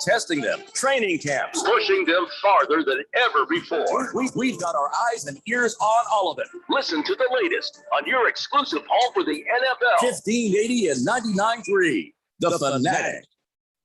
testing them, training camps, pushing them farther than ever before. We've got our eyes and ears on all of it. Listen to the latest on your exclusive home for the NFL. 1580 and 99.3, The Fanatic.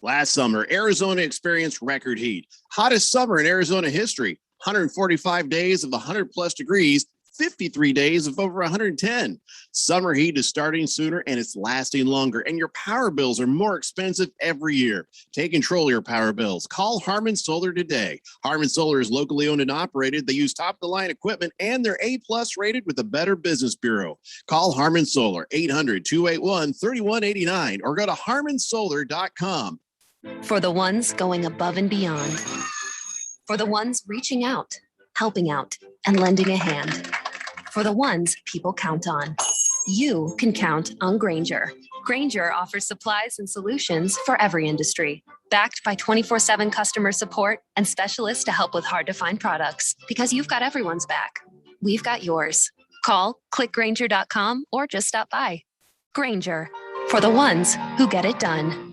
Last summer, Arizona experienced record heat. Hottest summer in Arizona history. 145 days of 100-plus degrees, 53 days of over 110. Summer heat is starting sooner and it's lasting longer, and your power bills are more expensive every year. Take control of your power bills. Call Harmon Solar today. Harmon Solar is locally owned and operated. They use top-of-the-line equipment, and they're A-plus rated with the Better Business Bureau. Call Harmon Solar, 800-281-3189, or go to harmonsolar.com. For the ones going above and beyond. For the ones reaching out, helping out, and lending a hand. For the ones people count on. You can count on Grainger. Grainger offers supplies and solutions for every industry. Backed by 24/7 customer support and specialists to help with hard-to-find products. Because you've got everyone's back. We've got yours. Call, click Grainger.com, or just stop by. Grainger, for the ones who get it done.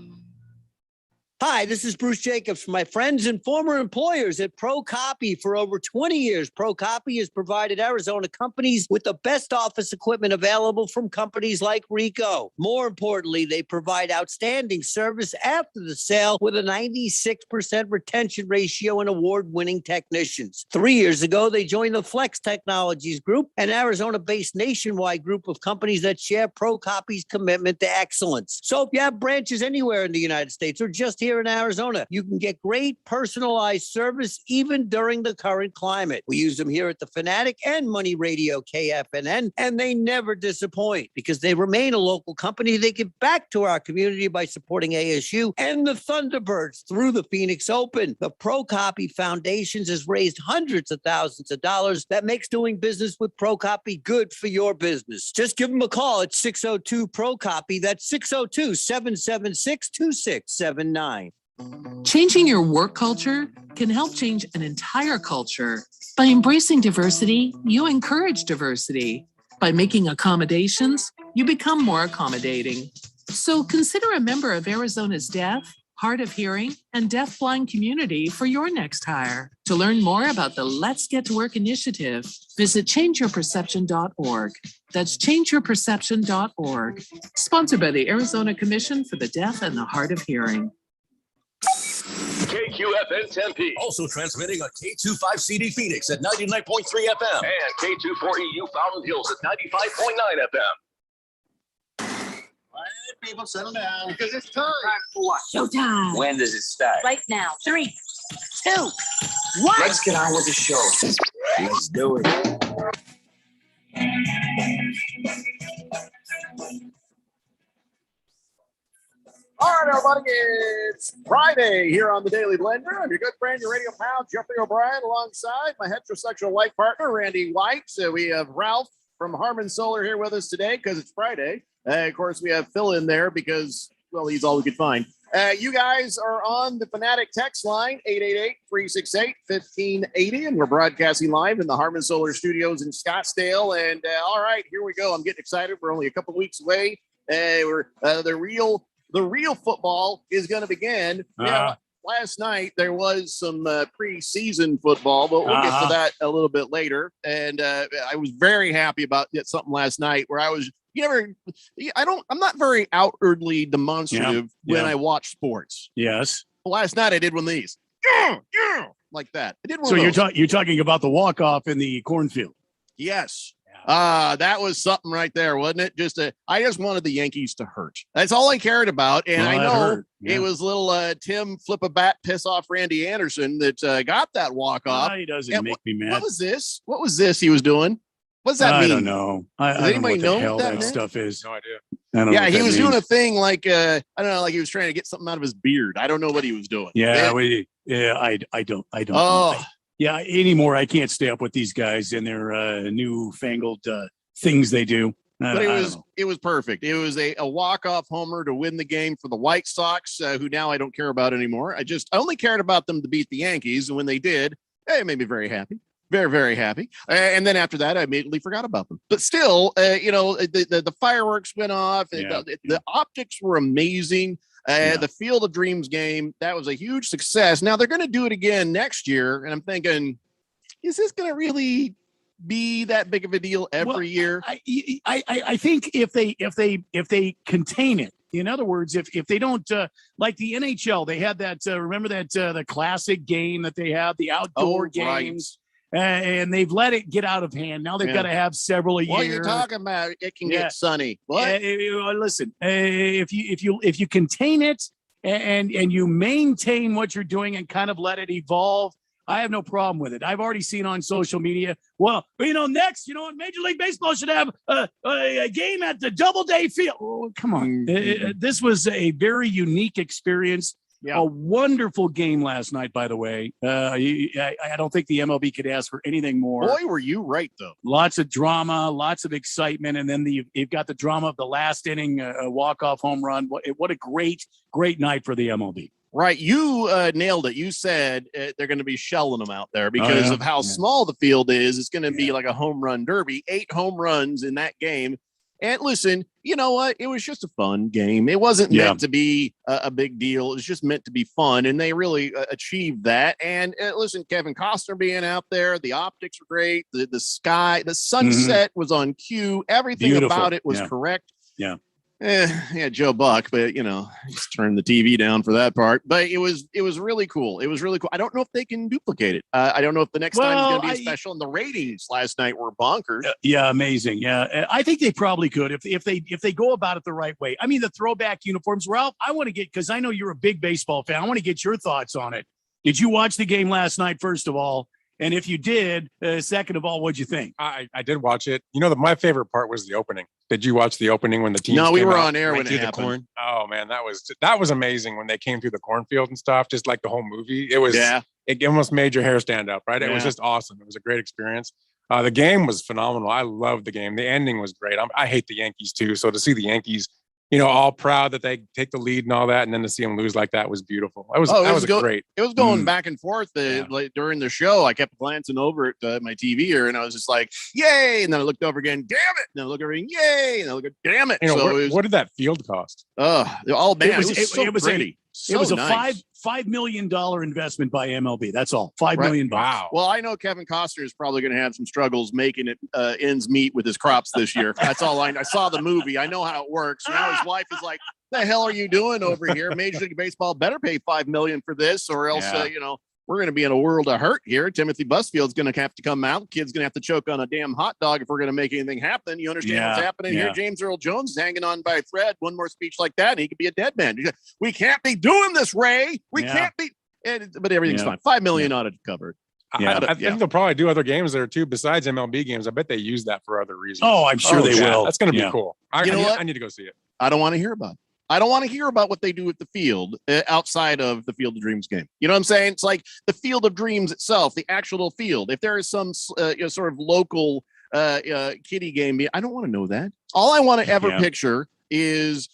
Hi, this is Bruce Jacobs from my friends and former employers at ProCopy. For over 20 years, ProCopy has provided Arizona companies with the best office equipment available from companies like Ricoh. More importantly, they provide outstanding service after the sale with a 96% retention ratio and award-winning technicians. 3 years ago, they joined the Flex Technologies Group, an Arizona-based nationwide group of companies that share ProCopy's commitment to excellence. So if you have branches anywhere in the United States or just here in Arizona, you can get great personalized service even during the current climate. We use them here at the Fanatic and Money Radio KFNN, and they never disappoint because they remain a local company. They give back to our community by supporting ASU and the Thunderbirds through the Phoenix Open. The ProCopy Foundations has raised hundreds of thousands of dollars. That makes doing business with ProCopy good for your business. Just give them a call at 602-ProCopy. That's 602-776-2679. Changing your work culture can help change an entire culture. By embracing diversity, you encourage diversity. By making accommodations, you become more accommodating. So consider a member of Arizona's deaf, hard of hearing, and deafblind community for your next hire. To learn more about the Let's Get to Work initiative, visit changeyourperception.org. That's changeyourperception.org. Sponsored by the Arizona Commission for the Deaf and the Hard of Hearing. KQFN Tempe. Also transmitting on K25CD Phoenix at 99.3 FM. And K24EU Fountain Hills at 95.9 FM. All right, people, settle down. Because it's time. For what? Showtime. When does it start? Right now. 3, 2, 1. Let's get on with the show. Let's do it. All right, everybody, it's Friday here on the Daily Blender. I'm your good friend, your radio pal, Jeffrey O'Brien, alongside my heterosexual life partner, Randy White. So we have Ralph from Harmon Solar here with us today because it's Friday. Of course, we have Phil in there because, well, he's all we could find. You guys are on the Fanatic text line, 888-368-1580, and we're broadcasting live in the Harmon Solar Studios in Scottsdale. And all right, here we go. I'm getting excited. We're only a couple weeks away. The real football is going to begin. Last night there was some preseason football, but we'll get to that a little bit later. And I was very happy about something last night where I'm not very outwardly demonstrative when I watch sports. Yes. Last night I did one of these. Like that. I did one so of those. you're talking about the walk-off in the cornfield. Yes. That was something right there, wasn't it? I just wanted the Yankees to hurt. That's all I cared about. And I know it was little Tim flip a bat, piss off Randy Anderson that got that walk off. He doesn't make me mad. What was this? What was this he was doing? What does that mean? I don't know. Does anybody know what the hell that stuff is? No idea. He was doing a thing like I don't know, like he was trying to get something out of his beard. I don't know what he was doing. I don't. Oh. Yeah, anymore. I can't stay up with these guys and their newfangled things they do. But it was perfect. It was a walk-off homer to win the game for the White Sox, who now I don't care about anymore. I only cared about them to beat the Yankees, and when they did, it made me very happy. Very, very happy. And then after that, I immediately forgot about them. But still, the fireworks went off. The optics were amazing. The Field of Dreams game, that was a huge success. Now they're going to do it again next year. And I'm thinking, is this going to really be that big of a deal every year? I think if they contain it, in other words, if they don't like the NHL, they had that. Remember that the classic game that they have, the outdoor games, and they've let it get out of hand. Now they've got to have several a year. What are you talking about? It can get sunny. What? Listen, if you contain it and you maintain what you're doing and kind of let it evolve, I have no problem with it. I've already seen on social media. Well, next, Major League Baseball should have a game at the Doubleday Field. Oh, come on. This was a very unique experience. Yeah. A wonderful game last night, by the way. I don't think the MLB could ask for anything more. Boy, were you right, though. Lots of drama, lots of excitement, and then you've got the drama of the last inning, a walk-off home run. What a great night for the MLB. Right. You nailed it. You said they're going to be shelling them out there because of how small the field is. It's going to be like a home run derby, 8 home runs in that game. And listen, you know what? It was just a fun game. It wasn't meant to be a big deal. It was just meant to be fun. And they really achieved that. And listen, Kevin Costner being out there, the optics were great. The sky, the sunset was on cue. Everything about it was correct. Yeah. Joe Buck, but just turn the TV down for that part. But it was really cool. It was really cool. I don't know if they can duplicate it. I don't know if the next time is going to be special. And the ratings last night were bonkers. Amazing. Yeah, I think they probably could if they go about it the right way. I mean, the throwback uniforms, Ralph. I want to get, because I know you're a big baseball fan. I want to get your thoughts on it. Did you watch the game last night? First of all. And if you did, second of all, what'd you think? I did watch it. My favorite part was the opening. Did you watch the opening when the team? No, we were on air when it happened. Corn? Oh man, that was amazing when they came through the cornfield and stuff. Just like the whole movie, it was. Yeah. It almost made your hair stand up, right? It was just awesome. It was a great experience. The game was phenomenal. I loved the game. The ending was great. I hate the Yankees too, so to see the Yankees, all proud that they take the lead and all that, and then to see them lose like that was beautiful. That was great. It was going back and forth like, during the show. I kept glancing over at my TV here, and I was just like, "Yay!" And then I looked over again, "Damn it!" And then I looked over again, "Yay!" And I looked, "Damn it!" What did that field cost? It was pretty. It was a $5 million investment by MLB. That's all. $5 million. Wow. Well, I know Kevin Costner is probably going to have some struggles making it ends meet with his crops this year. That's all I saw the movie. I know how it works. Now his wife is like, "The hell are you doing over here? Major League Baseball better pay $5 million for this, or else we're going to be in a world of hurt here. Timothy Busfield's going to have to come out. Kid's going to have to choke on a damn hot dog if we're going to make anything happen. You understand what's happening here? James Earl Jones is hanging on by a thread. One more speech like that, and he could be a dead man. We can't be doing this, Ray. We can't be." But everything's fine. $5 million ought to cover it. I think they'll probably do other games there too, besides MLB games. I bet they use that for other reasons. Oh, I'm sure they will. That's going to be cool. I need to go see it. I don't want to hear about it. I don't want to hear about what they do with the field outside of the Field of Dreams game. You know what I'm saying? It's like the Field of Dreams itself, the actual field. If there is some sort of local kiddie game, I don't want to know that. All I want to ever picture is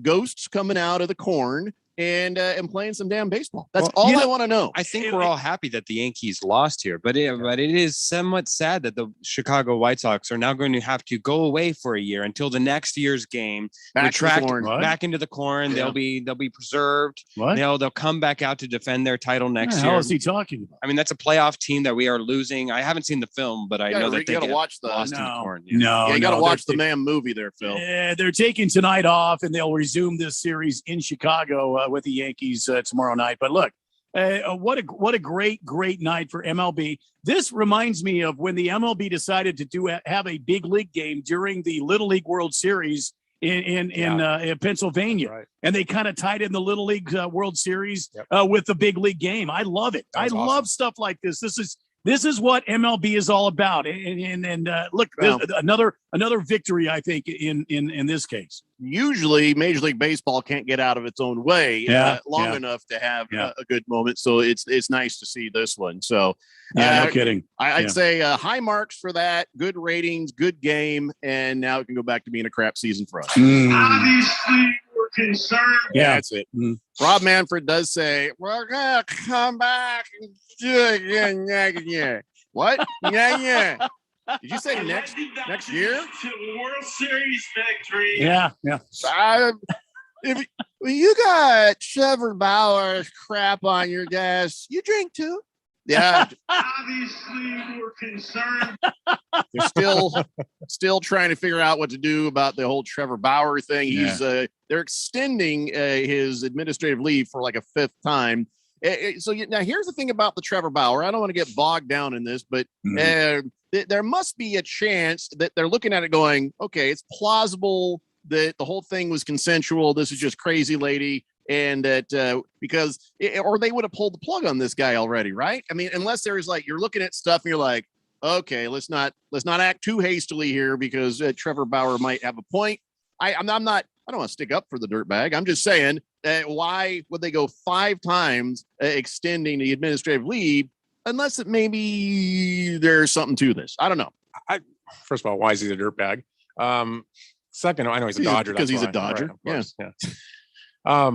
ghosts coming out of the corn and playing some damn baseball. That's all I want to know. I think we're all happy that the Yankees lost here, but it is somewhat sad that the Chicago White Sox are now going to have to go away for a year until the next year's game. Retract back into the corn. They'll be preserved. They'll come back out to defend their title next year. How is he talking about? I mean, that's a playoff team that we are losing. I haven't seen the film, but I know that they got to watch lost in the corn. You got to watch the damn movie there, Phil. They're taking tonight off, and they'll resume this series in Chicago with the Yankees tomorrow night. But look, what a great night for MLB. This reminds me of when the MLB decided to have a big league game during the Little League World Series in Pennsylvania, and they kind of tied in the Little League World Series with the big league game. I love it. I love stuff like this. This is what MLB is all about. And look, another victory, I think, in this case. Usually, Major League Baseball can't get out of its own way long enough to have a good moment. So it's nice to see this one. So, no kidding. I'd say high marks for that. Good ratings, good game, and now it can go back to being a crap season for us. Obviously, we're concerned. Yeah, that's it. Rob Manfred does say we're gonna come back and do it again next year. What? Yeah. Did you say next year? To World Series victory. Yeah. if you got Trevor Bauer's crap on your desk, you drink too. Yeah. Obviously, we're concerned. They're still trying to figure out what to do about the whole Trevor Bauer thing. He's they're extending his administrative leave for like a fifth time. Now here's the thing about the Trevor Bauer. I don't want to get bogged down in this, but there must be a chance that they're looking at it going, okay, it's plausible that the whole thing was consensual. This is just crazy lady. And that or they would have pulled the plug on this guy already, right? I mean, unless there's like, you're looking at stuff and you're like, okay, let's not act too hastily here because Trevor Bauer might have a point. I don't want to stick up for the dirtbag. I'm just saying, why would they go 5 times extending the administrative leave unless it maybe there's something to this? I don't know. First of all, why is he a dirtbag? Second, I know he's a Dodger because he's a Dodger. Right, yeah.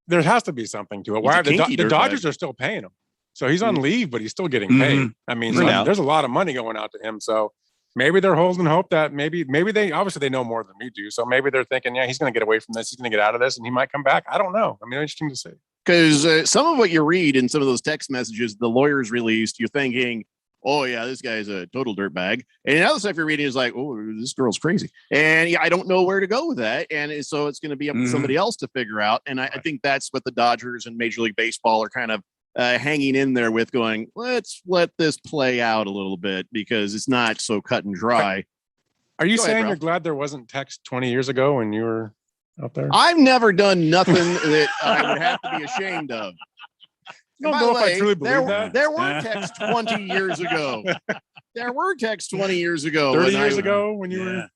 There has to be something to it. Why the Dodgers are still paying him? So he's on leave, but he's still getting paid. I mean, there's a lot of money going out to him. So maybe they're holding hope that maybe they obviously they know more than we do. So maybe they're thinking, yeah, he's going to get away from this. He's going to get out of this, and he might come back. I don't know. I mean, interesting to see. Because some of what you read in some of those text messages the lawyers released, you're thinking, oh yeah, this guy's a total dirtbag. And the other stuff you're reading is like, oh, this girl's crazy. And yeah, I don't know where to go with that. And so it's going to be up to somebody else to figure out. And I think that's what the Dodgers and Major League Baseball are kind of hanging in there with, going, let's let this play out a little bit because it's not so cut and dry. Are you saying you're glad there wasn't text 20 years ago when you were out there? I've never done nothing that I would have to be ashamed of. I don't know if I truly believe that. There were texts 20 years ago. There were texts 20 years ago. 30 years ago when you were.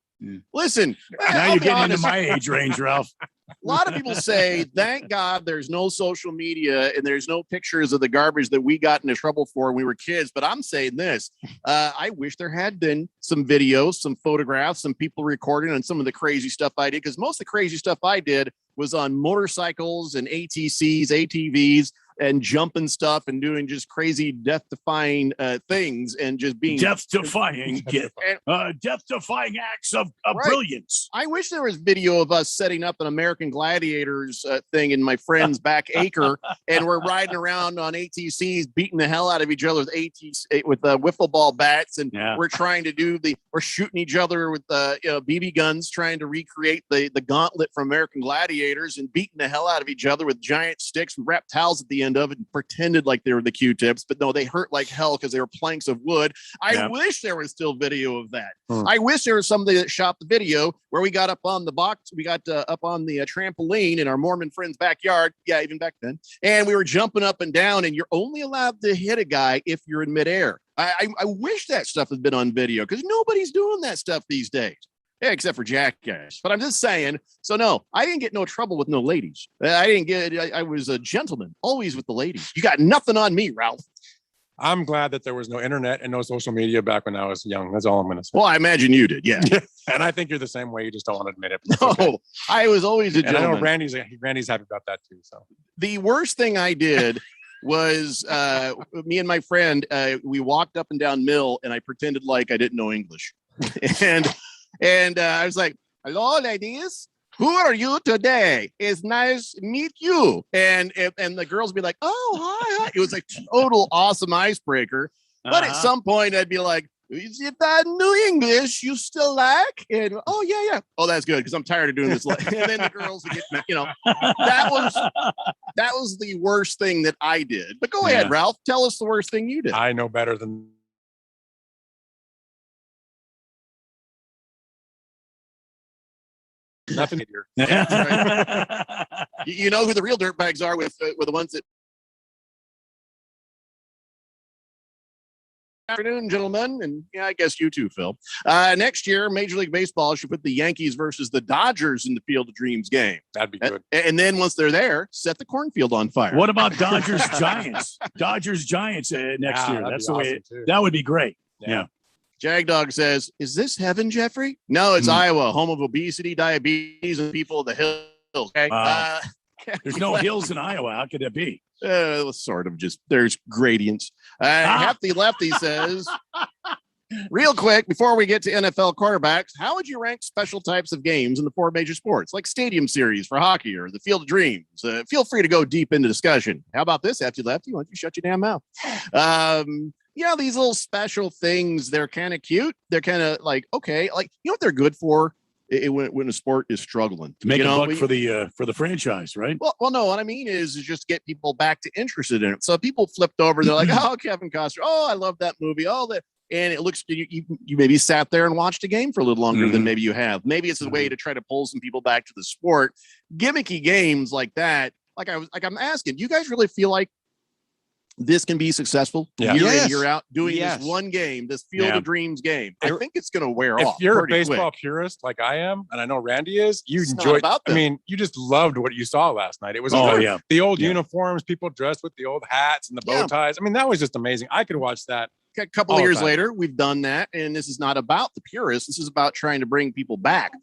Listen, now you're getting into my age range, Ralph. A lot of people say, thank God there's no social media and there's no pictures of the garbage that we got into trouble for when we were kids. But I'm saying this, I wish there had been some videos, some photographs, some people recording on some of the crazy stuff I did. Because most of the crazy stuff I did was on motorcycles and ATCs, ATVs, and jumping stuff and doing just crazy death-defying things and just being death-defying acts of brilliance. I wish there was video of us setting up an American Gladiators thing in my friend's back acre, and we're riding around on ATCs, beating the hell out of each other with wiffle ball bats, and we're trying to we're shooting each other with BB guns, trying to recreate the gauntlet from American Gladiators, and beating the hell out of each other with giant sticks. We wrapped towels at the end of it and pretended like they were the Q-tips, but no, they hurt like hell because they were planks of wood. I wish there was still video of that. I wish there was somebody that shot the video where we got up on the box, we got up on the trampoline in our Mormon friend's backyard. Yeah, even back then. And we were jumping up and down, and you're only allowed to hit a guy if you're in midair. I wish that stuff had been on video because nobody's doing that stuff these days. Yeah, except for Jackass. But I'm just saying, so no, I didn't get no trouble with no ladies. I was a gentleman, always with the ladies. You got nothing on me, Ralph. I'm glad that there was no internet and no social media back when I was young. That's all I'm going to say. Well, I imagine you did, yeah. And I think you're the same way. You just don't want to admit it. No, okay. I was always a gentleman. And I know Randy's happy about that too. So the worst thing I did was me and my friend, we walked up and down Mill, and I pretended like I didn't know English. And I was like, hello, ladies. Who are you today? It's nice to meet you. And the girls would be like, oh, hi. It was like total awesome icebreaker. But at some point I'd be like, if I knew English, you still like? And oh, yeah. Oh, that's good because I'm tired of doing this. And then the girls would get, that was the worst thing that I did. But go ahead, Ralph. Tell us the worst thing you did. I know better than nothing here. Right. You know who the real dirtbags are with the ones that. Afternoon, gentlemen, and I guess you too, Phil. Next year, Major League Baseball should put the Yankees versus the Dodgers in the Field of Dreams game. That'd be good. And then once they're there, set the cornfield on fire. What about Dodgers Giants? Dodgers Giants next year. That's the way. That would be great. Yeah. Jagdog says, is this heaven, Jeffrey? No, it's Iowa, home of obesity, diabetes, and people of the hills. Okay. There's no hills in Iowa. How could that be? Sort of just there's gradients. Hefty Lefty says, Real quick, before we get to NFL quarterbacks, how would you rank special types of games in the 4 major sports, like Stadium Series for hockey or the Field of Dreams? Feel free to go deep into discussion. How about this, Lefty? Why don't you shut your damn mouth? These little special things, they're kind of cute. They're kind of like, okay, like, you know what they're good for? When a sport is struggling to make a buck for the franchise, right? Well, no. What I mean is just get people back to interested in it. So people flipped over, they're like, "Oh, Kevin Costner! Oh, I love that movie! Oh, that!" And it looks you maybe sat there and watched a game for a little longer than maybe you have. Maybe it's a way to try to pull some people back to the sport. Gimmicky games like that. I'm asking, do you guys really feel like this can be successful year in, year out, doing this one game, this Field of Dreams game? I think it's going to wear off. If you're a baseball quick. Purist like I am, and I know Randy is, you It's enjoyed. not about them. You just loved what you saw last night. It was the old uniforms, people dressed with the old hats and the bow ties. That was just amazing. I could watch that. A couple of years later, we've done that, and this is not about the purists. This is about trying to bring people back,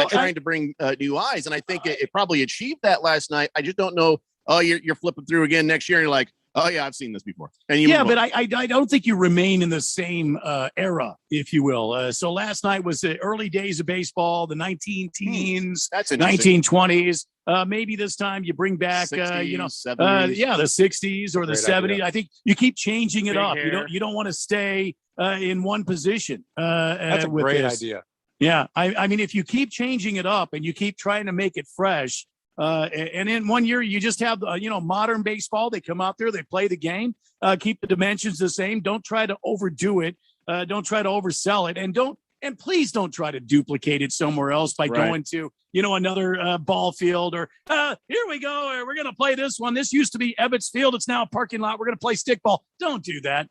trying to bring new eyes. And I think it probably achieved that last night. I just don't know. Oh, you're flipping through again next year, and you're like, oh yeah, I've seen this before. And but I don't think you remain in the same era, if you will. So last night was the early days of baseball, the 19-teens, 1920s. Maybe this time you bring back, 60s, the 60s or the 70s. Idea. I think you keep changing it up. You don't want to stay in one position. That's a great idea. Yeah, I mean, if you keep changing it up and you keep trying to make it fresh. And in 1 year, you just have, modern baseball. They come out there, they play the game, keep the dimensions the same. Don't try to overdo it. Don't try to oversell it. And please don't try to duplicate it somewhere else by going to, another ball field or here we go. We're going to play this one. This used to be Ebbets Field. It's now a parking lot. We're going to play stickball. Don't do that.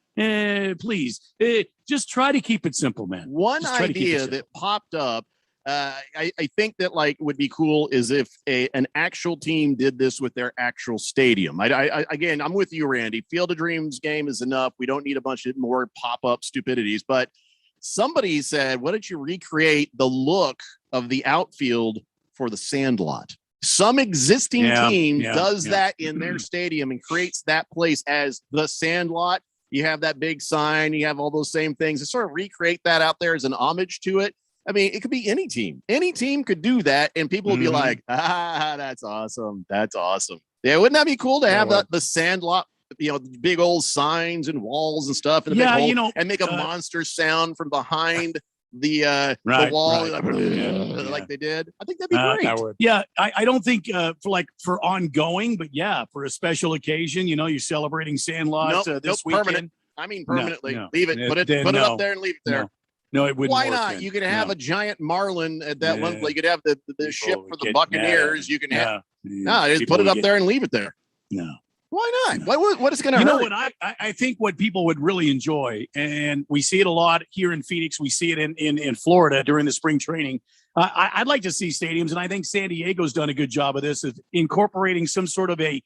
Please. Just try to keep it simple, man. One idea that popped up. I think that would be cool is if an actual team did this with their actual stadium. Again, I'm with you, Randy. Field of Dreams game is enough. We don't need a bunch of more pop-up stupidities. But somebody said, why don't you recreate the look of the outfield for the Sandlot? Some existing team does that in their stadium and creates that place as the Sandlot. You have that big sign. You have all those same things. And sort of recreate that out there as an homage to it. I mean, it could be any team. Any team could do that, and people would be like, that's awesome. That's awesome. Yeah, wouldn't that be cool to have the Sandlot, big old signs and walls and stuff, and and make a monster sound from behind the wall, like they did? I think that'd be great. That would. Yeah, I don't think for ongoing, but for a special occasion, you're celebrating Sandlot this weekend. Permanent. I mean, permanently. No. Leave it. Put it up there and leave it there. No, it wouldn't. Why work not? then. You can have a giant marlin at that one place. You could have the ship for the Buccaneers. You can have just put it up there and leave it there. No. Why not? What is going to hurt? You know what? I think what people would really enjoy, and we see it a lot here in Phoenix. We see it in Florida during the spring training. I'd like to see stadiums, and I think San Diego's done a good job of this, of incorporating some sort of a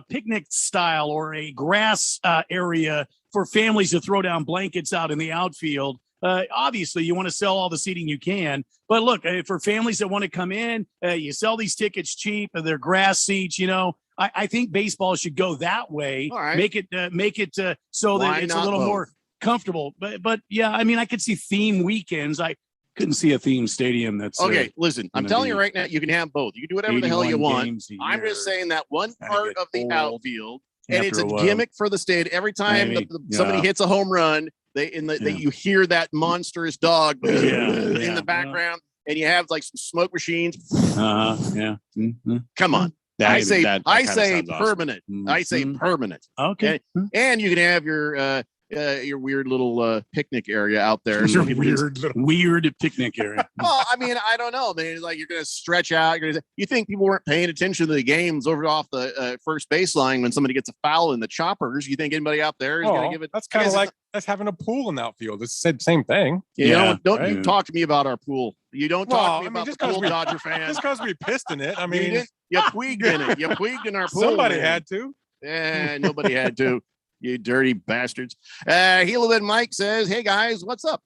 picnic style or a grass area for families to throw down blankets out in the outfield. Obviously, you want to sell all the seating you can, but look, for families that want to come in, you sell these tickets cheap, and they're grass seats. I think baseball should go that way. All right. Make it so that it's a little more comfortable. But yeah, I mean, I could see theme weekends. I couldn't see a theme stadium. That's okay. Listen, I'm telling you right now, you can have both. You can do whatever the hell you want. I'm just saying that one part of the outfield, and it's a gimmick for the state. Every time somebody hits a home run, you hear that monstrous dog in the background, and you have some smoke machines. Come on. I say permanent. Awesome. I say permanent. Okay. And you can have your weird little picnic area out there. Your weird picnic area. Well, I mean, I don't know, man. You're going to stretch out. You think people weren't paying attention to the games over off the first baseline when somebody gets a foul in the choppers? You think anybody out there is going to give it? That's kind of like us having a pool in the outfield. It's the same thing. Don't you talk to me about our pool. You don't talk to me about the pool, Dodger fan. Just because we pissed in it. I mean, you tweaked in it. You tweaked in our pool. Somebody had to. Yeah, nobody had to. You dirty bastards. Helaman Mike says, hey guys, what's up?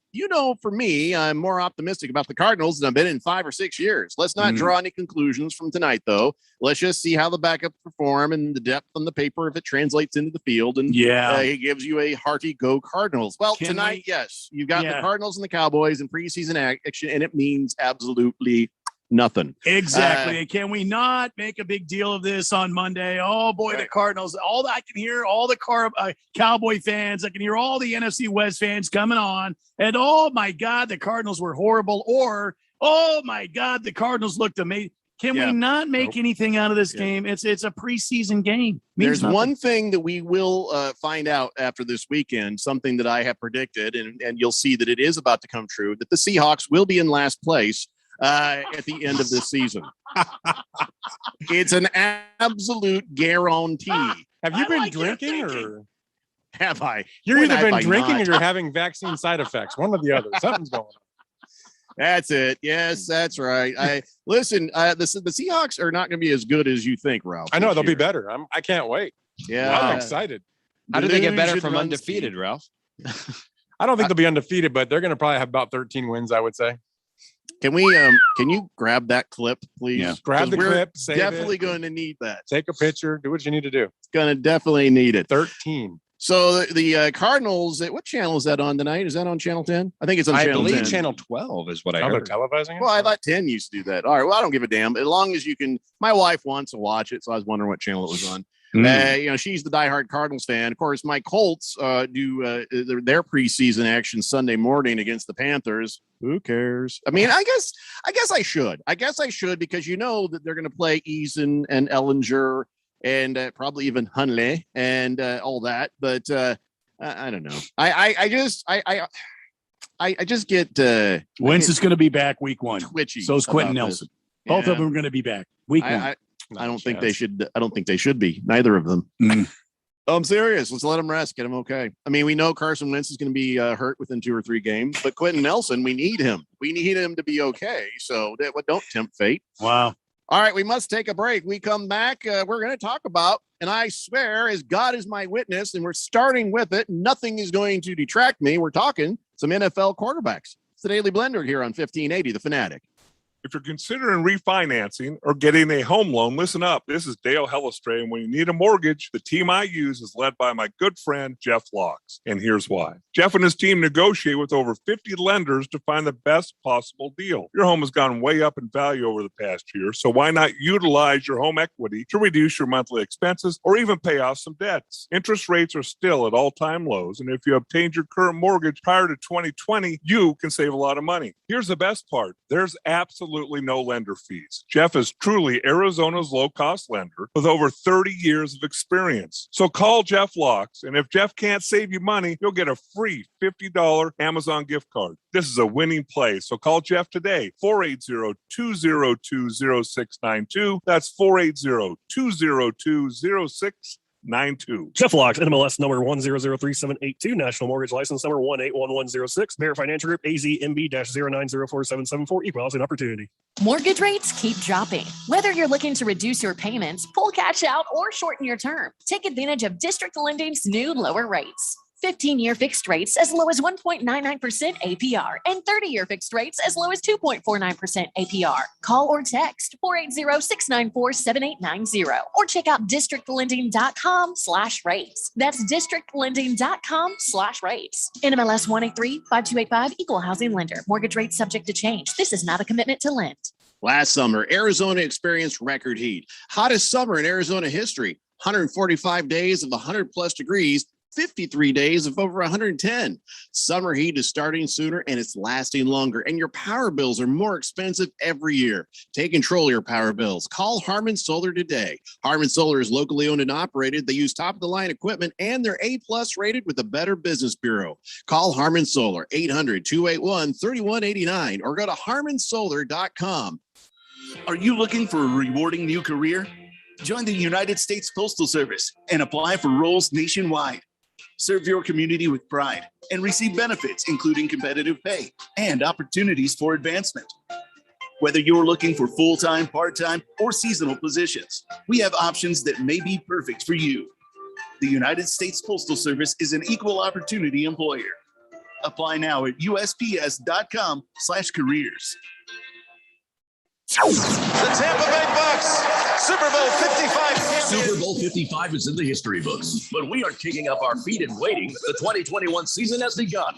For me, I'm more optimistic about the Cardinals than I've been in 5 or 6 years. Let's not draw any conclusions from tonight, though. Let's just see how the backups perform and the depth on the paper if it translates into the field. And he gives you a hearty go Cardinals. Well, tonight, yes, you've got the Cardinals and the Cowboys in preseason action, and it means absolutely nothing. Exactly. Can we not make a big deal of this on Monday? Oh boy, the Cardinals. I can hear all the Cowboy fans. I can hear all the NFC West fans coming on. And oh my God, the Cardinals were horrible. Or oh my God, the Cardinals looked amazing. Can we not make anything out of this game? It's a preseason game. There's one thing that we will find out after this weekend, something that I have predicted, and you'll see that it is about to come true, that the Seahawks will be in last place at the end of this season. It's an absolute guarantee. Have you been drinking or have I? You're either been drinking or you're having vaccine side effects. One or the other. Something's going on. That's it. Yes, that's right. Listen. The Seahawks are not going to be as good as you think, Ralph. I know they'll be better. I can't wait. Yeah, I'm excited. How do they get better from undefeated, Ralph? I don't think they'll be undefeated, but they're going to probably have about 13 wins, I would say. Can we? Can you grab that clip, please? Yeah. Grab the clip. Save definitely it. going to need that. Take a picture. Do what you need to do. Going to definitely need it. 13. So the Cardinals. What channel is that on tonight? Is that on Channel 10? I think it's on. I Channel believe 10. Channel 12 is what I They're heard. televising it? Well, I thought 10 used to do that. All right. Well, I don't give a damn as long as you can. My wife wants to watch it, so I was wondering what channel it was on. She's the diehard Cardinals fan. Of course, my Colts do their preseason action Sunday morning against the Panthers. Who cares? I mean, I guess I should. I guess I should because you know that they're going to play Eason and Ellinger and probably even Hunley and all that. But I don't know. I just get Wentz is going to be back week 1. Twitchy. So is Quentin Nelson. Both of them are going to be back week 1. I don't think they should. I don't think they should be. Neither of them. I'm serious. Let's let them rest. Get them okay. I mean, we know Carson Wentz is going to be hurt within 2 or 3 games, but Quentin Nelson, we need him. We need him to be okay. So don't tempt fate. Wow. All right, we must take a break. We come back. We're going to talk about, and I swear, as God is my witness, and we're starting with it. Nothing is going to detract me. We're talking some NFL quarterbacks. It's the Daily Blender here on 1580, The Fanatic. If you're considering refinancing or getting a home loan, listen up. This is Dale Hellestray, and when you need a mortgage, the team I use is led by my good friend, Jeff Locks. And here's why. Jeff and his team negotiate with over 50 lenders to find the best possible deal. Your home has gone way up in value over the past year, so why not utilize your home equity to reduce your monthly expenses or even pay off some debts? Interest rates are still at all-time lows, and if you obtained your current mortgage prior to 2020, you can save a lot of money. Here's the best part. There's absolutely no lender fees. Jeff is truly Arizona's low-cost lender with over 30 years of experience. So call Jeff Locks, and if Jeff can't save you money, you'll get a free $50 Amazon gift card. This is a winning play, so call Jeff today, 480-202-0692. That's 480-202-0692. Jeff Locks, NMLS number 1003782, National Mortgage License number 181106, Bear Financial Group, AZMB-0904774, Equal Housing Opportunity. Mortgage rates keep dropping. Whether you're looking to reduce your payments, pull cash out, or shorten your term, take advantage of District Lending's new lower rates. 15-year fixed rates as low as 1.99% APR and 30-year fixed rates as low as 2.49% APR. Call or text 480-694-7890 or check out districtlending.com/rates. That's districtlending.com/rates. NMLS 183-5285, Equal Housing Lender. Mortgage rates subject to change. This is not a commitment to lend. Last summer, Arizona experienced record heat. Hottest summer in Arizona history. 145 days of 100+ degrees. 53 days of over 110. Summer heat is starting sooner and it's lasting longer, and your power bills are more expensive every year. Take control of your power bills. Call Harmon Solar today. Harmon Solar is locally owned and operated. They use top-of-the-line equipment, and they're A+ rated with the Better Business Bureau. Call Harmon Solar, 800-281-3189, or go to harmonsolar.com. Are you looking for a rewarding new career? Join the United States Postal Service and apply for roles nationwide. Serve your community with pride and receive benefits, including competitive pay and opportunities for advancement. Whether you're looking for full-time, part-time, or seasonal positions, we have options that may be perfect for you. The United States Postal Service is an equal opportunity employer. Apply now at usps.com/careers. The Tampa Bay Bucks, Super Bowl 55 champions. Super Bowl 55 is in the history books, but we are kicking up our feet and waiting. The 2021 season has begun.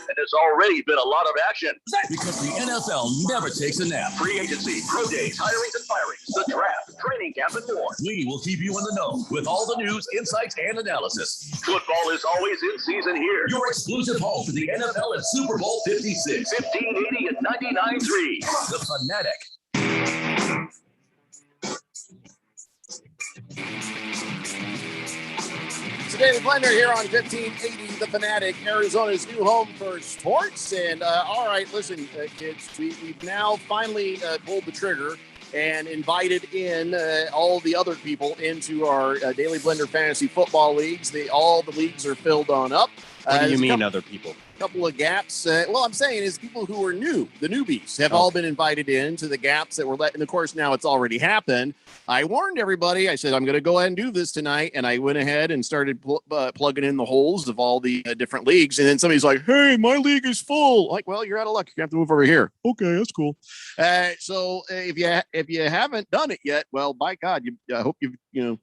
And there's already been a lot of action. Because the NFL never takes a nap. Free agency, pro days, hirings and firings, the draft, training camp, and more. We will keep you in the know with all the news, insights, and analysis. Football is always in season here. Your exclusive home for the NFL at Super Bowl 56, 1580 and 99.3. The Fanatic. It's the Daily Blender here on 1580 The Fanatic, Arizona's new home for sports. And all right, listen, kids, we've now finally pulled the trigger and invited in all the other people into our Daily Blender Fantasy Football Leagues. All the leagues are filled on up. What do you mean other people? Couple of gaps. Well, I'm saying is people who are new, the newbies, have all been invited into the gaps that were let. And of course, now it's already happened. I warned everybody. I said, I'm going to go ahead and do this tonight. And I went ahead and started plugging in the holes of all the different leagues. And then somebody's like, hey, my league is full. Like, well, you're out of luck. You have to move over here. Okay, that's cool. So if you haven't done it yet, well, by God, I hope you've. Yep.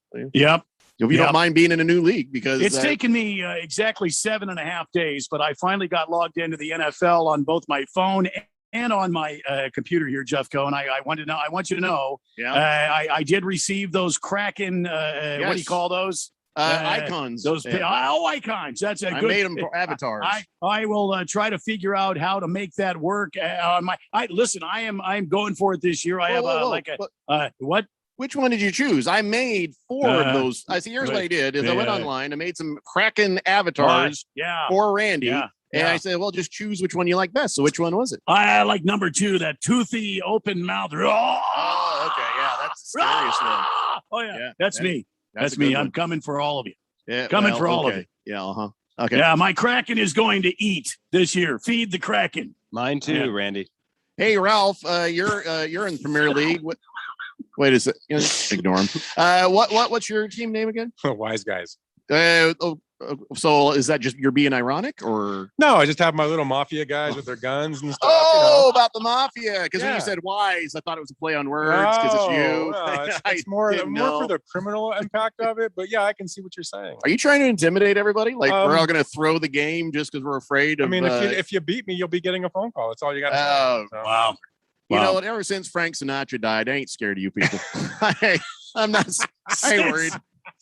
If you don't mind being in a new league, because it's taken me exactly 7.5 days, but I finally got logged into the NFL on both my phone and on my computer here, Jeffco. And I want you to know, I did receive those Kraken. Yes. What do you call those? Icons. Those icons. That's a good. I made them for avatars. I will try to figure out how to make that work. Listen. I'm going for it this year. I have what? Which one did you choose? I made 4 of those. I see. Here's what I did: is I went online. I made some Kraken avatars for Randy, and I said, "Well, just choose which one you like best." So, which one was it? I like number 2, that toothy, open mouth. Oh, okay, yeah, that's the scariest one. Oh yeah, that's me. That's me. I'm coming for all of you. Yeah, coming for all of you. Yeah. Okay. Yeah, my Kraken is going to eat this year. Feed the Kraken. Mine too, Randy. Hey, Ralph, you're in the Premier League. Wait a second. Ignore him. What's your team name again? Wise Guys. So is that just you're being ironic, or no? I just have my little mafia guys with their guns and stuff. Oh, about the mafia. Because when you said wise, I thought it was a play on words because it's you. No, it's more for the criminal impact of it. But yeah, I can see what you're saying. Are you trying to intimidate everybody? Like we're all going to throw the game just because we're afraid of? I mean, if you beat me, you'll be getting a phone call. That's all you got to say. Oh, wow. You know what? Ever since Frank Sinatra died, I ain't scared of you people. I'm not. I ain't worried.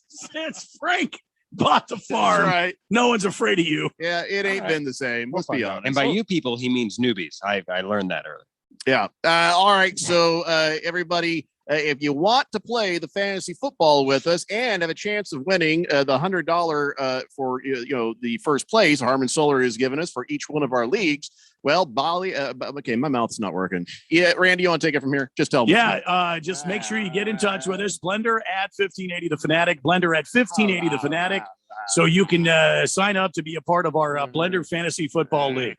Since Frank bought the farm, right? No one's afraid of you. Yeah, it ain't been the same. Let's be honest. And by you people, he means newbies. I learned that earlier. Yeah. All right. So everybody, if you want to play the fantasy football with us and have a chance of winning the $100 for the first place Harmon Solar has given us for each one of our leagues. Well, Bali. Okay, my mouth's not working. Yeah, Randy, you want to take it from here? Just tell me. Yeah, just make sure you get in touch with us. Blender at 1580 The Fanatic. Blender at 1580 The Fanatic. So you can sign up to be a part of our Blender Fantasy Football League.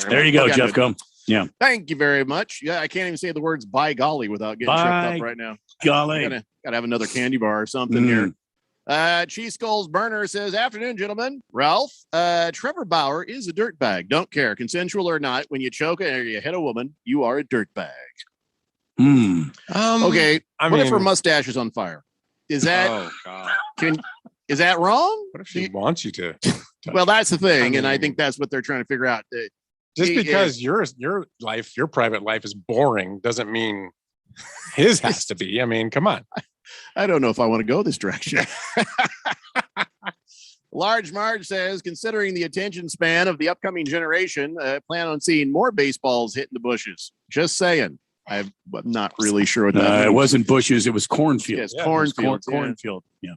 There you go, Jeff. Go. Yeah. Thank you very much. Yeah, I can't even say the words "by golly" without getting tripped up right now. Golly, gotta have another candy bar or something here. Cheese Skulls Burner says, "Afternoon, gentlemen. Ralph, Trevor Bauer is a dirtbag. Don't care, consensual or not. When you choke or you hit a woman, you are a dirtbag." Okay. What if her mustache is on fire? Is that? Oh God. Is that wrong? What if she wants you to? Well, that's the thing, and I think that's what they're trying to figure out. Just because your life, your private life is boring doesn't mean his has to be. I mean, come on. I don't know if I want to go this direction. Large Marge says, considering the attention span of the upcoming generation, plan on seeing more baseballs hitting the bushes. Just saying. I'm not really sure what that means. It wasn't bushes. It was cornfield. Yes, cornfield. Cornfield. Yeah.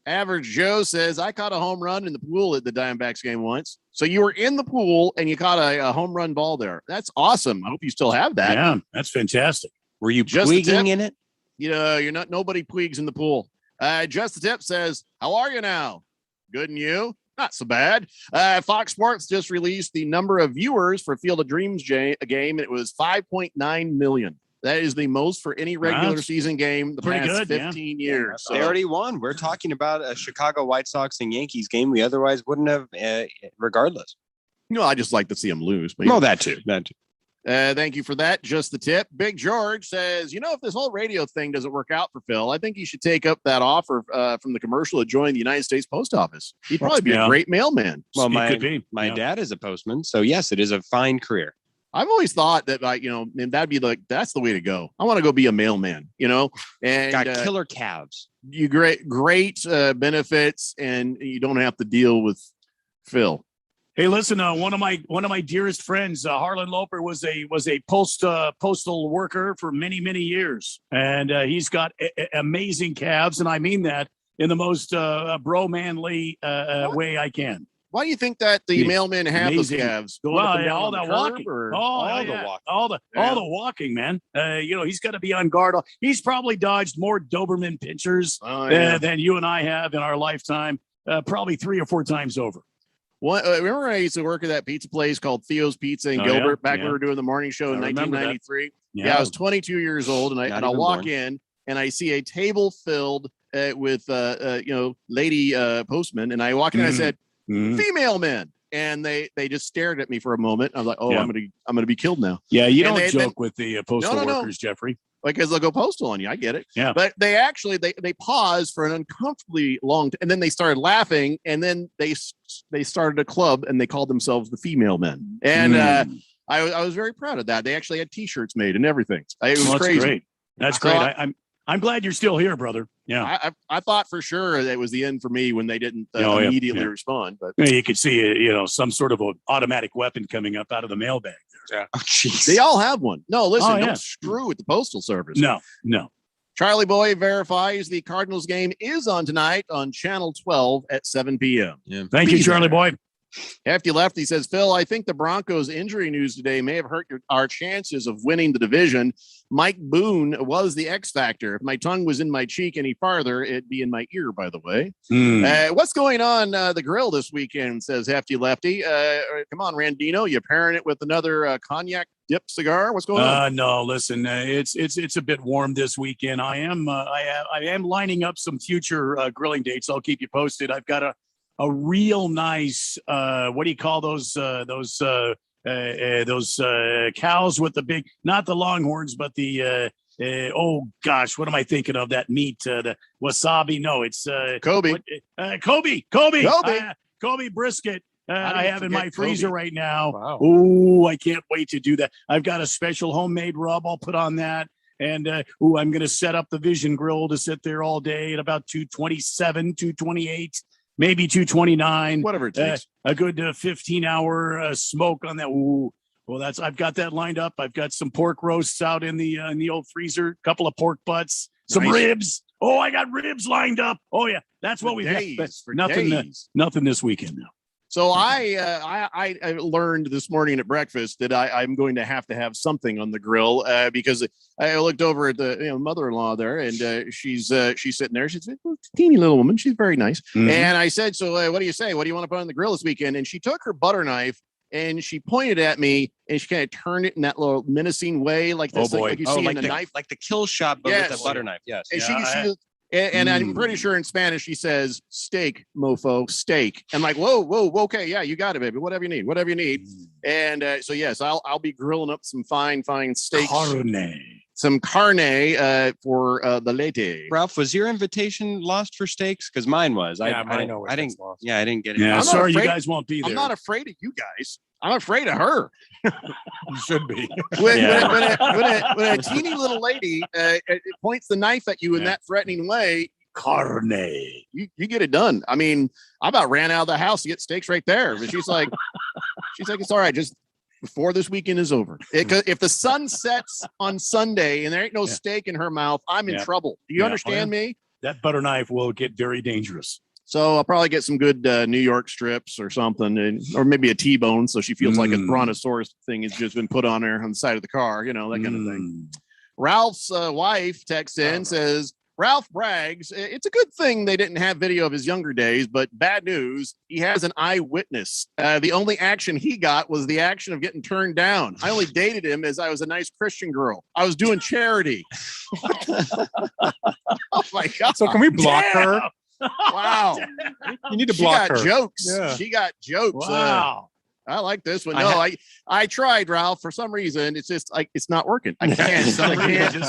Average Joe says, I caught a home run in the pool at the Diamondbacks game once. So you were in the pool and you caught a home run ball there. That's awesome. I hope you still have that. Yeah, that's fantastic. Were you tweaking in it? You know, you're not, nobody tweaks in the pool. Just the Tip says, how are you now? Good, and you? Not so bad. Fox Sports just released the number of viewers for Field of Dreams game. It was 5.9 million. That is the most for any regular That's season game the pretty past good, yeah. 15 years. They already won. We're talking about a Chicago White Sox and Yankees game we otherwise wouldn't have, regardless. I just like to see them lose. But No, that too. Thank you for that. Just the tip. Big George says, if this whole radio thing doesn't work out for Phil, I think he should take up that offer from the commercial to join the United States Post Office. He'd probably be a great mailman. Well, my dad is a postman, so yes, it is a fine career. I've always thought that, that'd be that's the way to go. I want to go be a mailman, and got killer calves. You great benefits, and you don't have to deal with Phil. Hey, listen, one of my dearest friends, Harlan Loper, was a postal worker for many, many years, and he's got amazing calves, and I mean that in the most bro-manly way I can. Why do you think that the mailmen have Amazing. those calves? All that walking. All the walking, man. He's got to be on guard. He's probably dodged more Doberman pinchers than you and I have in our lifetime, probably 3 or 4 times over. Remember when I used to work at that pizza place called Theo's Pizza in Gilbert back when we were doing the morning show in 1993? I was 22 years old, and I walk in and I see a table filled with lady postmen, and I walk in and I said, female men, and they just stared at me for a moment. I was like, I'm gonna be killed now. Yeah, you don't joke with the postal workers, Jeffrey. Because they'll go postal on you. I get it. Yeah. But they actually they paused for an uncomfortably long and then they started laughing, and then they started a club and they called themselves the Female Men. And I was very proud of that. They actually had T-shirts made and everything. It was crazy. Great. That's great. I'm glad you're still here, brother. Yeah. I thought for sure that it was the end for me when they didn't immediately respond. But you could see some sort of an automatic weapon coming up out of the mailbag. Yeah. Oh, jeez. They all have one. No, listen, don't screw with the Postal Service. No. Charlie Boy verifies the Cardinals game is on tonight on Channel 12 at 7 p.m. Yeah. Thank you, Charlie Boy. Hefty Lefty says, Phil, I think the Broncos injury news today may have hurt our chances of winning the division. Mike Boone was the X factor. If my tongue was in my cheek any farther, it'd be in my ear, by the way. What's going on the grill this weekend, says Hefty Lefty. Come on, Randino, you pairing it with another cognac dip cigar? What's going on? No, listen, it's a bit warm this weekend. I am lining up some future grilling dates. I'll keep you posted. I've got a real nice what do you call those cows with the big, not the longhorns, but the oh gosh, what am I thinking of? That meat, the wasabi? No, it's Kobe. Kobe brisket. I have in my freezer right now. Wow. Oh, I can't wait to do that. I've got a special homemade rub I'll put on that. And I'm going to set up the Vision Grill to sit there all day at about 227, 228. Maybe 229, whatever it takes. A good 15-hour smoke on that. Ooh, well, I've got that lined up. I've got some pork roasts out in the old freezer. A couple of pork butts, some ribs. Oh, I got ribs lined up. Oh yeah, that's what we've got. Nothing this weekend now. So I learned this morning at breakfast that I'm going to have something on the grill because I looked over at the mother-in-law there, and she's sitting there. She's a teeny little woman. She's very nice. Mm-hmm. And I said, so what do you say? What do you want to put on the grill this weekend? And she took her butter knife and she pointed at me and she kind of turned it in that little menacing way, like this, like you see in the knife, like the kill shot, but with a butter knife. Yes. And and I'm pretty sure in Spanish she says steak, mofo, steak. I'm like, whoa, okay, yeah, you got it, baby. Whatever you need. And so yes, I'll be grilling up some fine steaks. Some carne for the lady. Ralph, was your invitation lost for steaks? Because mine was. I didn't get it. Yeah, sorry, you guys won't be there. I'm not afraid of you guys. I'm afraid of her. You should be. When a teeny little lady points the knife at you in that threatening way, carne, you get it done. I mean, I about ran out of the house to get steaks right there. But she's like, it's all right. Just before this weekend is over. If the sun sets on Sunday and there ain't no steak in her mouth, I'm in trouble. Do you understand me? That butter knife will get very dangerous. So I'll probably get some good New York strips or something, or maybe a T-bone, so she feels like a brontosaurus thing has just been put on her on the side of the car, that kind of thing. Ralph's wife texts in, says, Ralph brags. It's a good thing they didn't have video of his younger days, but bad news. He has an eyewitness. The only action he got was the action of getting turned down. I only dated him as I was a nice Christian girl. I was doing charity. Oh my God. So can we block her? Wow. You need to block her. She got jokes. Yeah. She got jokes. Wow. I like this one. No, I tried, Ralph. For some reason, it's just like it's not working. I can't.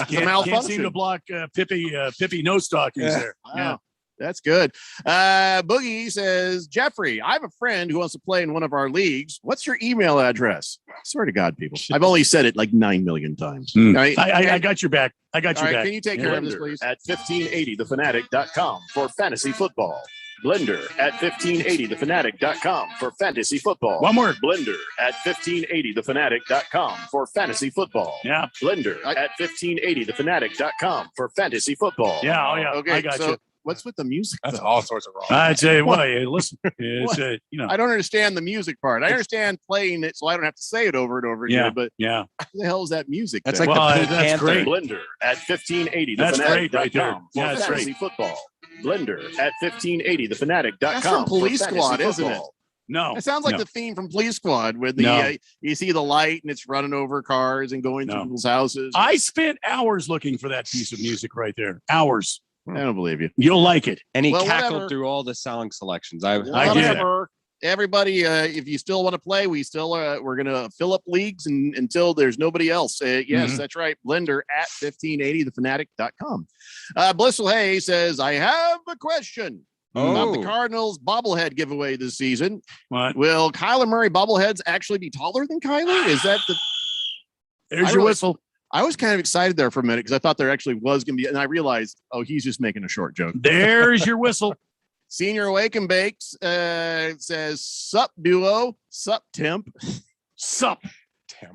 Can't seem to block Pippi no stockings there. Wow. Yeah. That's good. Boogie says, Jeffrey, I have a friend who wants to play in one of our leagues. What's your email address? I swear to God, people. I've only said it like 9 million times. Right? I got your back. I got your back. Can you take care of this, please? At 1580thefanatic.com for fantasy football. Blender at 1580thefanatic.com for fantasy football. One more. Blender at 1580thefanatic.com for fantasy football. Yeah. Blender at 1580thefanatic.com for fantasy football. Yeah. Oh, yeah. Okay. I got you. What's with the music? That's though? all sorts of wrong. I tell you what, listen, it's, I don't understand the music part. I understand playing it so I don't have to say it over and over again. But yeah, what the hell is that music? That's then? like the Pink that's Panther. great. Blender at 1580thefanatic.com That's great right there. for Yeah, that's fantasy football. Blender at 1580thefanatic.com. That's from Police for fantasy Squad, isn't it? football. No, it sounds like the theme from Police Squad, with the you see the light and it's running over cars and going through people's houses. I spent hours looking for that piece of music right there. Hours. I don't believe you. You'll like it. And he cackled through all the song selections. I did. Everybody, if you still want to play, we still we're gonna fill up leagues until there's nobody else. Yes, that's right. Blender at 1580thefanatic.com. Blissful Hay says, I have a question about the Cardinals bobblehead giveaway this season. What? Will Kyler Murray bobbleheads actually be taller than Kyler? Is that the? There's your whistle. I was kind of excited there for a minute because I thought there actually was going to be, and I realized, he's just making a short joke. There's your whistle. Senior Awake and Bakes says, sup duo, sup temp. Sup.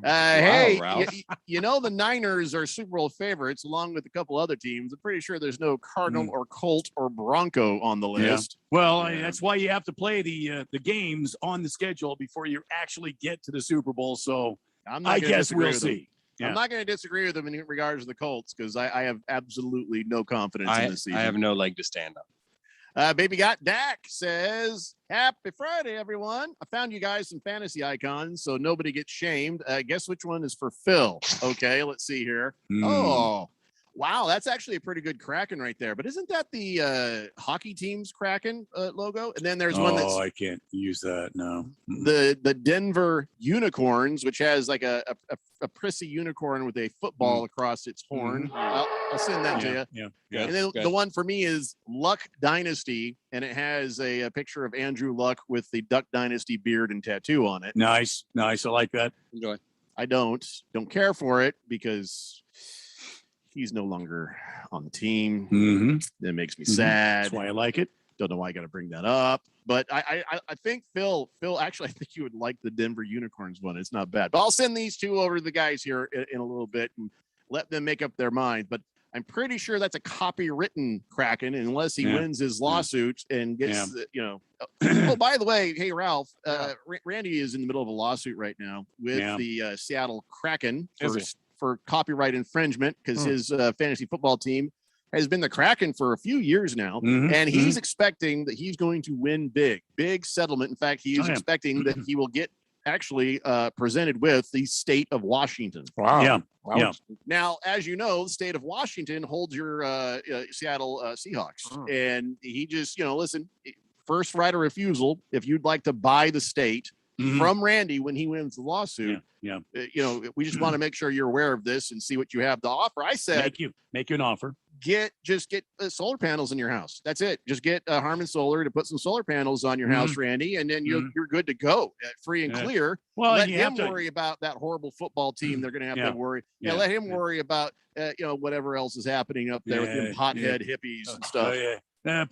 Hey, you know the Niners are Super Bowl favorites along with a couple other teams. I'm pretty sure there's no Cardinal or Colt or Bronco on the list. Yeah. Well, that's why you have to play the games on the schedule before you actually get to the Super Bowl. So I guess we'll see. Yeah. I'm not going to disagree with them in regards to the Colts because I have absolutely no confidence in this season. I have no leg to stand up. Baby Got Dak says, happy Friday, everyone. I found you guys some fantasy icons so nobody gets shamed. Guess which one is for Phil? Okay, let's see here. Oh, wow. That's actually a pretty good Kraken right there. But isn't that the hockey team's Kraken logo? And then there's one that's... I can't use that. No. The Denver Unicorns, which has like a prissy unicorn with a football across its horn. I'll send that to you. Yeah. And then the one for me is Luck Dynasty, and it has a picture of Andrew Luck with the Duck Dynasty beard and tattoo on it. Nice. I like that. Enjoy. I don't care for it because he's no longer on the team. Mm-hmm. That makes me sad. That's why I like it. Don't know why I got to bring that up, but I think Phil, actually, I think you would like the Denver Unicorns one. It's not bad, but I'll send these two over to the guys here in a little bit and let them make up their mind. But I'm pretty sure that's a copywritten Kraken unless he wins his lawsuit and gets, Oh, by the way, hey, Ralph, Randy is in the middle of a lawsuit right now with the Seattle Kraken for copyright infringement because his fantasy football team has been the Kraken for a few years now, and he's expecting that he's going to win big settlement. In fact, he is expecting that he will get actually presented with the state of Washington. Wow. Yeah. Now, as you know, the state of Washington holds your Seattle Seahawks, and he just, listen, first right of refusal. If you'd like to buy the state from Randy when he wins the lawsuit, we just want to make sure you're aware of this and see what you have to offer. I said, make you an offer. Just get solar panels in your house. That's it. Just get Harman Solar to put some solar panels on your house, Randy, and then you're good to go, free and clear. Well, let him worry about that horrible football team. They're going to have to worry. Let him worry about whatever else is happening up there with them hothead hippies and stuff.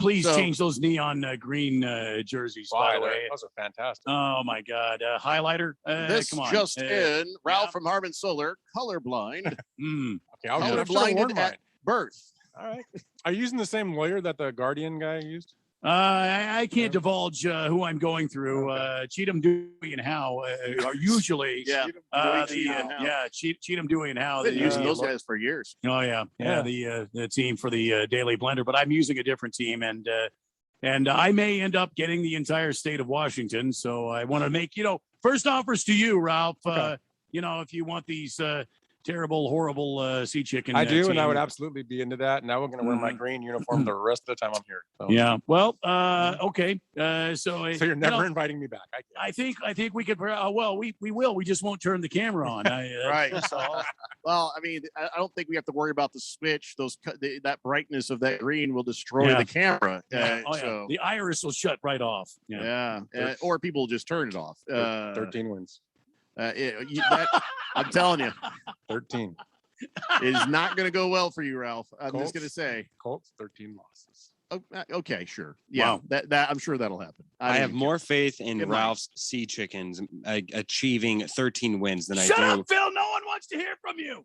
Please change those neon green jerseys. By the way, those are fantastic. Oh my God, highlighter. This come on. just in: Ralph from Harman Solar, colorblind. Okay, colorblinded at birth. All right. Are you using the same lawyer that the Guardian guy used? I can't divulge who I'm going through. Cheatham, Dewey, and Howe are usually Cheatham, Dewey, and Howe. Been using those guys for years. Oh yeah. The team for the Daily Blender, but I'm using a different team, and I may end up getting the entire state of Washington. So I want to make first offers to you, Ralph. Okay. If you want these terrible, horrible sea chicken. I do, team. and I would absolutely be into that. And I was going to wear my green uniform the rest of the time I'm here. So. Yeah. Well, okay. So you're never inviting me back. I think we could. Well, we will. We just won't turn the camera on. Right. Well, I mean, I don't think we have to worry about the switch. That brightness of that green will destroy the camera. So the iris will shut right off. Yeah. Or people just turn it off. 13 wins. I'm telling you, 13 is not going to go well for you, Ralph. I'm just going to say, Colts 13 losses. Oh, okay, sure. Yeah, wow. that I'm sure that'll happen. I have more faith in Ralph's Sea Chickens achieving 13 wins than Shut I do. up, Phil. No one wants to hear from you.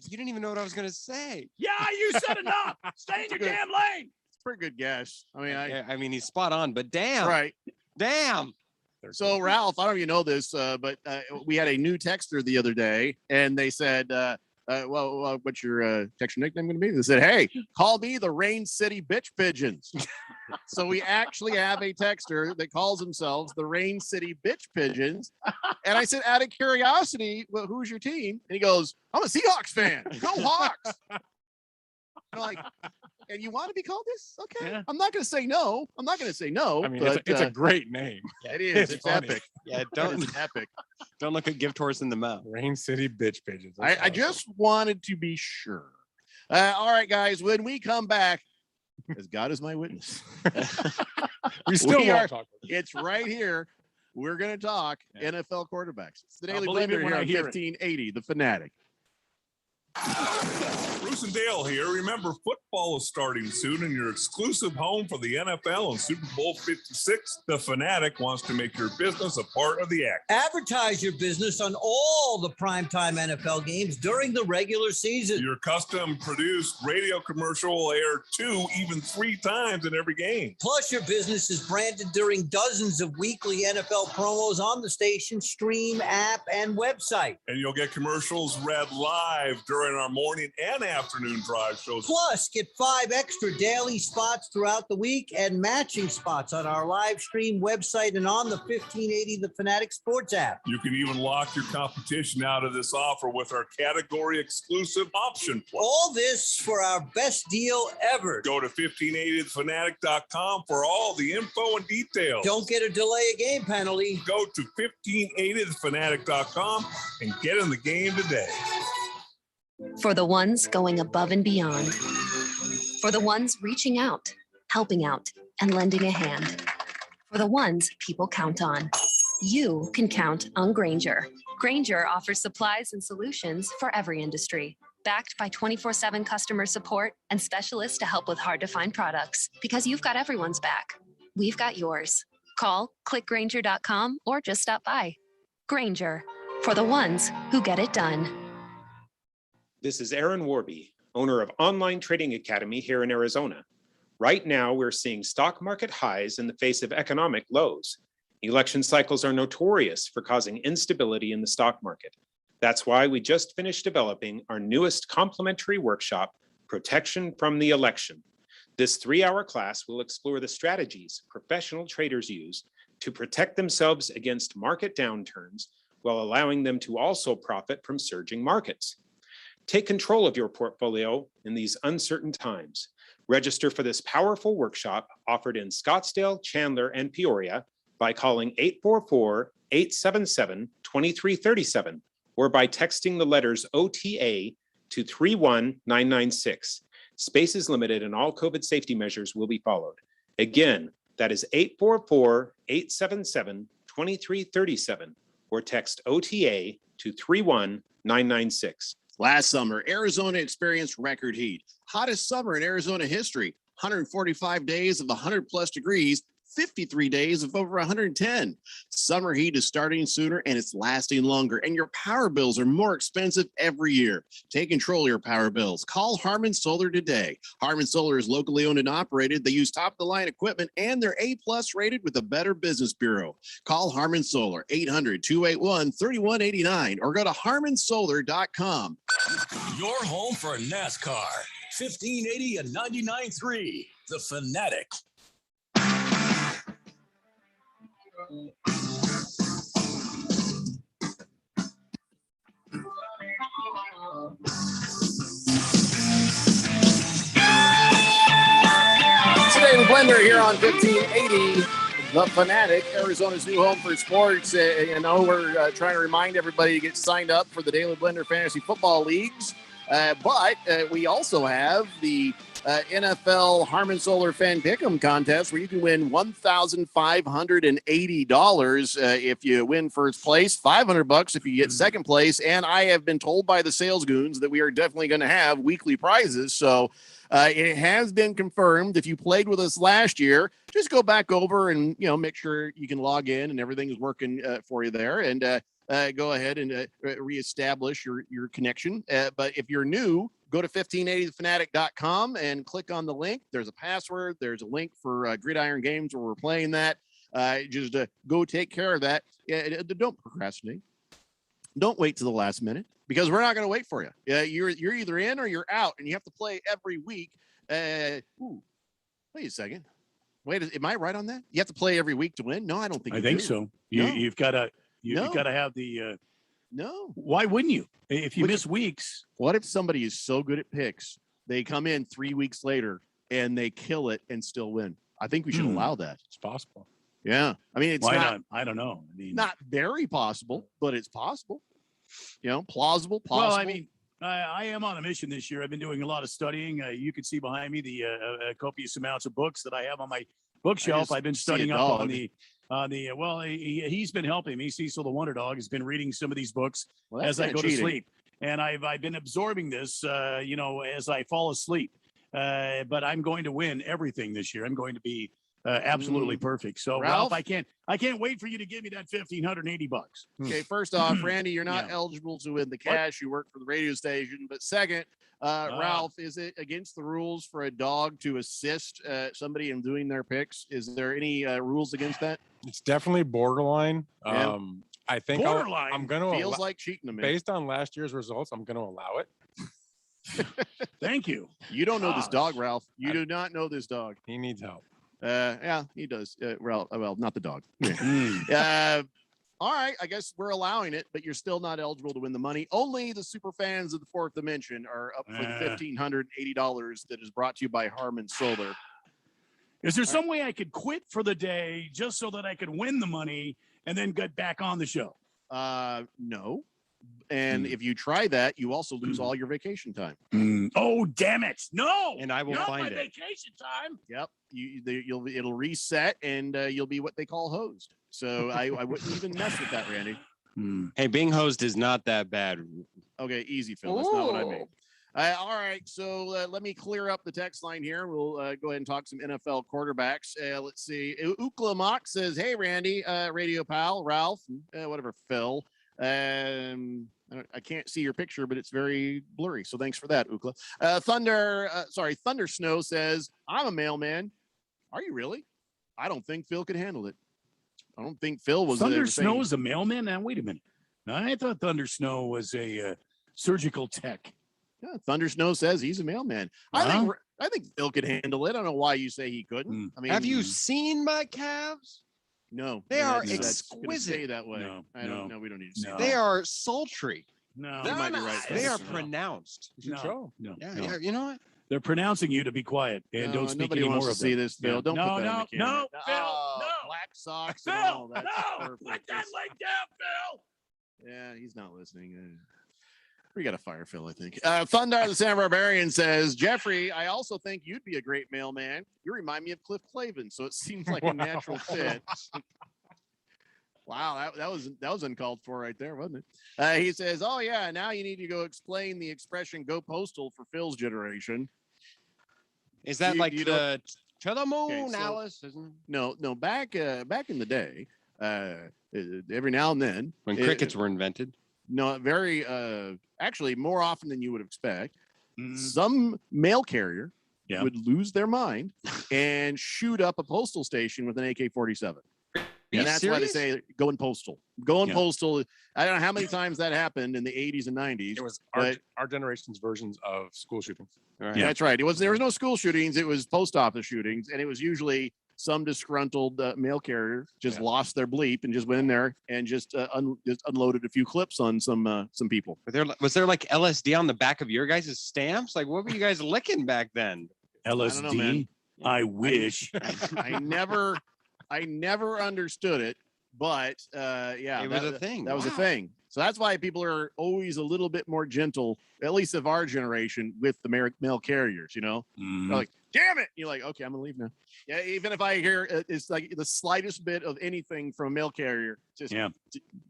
You didn't even know what I was going to say. Yeah, you said enough. Stay in your damn lane. It's a pretty good guess. I mean, he's spot on, but damn. Right. Damn. So, Ralph, I don't know if you know this, but we had a new texter the other day, and they said, well, what's your texter nickname going to be? They said, hey, call me the Rain City Bitch Pigeons. So we actually have a texter that calls themselves the Rain City Bitch Pigeons. And I said, out of curiosity, well, who's your team? And he goes, I'm a Seahawks fan. Go Hawks. I'm like, and you want to be called this? Okay. Yeah. I'm not going to say no. I mean, but, it's a great name. It is. It's epic. Yeah, it's epic. Don't look a gift horse in the mouth. Rain City Bitch Pigeons. I just wanted to be sure. All right, guys. When we come back, as God is my witness, we still won't talk. It's right here. We're going to talk NFL quarterbacks. It's the Daily Blender here on 1580, The Fanatic. Bruce and Dale here. Remember, football is starting soon, and your exclusive home for the NFL and Super Bowl 56, The Fanatic, wants to make your business a part of the act. Advertise your business on all the primetime NFL games during the regular season. Your custom-produced radio commercial will air 2, even 3 times in every game. Plus, your business is branded during dozens of weekly NFL promos on the station, stream, app, and website. And you'll get commercials read live during our morning and afternoon drive shows. Plus, get 5 extra daily spots throughout the week and matching spots on our live stream website and on the 1580 The Fanatic Sports app. You can even lock your competition out of this offer with our category exclusive option plus. All this for our best deal ever. Go to 1580thefanatic.com for all the info and details. Don't get a delay of game penalty. Go to 1580thefanatic.com and get in the game today. For the ones going above and beyond. For the ones reaching out, helping out, and lending a hand. For the ones people count on. You can count on Grainger. Grainger offers supplies and solutions for every industry. Backed by 24/7 customer support and specialists to help with hard-to-find products. Because you've got everyone's back. We've got yours. Call, click Grainger.com, or just stop by. Grainger, for the ones who get it done. This is Aaron Warby, owner of Online Trading Academy here in Arizona. Right now, we're seeing stock market highs in the face of economic lows. Election cycles are notorious for causing instability in the stock market. That's why we just finished developing our newest complimentary workshop, Protection from the Election. This 3-hour class will explore the strategies professional traders use to protect themselves against market downturns while allowing them to also profit from surging markets. Take control of your portfolio in these uncertain times. Register for this powerful workshop offered in Scottsdale, Chandler, and Peoria by calling 844-877-2337 or by texting the letters OTA to 31996. Space is limited and all COVID safety measures will be followed. Again, that is 844-877-2337 or text OTA to 31996. Last summer, Arizona experienced record heat. Hottest summer in Arizona history. 145 days of the 100-plus degrees, 53 days of over 110. Summer heat is starting sooner and it's lasting longer, and your power bills are more expensive every year. Take control of your power bills. Call Harmon Solar today. Harmon Solar is locally owned and operated. They use top-of-the-line equipment, and they're A-plus rated with the Better Business Bureau. Call Harmon Solar, 800-281-3189, or go to harmonsolar.com. Your home for NASCAR. 1580 and 99.3. The Fanatic. Today the Blender here on 1580, The Fanatic, Arizona's new home for sports. We're trying to remind everybody to get signed up for the Daily Blender Fantasy Football Leagues. But we also have the NFL Harmon Solar Fan Pick'em contest where you can win $1,580 if you win first place, $500 if you get second place. And I have been told by the sales goons that we are definitely going to have weekly prizes. So it has been confirmed. If you played with us last year, just go back over and, make sure you can log in and everything is working for you there. And go ahead and reestablish your connection. But if you're new, go to 1580thefanatic.com and click on the link. There's a password. There's a link for Gridiron Games where we're playing that. Just go take care of that. Don't procrastinate. Don't wait to the last minute because we're not going to wait for you. You're either in or you're out, and you have to play every week. Wait a second. Wait, am I right on that? You have to play every week to win? No, I don't think. I think so. You've got to. You've got to have the. No. Why wouldn't you? If you miss weeks. What if somebody is so good at picks, they come in 3 weeks later and they kill it and still win? I think we should allow that. It's possible. Yeah. I mean, it's Why not. I don't know. I mean, not very possible, but it's possible. Plausible. Well, I mean, I am on a mission this year. I've been doing a lot of studying. You can see behind me the copious amounts of books that I have on my bookshelf. I've been studying up on the. He's been helping me. Cecil the Wonder Dog has been reading some of these books as I go to sleep, and I've been absorbing this, as I fall asleep. But I'm going to win everything this year. I'm going to be absolutely perfect. So Ralph, I can't wait for you to give me that $1,580. Okay, first off, Randy, you're not eligible to win the cash. You work for the radio station. But second, Ralph, is it against the rules for a dog to assist somebody in doing their picks? Is there any rules against that? It's definitely borderline. Yeah. I think Borderline? I'm going to Feels like cheating to me. Based on last year's results, I'm going to allow it. Thank you. You don't know this dog, Ralph. You do not know this dog. He needs help. Yeah, he does. Well, not the dog. All right, I guess we're allowing it, but you're still not eligible to win the money. Only the super fans of the Fourth Dimension are up for the $1,580 that is brought to you by Harmon Solar. Is there some way I could quit for the day just so that I could win the money and then get back on the show? No. And if you try that, you also lose all your vacation time. Oh, damn it. No. And I will not find my it. vacation time. Yep. It'll reset and you'll be what they call hosed. So I wouldn't even mess with that, Randy. Hey, being hosed is not that bad. Okay, easy, Phil. That's not what I mean. All right, so let me clear up the text line here. We'll go ahead and talk some NFL quarterbacks. Let's see. Ukla Mock says, "Hey, Randy, radio pal, Ralph, whatever, Phil. I can't see your picture, but it's very blurry. So thanks for that, Ukla. Thunder Snow says, I'm a mailman. Are you really? I don't think Phil could handle it. I don't think Phil was. Thunder Snow is a mailman? Now, wait a minute. I thought Thunder Snow was a surgical tech. Yeah, Thunder Snow says he's a mailman. I think Phil could handle it. I don't know why you say he couldn't. I mean, have you seen my calves? No, they are exquisite. Stay that way. No, I don't know. We don't need to say that. They are sultry. No, you might be right. They are pronounced. No. Yeah, you know what? They're pronouncing you to be quiet and don't speak nobody anymore wants to see this, Phil. Don't put that on the camera. Phil, no. Black socks. Phil, and all. That's no. perfect. Let that leg down, Phil. Yeah, he's not listening. We got to fire Phil, I think. Thundar the San Barbarian says, Jeffrey, I also think you'd be a great mailman. You remind me of Cliff Clavin, so it seems like a natural fit. Wow, that was uncalled for right there, wasn't it? He says, oh, yeah, now you need to go explain the expression go postal for Phil's generation. Is that the To the moon, Okay, so- Alice. Isn't it? No. Back in the day, every now and then, When crickets were invented. No, very actually more often than you would expect. Some mail carrier would lose their mind and shoot up a postal station with an AK-47. And that's why they say going postal. Going postal. I don't know how many times that happened in the 80s and 90s. It was but our generation's versions of school shootings. that's right. There was no school shootings. It was post office shootings, and it was usually some disgruntled mail carrier just lost their bleep and just went in there and just unloaded a few clips on some people. Was there like LSD on the back of your guys' stamps? Like, what were you guys licking back then? LSD. I wish. I never understood it, but It was a thing. That was a thing. So that's why people are always a little bit more gentle, at least of our generation, with the mail carriers. You know, They're like, damn it! You're like, okay, I'm gonna leave now. Yeah, even if I hear it's like the slightest bit of anything from a mail carrier, just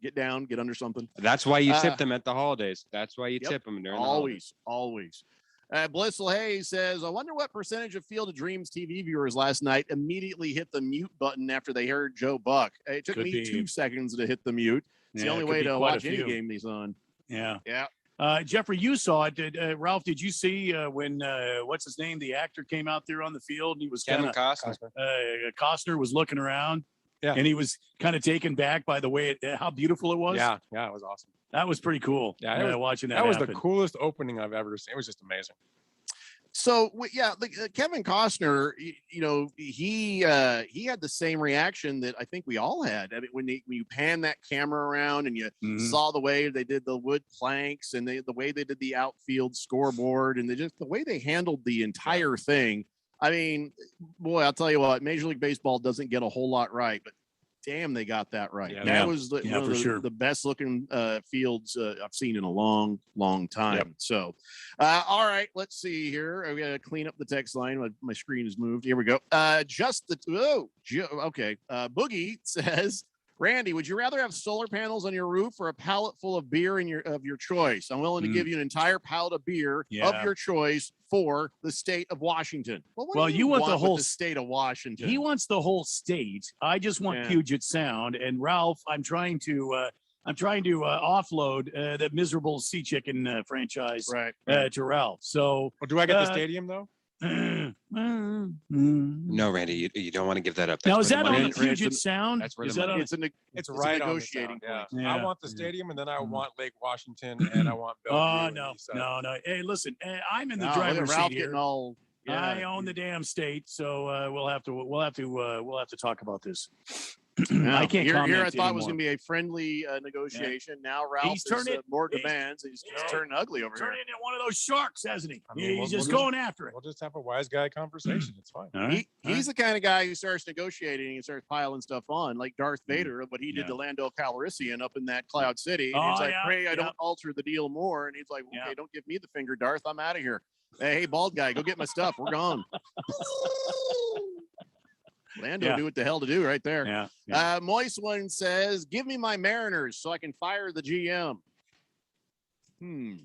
get down, get under something. That's why you tip them at the holidays. That's why you tip them during the holidays. Always. Blissful Hayes says, I wonder what percentage of Field of Dreams TV viewers last night immediately hit the mute button after they heard Joe Buck. It took me 2 seconds to hit the mute. It's the only way to watch any game he's on. Yeah. Yeah. Jeffrey, you saw it. Ralph, did you see when what's his name? The actor came out there on the field and he was Kevin Costner. Costner was looking around. Yeah. And he was kind of taken back by the way how beautiful it was. Yeah, it was awesome. That was pretty cool. Yeah, watching that. That was happen. the coolest opening I've ever seen. It was just amazing. So Kevin Costner, he had the same reaction that I think we all had. I mean, when you pan that camera around and you saw the way they did the wood planks and the way they did the outfield scoreboard and the way they handled the entire thing. I mean, boy, I'll tell you what, Major League Baseball doesn't get a whole lot right, but damn, they got that right. That was one of the best looking fields I've seen in a long, long time. Yep. So, all right, let's see here. I got to clean up the text line. My screen has moved. Here we go. Okay. Boogie says, Randy, would you rather have solar panels on your roof or a pallet full of beer of your choice? I'm willing to give you an entire pallet of beer of your choice for the state of Washington. Well, you want the whole state of Washington. He wants the whole state. I just want Puget Sound. And Ralph, I'm trying to offload that miserable Sea Chicken franchise to Ralph. So, do I get the stadium though? No, Randy, you don't want to give that up. Now, is that on the Puget Sound? That's where is the that money on? is. It's right a on negotiating the sound, point. yeah. I want the stadium, and then I want Lake Washington, and I want Bellevue. Oh no. Hey, listen, I'm in the No, driver's Ralph seat here. getting all. I own the damn state, so we'll have to talk about this. Now, I can't here comment I thought it was anymore. going to be a friendly negotiation. Now Ralph He's has turned more demands. He's turning ugly over here. Turning into one of those sharks, hasn't he? I mean, He's just going after it. We'll just have a wise guy conversation. It's fine. He's the kind of guy who starts negotiating and starts piling stuff on, like Darth Vader, what he did to Lando Calrissian up in that Cloud City. And he's like, pray I don't alter the deal more. And he's like, okay, don't give me the finger, Darth. I'm out of here. Hey, bald guy, go get my stuff. We're gone. Lando knew what the hell to do right there. Moist One says, give me my Mariners so I can fire the GM. I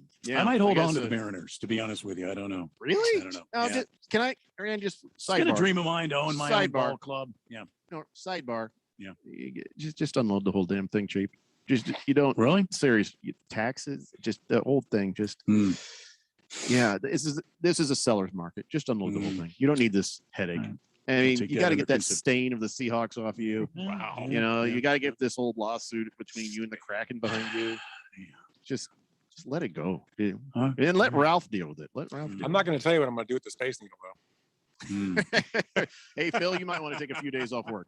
might hold on to the Mariners, to be honest with you. I don't know. Really? I don't know. No, can I, Rand, just It's been a sidebar. dream of mine to own my own ball club. Yeah. No, sidebar. Yeah. Just unload the whole damn thing, cheap. You don't really serious taxes, just the whole thing. Just this is a seller's market. Just unload the whole thing. You don't need this headache. I mean, you got to get that stain of the Seahawks off of you. Wow. You know, you got to get this old lawsuit between you and the Kraken behind you. Just let it go. And let Ralph deal with it. I'm not going to tell you what I'm going to do with the Space Needle, though. Hey, Phil, you might want to take a few days off work.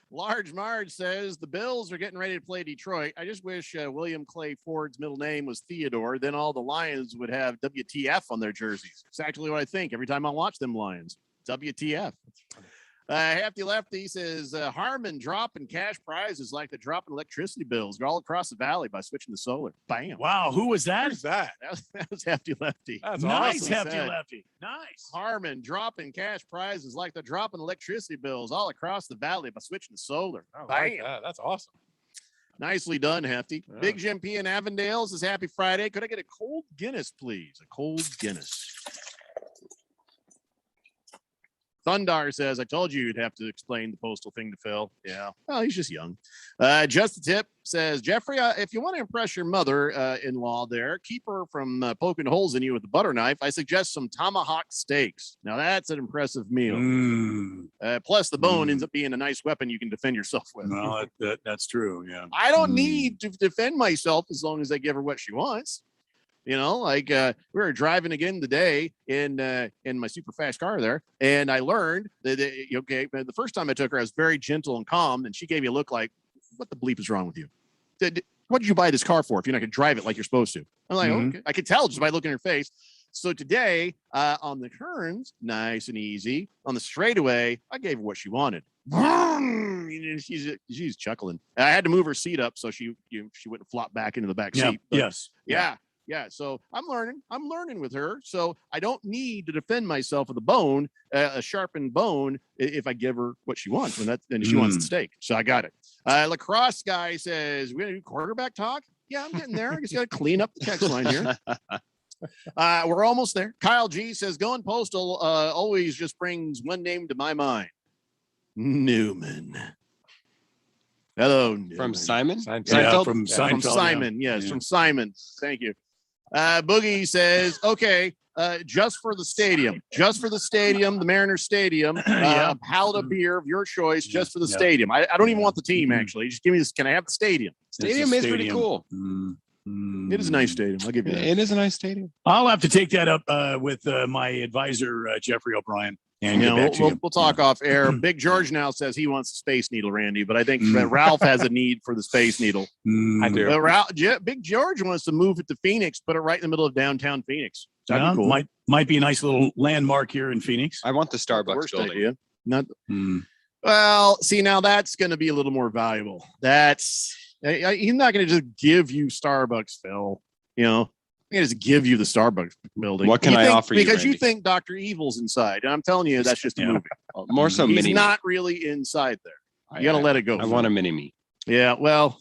Large Marge says the Bills are getting ready to play Detroit. I just wish William Clay Ford's middle name was Theodore. Then all the Lions would have WTF on their jerseys. Exactly what I think every time I watch them Lions. WTF. Hefty Lefty says Harmon dropping cash prizes like the dropping electricity bills all across the valley by switching to solar. Bam. Wow. Who was that? Who's that? That was Hefty Lefty. That's Nice, awesome. Hefty Lefty. Nice. Harmon dropping cash prizes like the dropping electricity bills all across the valley by switching to solar. I like that. That's awesome. Nicely done, Hefty. Big Jim P in Avondale says happy Friday. Could I get a cold Guinness, please? A cold Guinness. Thundar says, I told you you'd have to explain the postal thing to Phil. Yeah. Well, he's just young. Just the Tip says, Jeffrey, if you want to impress your mother-in-law there, keep her from poking holes in you with a butter knife. I suggest some tomahawk steaks. Now, that's an impressive meal. Plus, the bone ends up being a nice weapon you can defend yourself with. Well, that's true. Yeah. I don't need to defend myself as long as I give her what she wants. You know, like we were driving again today in my super fast car there, and I learned that the first time I took her, I was very gentle and calm, and she gave me a look like, "What the bleep is wrong with you? What did you buy this car for if you're not going to drive it like you're supposed to?" I'm like, okay. I could tell just by looking at her face. So today on the turns, nice and easy. On the straightaway, I gave her what she wanted. She's chuckling. I had to move her seat up so she wouldn't flop back into the back seat. But, yes. Yeah. So I'm learning with her. So I don't need to defend myself with a bone, a sharpened bone, if I give her what she wants. And she wants the steak. So I got it. Lacrosse guy says, we're going to do quarterback talk. Yeah, I'm getting there. I just got to clean up the text line here. We're almost there. Kyle G says, going postal always just brings one name to my mind. Newman. Hello, Newman. From Simon? Yeah, from Seinfeld. From Simon. Yeah. Yes, from Simon. Thank you. Boogie says, okay, just for the stadium, the Mariners Stadium, pallet of beer of your choice, just for the stadium. I don't even want the team, actually. Just give me this. Can I have the stadium? Stadium is pretty cool. It is a nice stadium. I'll give you that. It is a nice stadium. I'll have to take that up with my advisor, Jeffrey O'Brien. And we'll talk off air. Big George now says he wants the Space Needle, Randy, but I think Ralph has a need for the Space Needle. I do. Big George wants to move it to Phoenix, put it right in the middle of downtown Phoenix. That'd be cool. Might be a nice little landmark here in Phoenix. I want the Starbucks building. Idea. Well, see, now that's going to be a little more valuable. He's not going to just give you Starbucks, Phil. You know, I'm going to just give you the Starbucks building. What can I offer you? Because Randy? you think Dr. Evil's inside. And I'm telling you, that's just a movie. More so, he's not really inside there. You got to let it go. I want a mini me. Yeah, well,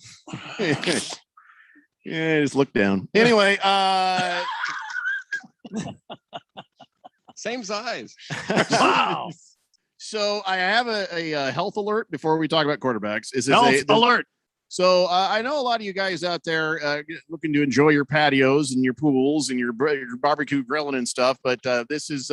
just look down. Anyway, same size. Wow. So I have a health alert before we talk about quarterbacks. Health alert. So I know a lot of you guys out there looking to enjoy your patios and your pools and your barbecue grilling and stuff, but this is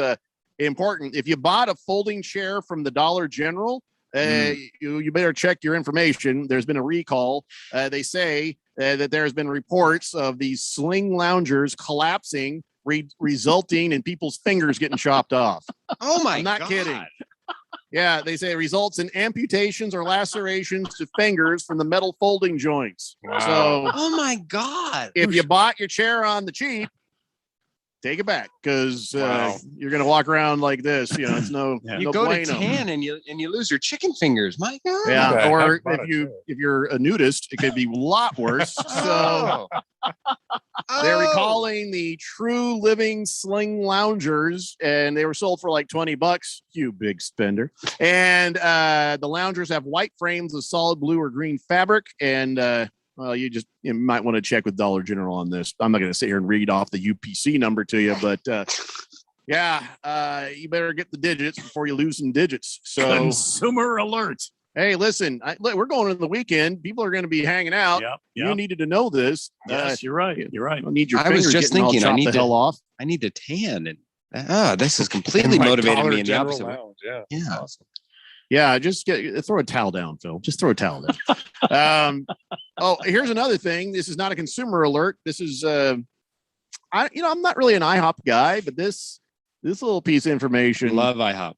important. If you bought a folding chair from the Dollar General, you better check your information. There's been a recall. They say that there's been reports of these sling loungers collapsing, resulting in people's fingers getting chopped off. Oh my! I'm not kidding. Yeah, they say it results in amputations or lacerations to fingers from the metal folding joints. Wow. So, oh my God! If you bought your chair on the cheap, take it back because you're going to walk around like this. You know, it's no. You no go bueno. to tan and you lose your chicken fingers. My God! Yeah, or if you're a nudist, it could be a lot worse. So. They're recalling the True Living Sling Loungers, and they were sold for like $20. You big spender. And the loungers have white frames of solid blue or green fabric. And you might want to check with Dollar General on this. I'm not going to sit here and read off the UPC number to you, but you better get the digits before you lose some digits. So consumer alert. Hey, listen, we're going into the weekend. People are going to be hanging out. Yep. You needed to know this. Yes, you're right. You're right. I need your I was just thinking, I need the hell off. I need to tan, and this has completely motivated me in the opposite way. Yeah. Awesome. Yeah, just throw a towel down, Phil. Just throw a towel down. Here's another thing. This is not a consumer alert. This is I'm not really an IHOP guy, but this little piece of information. Love IHOP.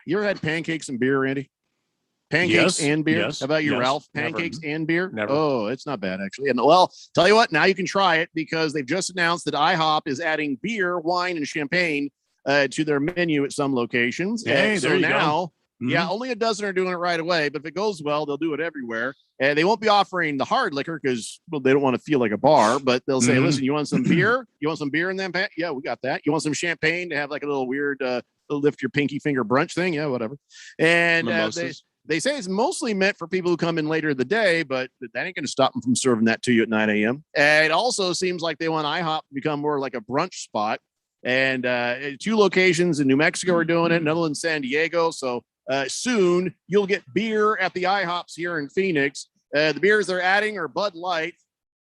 You ever had pancakes and beer, Randy? Pancakes and beer? Yes, How about you, yes, Ralph? Pancakes and beer? Never. Oh, it's not bad, actually. And well, tell you what, now you can try it because they've just announced that IHOP is adding beer, wine, and champagne to their menu at some locations. Hey, so there you now, go. yeah, only a dozen are doing it right away. But if it goes well, they'll do it everywhere. And they won't be offering the hard liquor because they don't want to feel like a bar. But they'll say, listen, you want some beer? You want some beer in them? Yeah, we got that. You want some champagne to have like a little weird lift your pinky finger brunch thing? Yeah, whatever. And they say it's mostly meant for people who come in later in the day, but that ain't going to stop them from serving that to you at 9 a.m. And it also seems like they want IHOP to become more like a brunch spot. And 2 locations in New Mexico are doing it, another one in San Diego. So soon you'll get beer at the IHOPs here in Phoenix. The beers they're adding are Bud Light.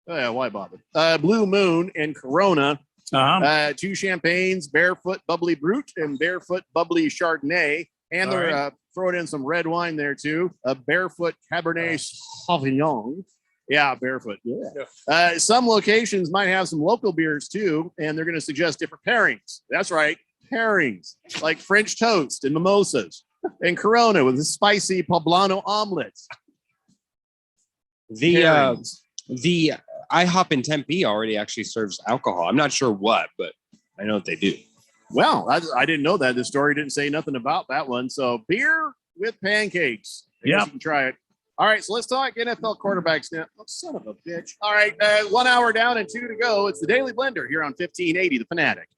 Why bother? Blue Moon and Corona. 2 champagnes, Barefoot Bubbly Brut and Barefoot Bubbly Chardonnay. And they're throwing in some red wine there too. A Barefoot Cabernet Sauvignon. Yeah, Barefoot. Yeah. Some locations might have some local beers too, and they're going to suggest different pairings. That's right, pairings like French toast and mimosas, and Corona with a spicy poblano omelets. The IHOP in Tempe already actually serves alcohol. I'm not sure what, but I know what they do. Well, I didn't know that. The story didn't say nothing about that one. So beer with pancakes. Yeah, you can try it. All right, so let's talk NFL quarterbacks now. Oh, son of a bitch. All right, 1 hour down and 2 to go. It's the Daily Blender here on 1580, The Fanatic.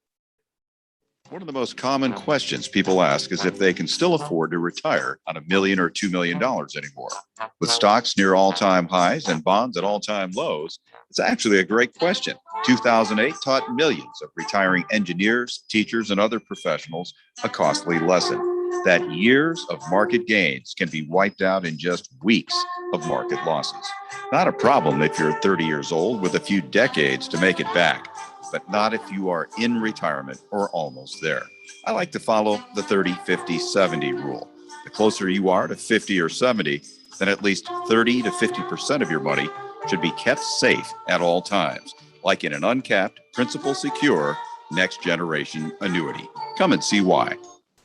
One of the most common questions people ask is if they can still afford to retire on $1 million or $2 million anymore. With stocks near all-time highs and bonds at all-time lows, it's actually a great question. 2008 taught millions of retiring engineers, teachers, and other professionals a costly lesson that years of market gains can be wiped out in just weeks of market losses. Not a problem if you're 30 years old with a few decades to make it back, but not if you are in retirement or almost there. I like to follow the 30, 50, 70 rule. The closer you are to 50 or 70, then at least 30 to 50% of your money should be kept safe at all times, like in an uncapped, principal secure, next generation annuity. Come and see why.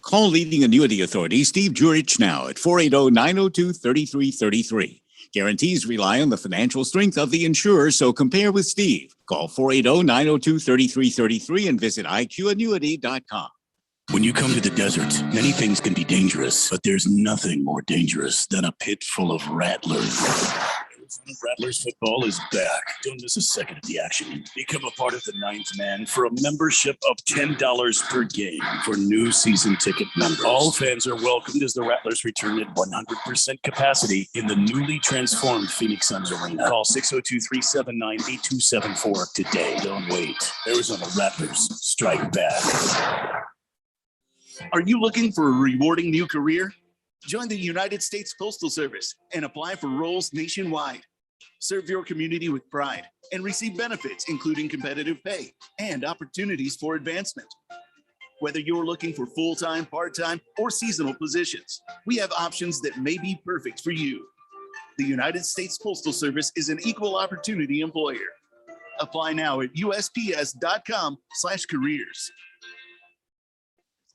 Call leading annuity authority Steve Jurich now at 480-902-3333. Guarantees rely on the financial strength of the insurer, so compare with Steve. Call 480-902-3333 and visit iqannuity.com. When you come to the desert, many things can be dangerous, but there's nothing more dangerous than a pit full of rattlers. Rattlers football is back. Don't miss a second of the action. Become a part of the Ninth Man for a membership of $10 per game for new season ticket members. All fans are welcomed as the Rattlers return at 100% capacity in the newly transformed Phoenix Suns Arena. Call 602-379-8274 today. Don't wait. Arizona Rattlers strike back. Are you looking for a rewarding new career? Join the United States Postal Service and apply for roles nationwide. Serve your community with pride and receive benefits, including competitive pay and opportunities for advancement. Whether you're looking for full-time, part-time, or seasonal positions, we have options that may be perfect for you. The United States Postal Service is an equal opportunity employer. Apply now at USPS.com/careers.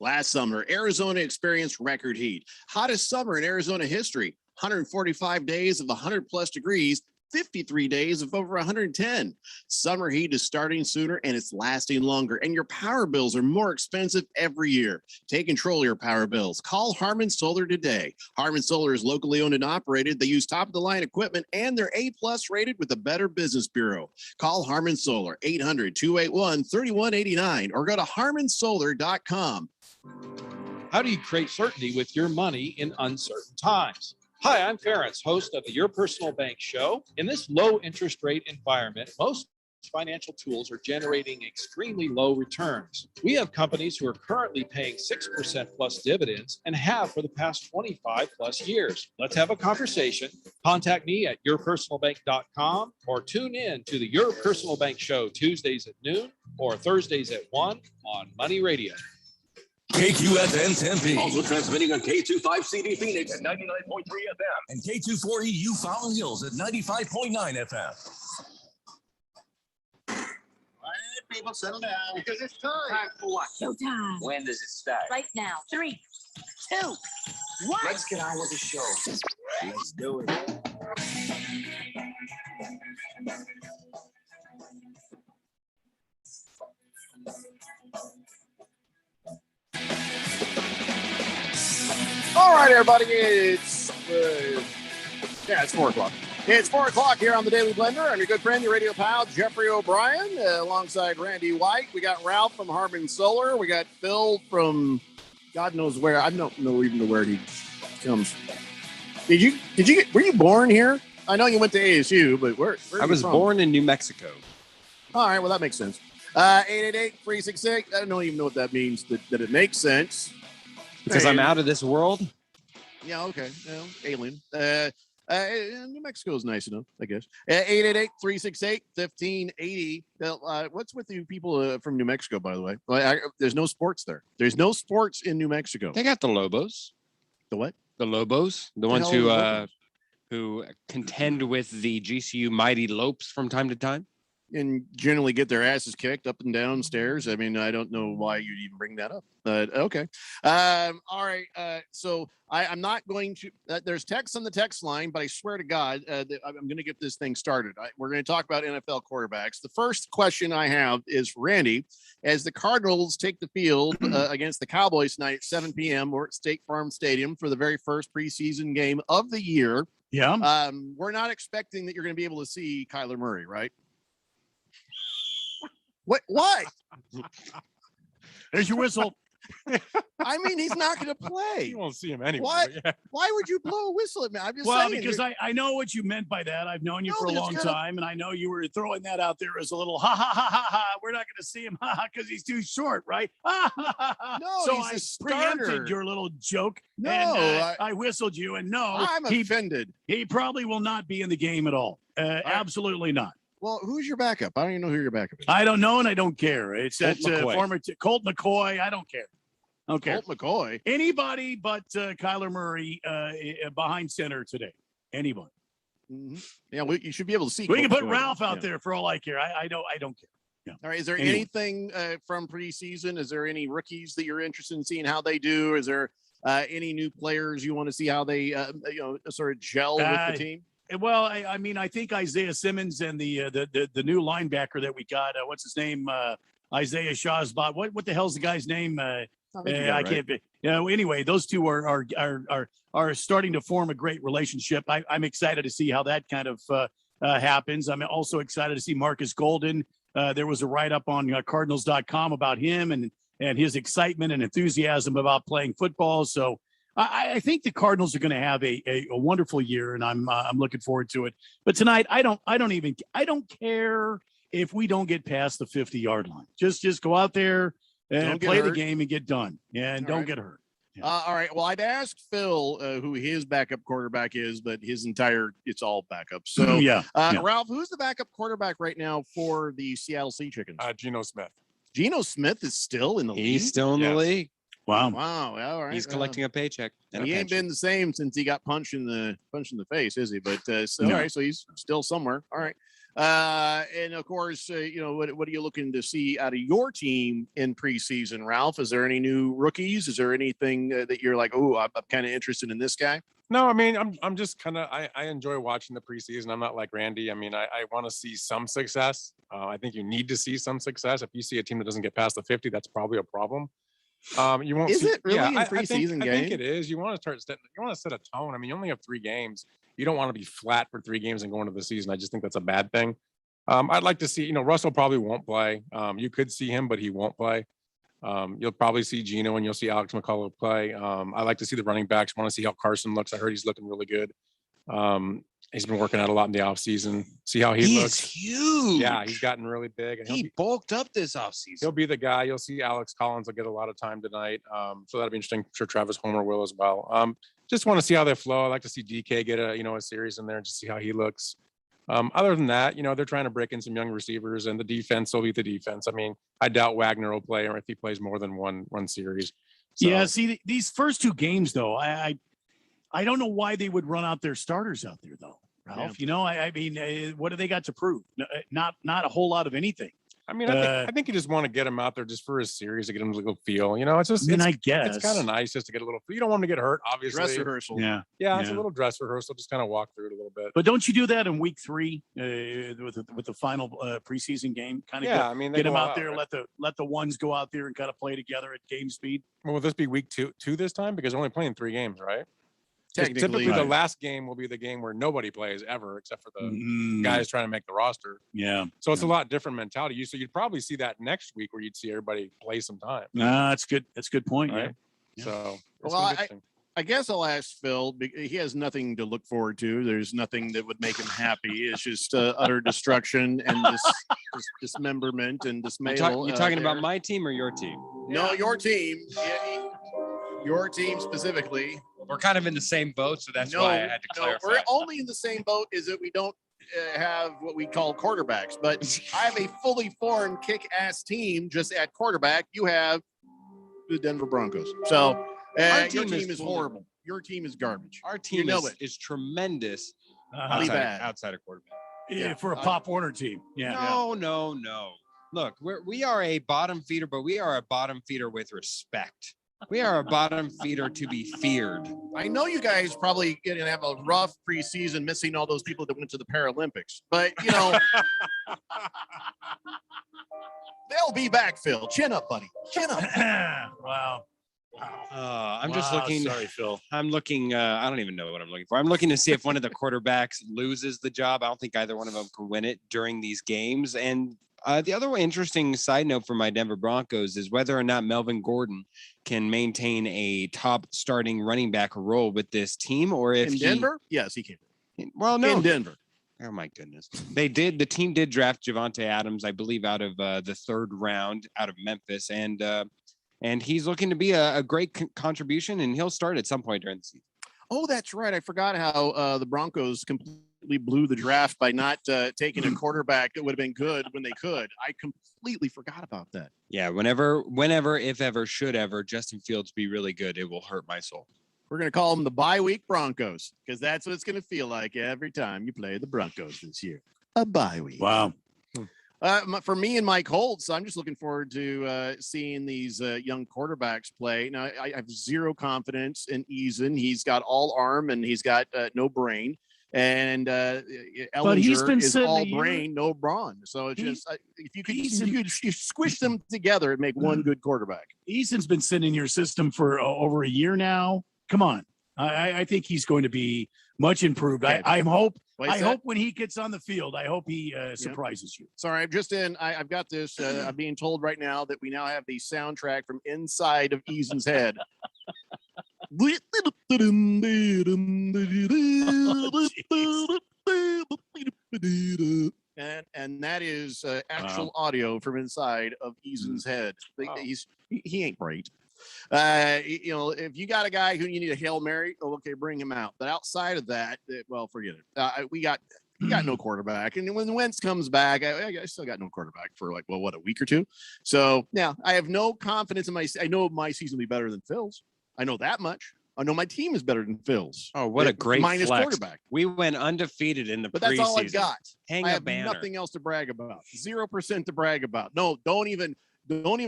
Last summer, Arizona experienced record heat. Hottest summer in Arizona history. 145 days of 100+ degrees, 53 days of over 110. Summer heat is starting sooner and it's lasting longer, and your power bills are more expensive every year. Take control of your power bills. Call Harmon Solar today. Harmon Solar is locally owned and operated. They use top-of-the-line equipment, and they're A+ rated with the Better Business Bureau. Call Harmon Solar, 800-281-3189, or go to harmonsolar.com. How do you create certainty with your money in uncertain times? Hi, I'm Ference, host of the Your Personal Bank Show. In this low interest rate environment, most financial tools are generating extremely low returns. We have companies who are currently paying 6% plus dividends and have for the past 25 plus years. Let's have a conversation. Contact me at yourpersonalbank.com or tune in to the Your Personal Bank Show Tuesdays at noon or Thursdays at 1 on Money Radio. KQFN Tempe. Also transmitting on K25CD Phoenix at 99.3 FM and K24EU Fountain Hills at 95.9 FM. All right, people, settle down. Because it's time. Time for what? Showtime. When does it start? Right now. 3, 2, 1. Let's get on with the show. Let's do it. All right, everybody, it's 4 o'clock. It's 4 o'clock here on the Daily Blender. I'm your good friend, your radio pal, Jeffrey O'Brien, alongside Randy White. We got Ralph from Harmon Solar. We got Phil from God knows where. I don't know even where he comes from. Were you born here? I know you went to ASU, but where I was from? born in New Mexico. All right, well, that makes sense. 888-368. I don't even know what that means. That it makes sense. Because I'm out of this world. Yeah. Okay. Well, alien. New Mexico is nice enough, I guess. 888-368-1580. What's with you people from New Mexico, by the way? There's no sports there. There's no sports in New Mexico. They got the Lobos. The what? The Lobos. The ones who contend with the GCU Mighty Lopes from time to time. And generally get their asses kicked up and down stairs. I mean, I don't know why you'd even bring that up, but okay. All right. So I'm not going to, there's text on the text line, but I swear to God, that I'm going to get this thing started. We're going to talk about NFL quarterbacks. The first question I have is for Randy. As the Cardinals take the field against the Cowboys tonight at 7 p.m. or at State Farm Stadium for the very first preseason game of the year. Yeah. We're not expecting that you're going to be able to see Kyler Murray, right? What? There's your whistle. I mean, he's not going to play. You won't see him anyway. What? Yeah. Why would you blow a whistle at me? I'm just well, saying. Because I know what you meant by that. I've known you for a long time, and I know you were throwing that out there as a little ha ha ha ha ha. We're not going to see him ha ha because he's too short, right? Ha ha ha ha. No, so he's I a starter. preempted your little joke. No, and, I whistled you, and no, I'm offended. He probably will not be in the game at all. Absolutely not. Well, who's your backup? I don't even know who your backup is. I don't know, and I don't care. It's Colt McCoy. Former Colt McCoy. I don't care. Okay. Colt McCoy. Anybody but Kyler Murray behind center today. Anybody. Mm-hmm. Yeah, you should be able to see. We can put McCoy Ralph out there for all I care. I don't care. Yeah. All right. Is there anything from preseason? Is there any rookies that you're interested in seeing how they do? Is there any new players you want to see how they sort of gel with the team? Well, I mean, I think Isaiah Simmons and the new linebacker that we got, what's his name? Isaiah Shawsbot. What the hell's the guy's name? I can't be. Anyway, those two are starting to form a great relationship. I'm excited to see how that kind of happens. I'm also excited to see Marcus Golden. There was a write-up on Cardinals.com about him and his excitement and enthusiasm about playing football. So I think the Cardinals are going to have a wonderful year, and I'm looking forward to it. But tonight, I don't care if we don't get past the 50-yard line. Just go out there and play the game and get done, and don't get hurt. Yeah. All right. Well, I'd asked Phil who his backup quarterback is, but it's all backup. So Ralph, who's the backup quarterback right now for the Seattle Sea Chickens? Geno Smith. Geno Smith is still in the league. He's still in the league. Wow. All right. He's collecting a paycheck. And he ain't been the same since he got punched in the face, is he? But all right, so he's still somewhere. All right. And of course, what are you looking to see out of your team in preseason, Ralph? Is there any new rookies? Is there anything that you're like, oh, I'm kind of interested in this guy? No, I mean, I'm just kind of, I enjoy watching the preseason. I'm not like Randy. I mean, I want to see some success. I think you need to see some success. If you see a team that doesn't get past the 50, that's probably a problem. You won't. Is it really in I preseason game? I think it is. You want to set a tone. I mean, you only have 3 games. You don't want to be flat for 3 games and go into the season. I just think that's a bad thing. I'd like to see, Russell probably won't play. You could see him, but he won't play. You'll probably see Geno and you'll see Alex McCullough play. I like to see the running backs. Want to see how Carson looks. I heard he's looking really good. He's been working out a lot in the offseason. See how he looks. Huge. Yeah, he's gotten really big. And he bulked up this offseason. He'll be the guy. You'll see Alex Collins will get a lot of time tonight. So that'll be interesting. I'm sure Travis Homer will as well. Just want to see how they flow. I like to see DK get a series in there and just see how he looks. Other than that, they're trying to break in some young receivers, and the defense will be the defense. I mean, I doubt Wagner will play, or if he plays more than one series. So. Yeah. See, these first 2 games, though, I don't know why they would run out their starters out there, though, Ralph. Yeah. I mean, what do they got to prove? Not a whole lot of anything. I mean, I think you just want to get him out there just for his series to get him a little feel. It's just, I guess it's kind of nice just to get a little. You don't want him to get hurt, obviously. Dress rehearsal. Yeah, it's a little dress rehearsal. Just kind of walk through it a little bit. But don't you do that in week 3 with the final preseason game? Kind of get them out there. Right? Let the ones go out there and kind of play together at game speed. Well, will this be week two this time? Because we're only playing 3 games, right? Technically, the last game will be the game where nobody plays ever, except for the guys trying to make the roster. Yeah. So it's a lot different mentality. So you'd probably see that next week where you'd see everybody play some time. That's good. That's a good point. Right? Yeah. So I guess I'll ask Phil. He has nothing to look forward to. There's nothing that would make him happy. It's just utter destruction and dismemberment and dismay. You talking about my team or your team? No, your team. Yeah, your team specifically. We're kind of in the same boat, so that's why I had to clarify. We're only in the same boat is that we don't have what we call quarterbacks, but I have a fully formed kick-ass team just at quarterback. You have the Denver Broncos. So your team is horrible. Your team is garbage. Our team is tremendous outside of quarterback. Yeah, for a Pop Warner team. Yeah. No. Look, we are a bottom feeder, but we are a bottom feeder with respect. We are a bottom feeder to be feared. I know you guys probably going to have a rough preseason missing all those people that went to the Paralympics, but they'll be back, Phil. Chin up, buddy. Chin up. Wow. I'm just looking. Sorry, Phil. I'm looking. I don't even know what I'm looking for. I'm looking to see if one of the quarterbacks loses the job. I don't think either one of them can win it during these games. And the other interesting side note for my Denver Broncos is whether or not Melvin Gordon can maintain a top starting running back role with this team, or if in Denver, yes, he can. Well, no, in Denver. Oh my goodness, the team did draft Javonte Adams, I believe, out of the third round out of Memphis, and he's looking to be a great contribution, and he'll start at some point during the season. Oh, that's right. I forgot how the Broncos completely blew the draft by not taking a quarterback that would have been good when they could. I completely forgot about that. Yeah, whenever, if ever, should ever, Justin Fields be really good, it will hurt my soul. We're going to call them the bye week Broncos because that's what it's going to feel like every time you play the Broncos this year. A bye week. Wow. For me and Mike Holtz, I'm just looking forward to seeing these young quarterbacks play. Now, I have zero confidence in Eason. He's got all arm and he's got no brain. And Ellinger is all brain, no brawn. So it's just if you could squish them together and make one good quarterback. Eason's been sitting in your system for over a year now. Come on. I think he's going to be much improved. Okay. I hope when he gets on the field, I hope he surprises you. Sorry, I've got this. I'm being told right now that we now have the soundtrack from inside of Eason's head. And that is actual audio from inside of Eason's head. He ain't great. If you got a guy who you need a Hail Mary, okay, bring him out. But outside of that, well, forget it. We got no quarterback. And when Wentz comes back, I still got no quarterback for a week or two. So now I have no confidence in I know my season will be better than Phil's. I know that much. I know my team is better than Phil's. Oh, what a great minus flex. Quarterback. We went undefeated in the preseason. But that's all I've got. Hang I a have banner. nothing else to brag about. 0% to brag about. No, don't even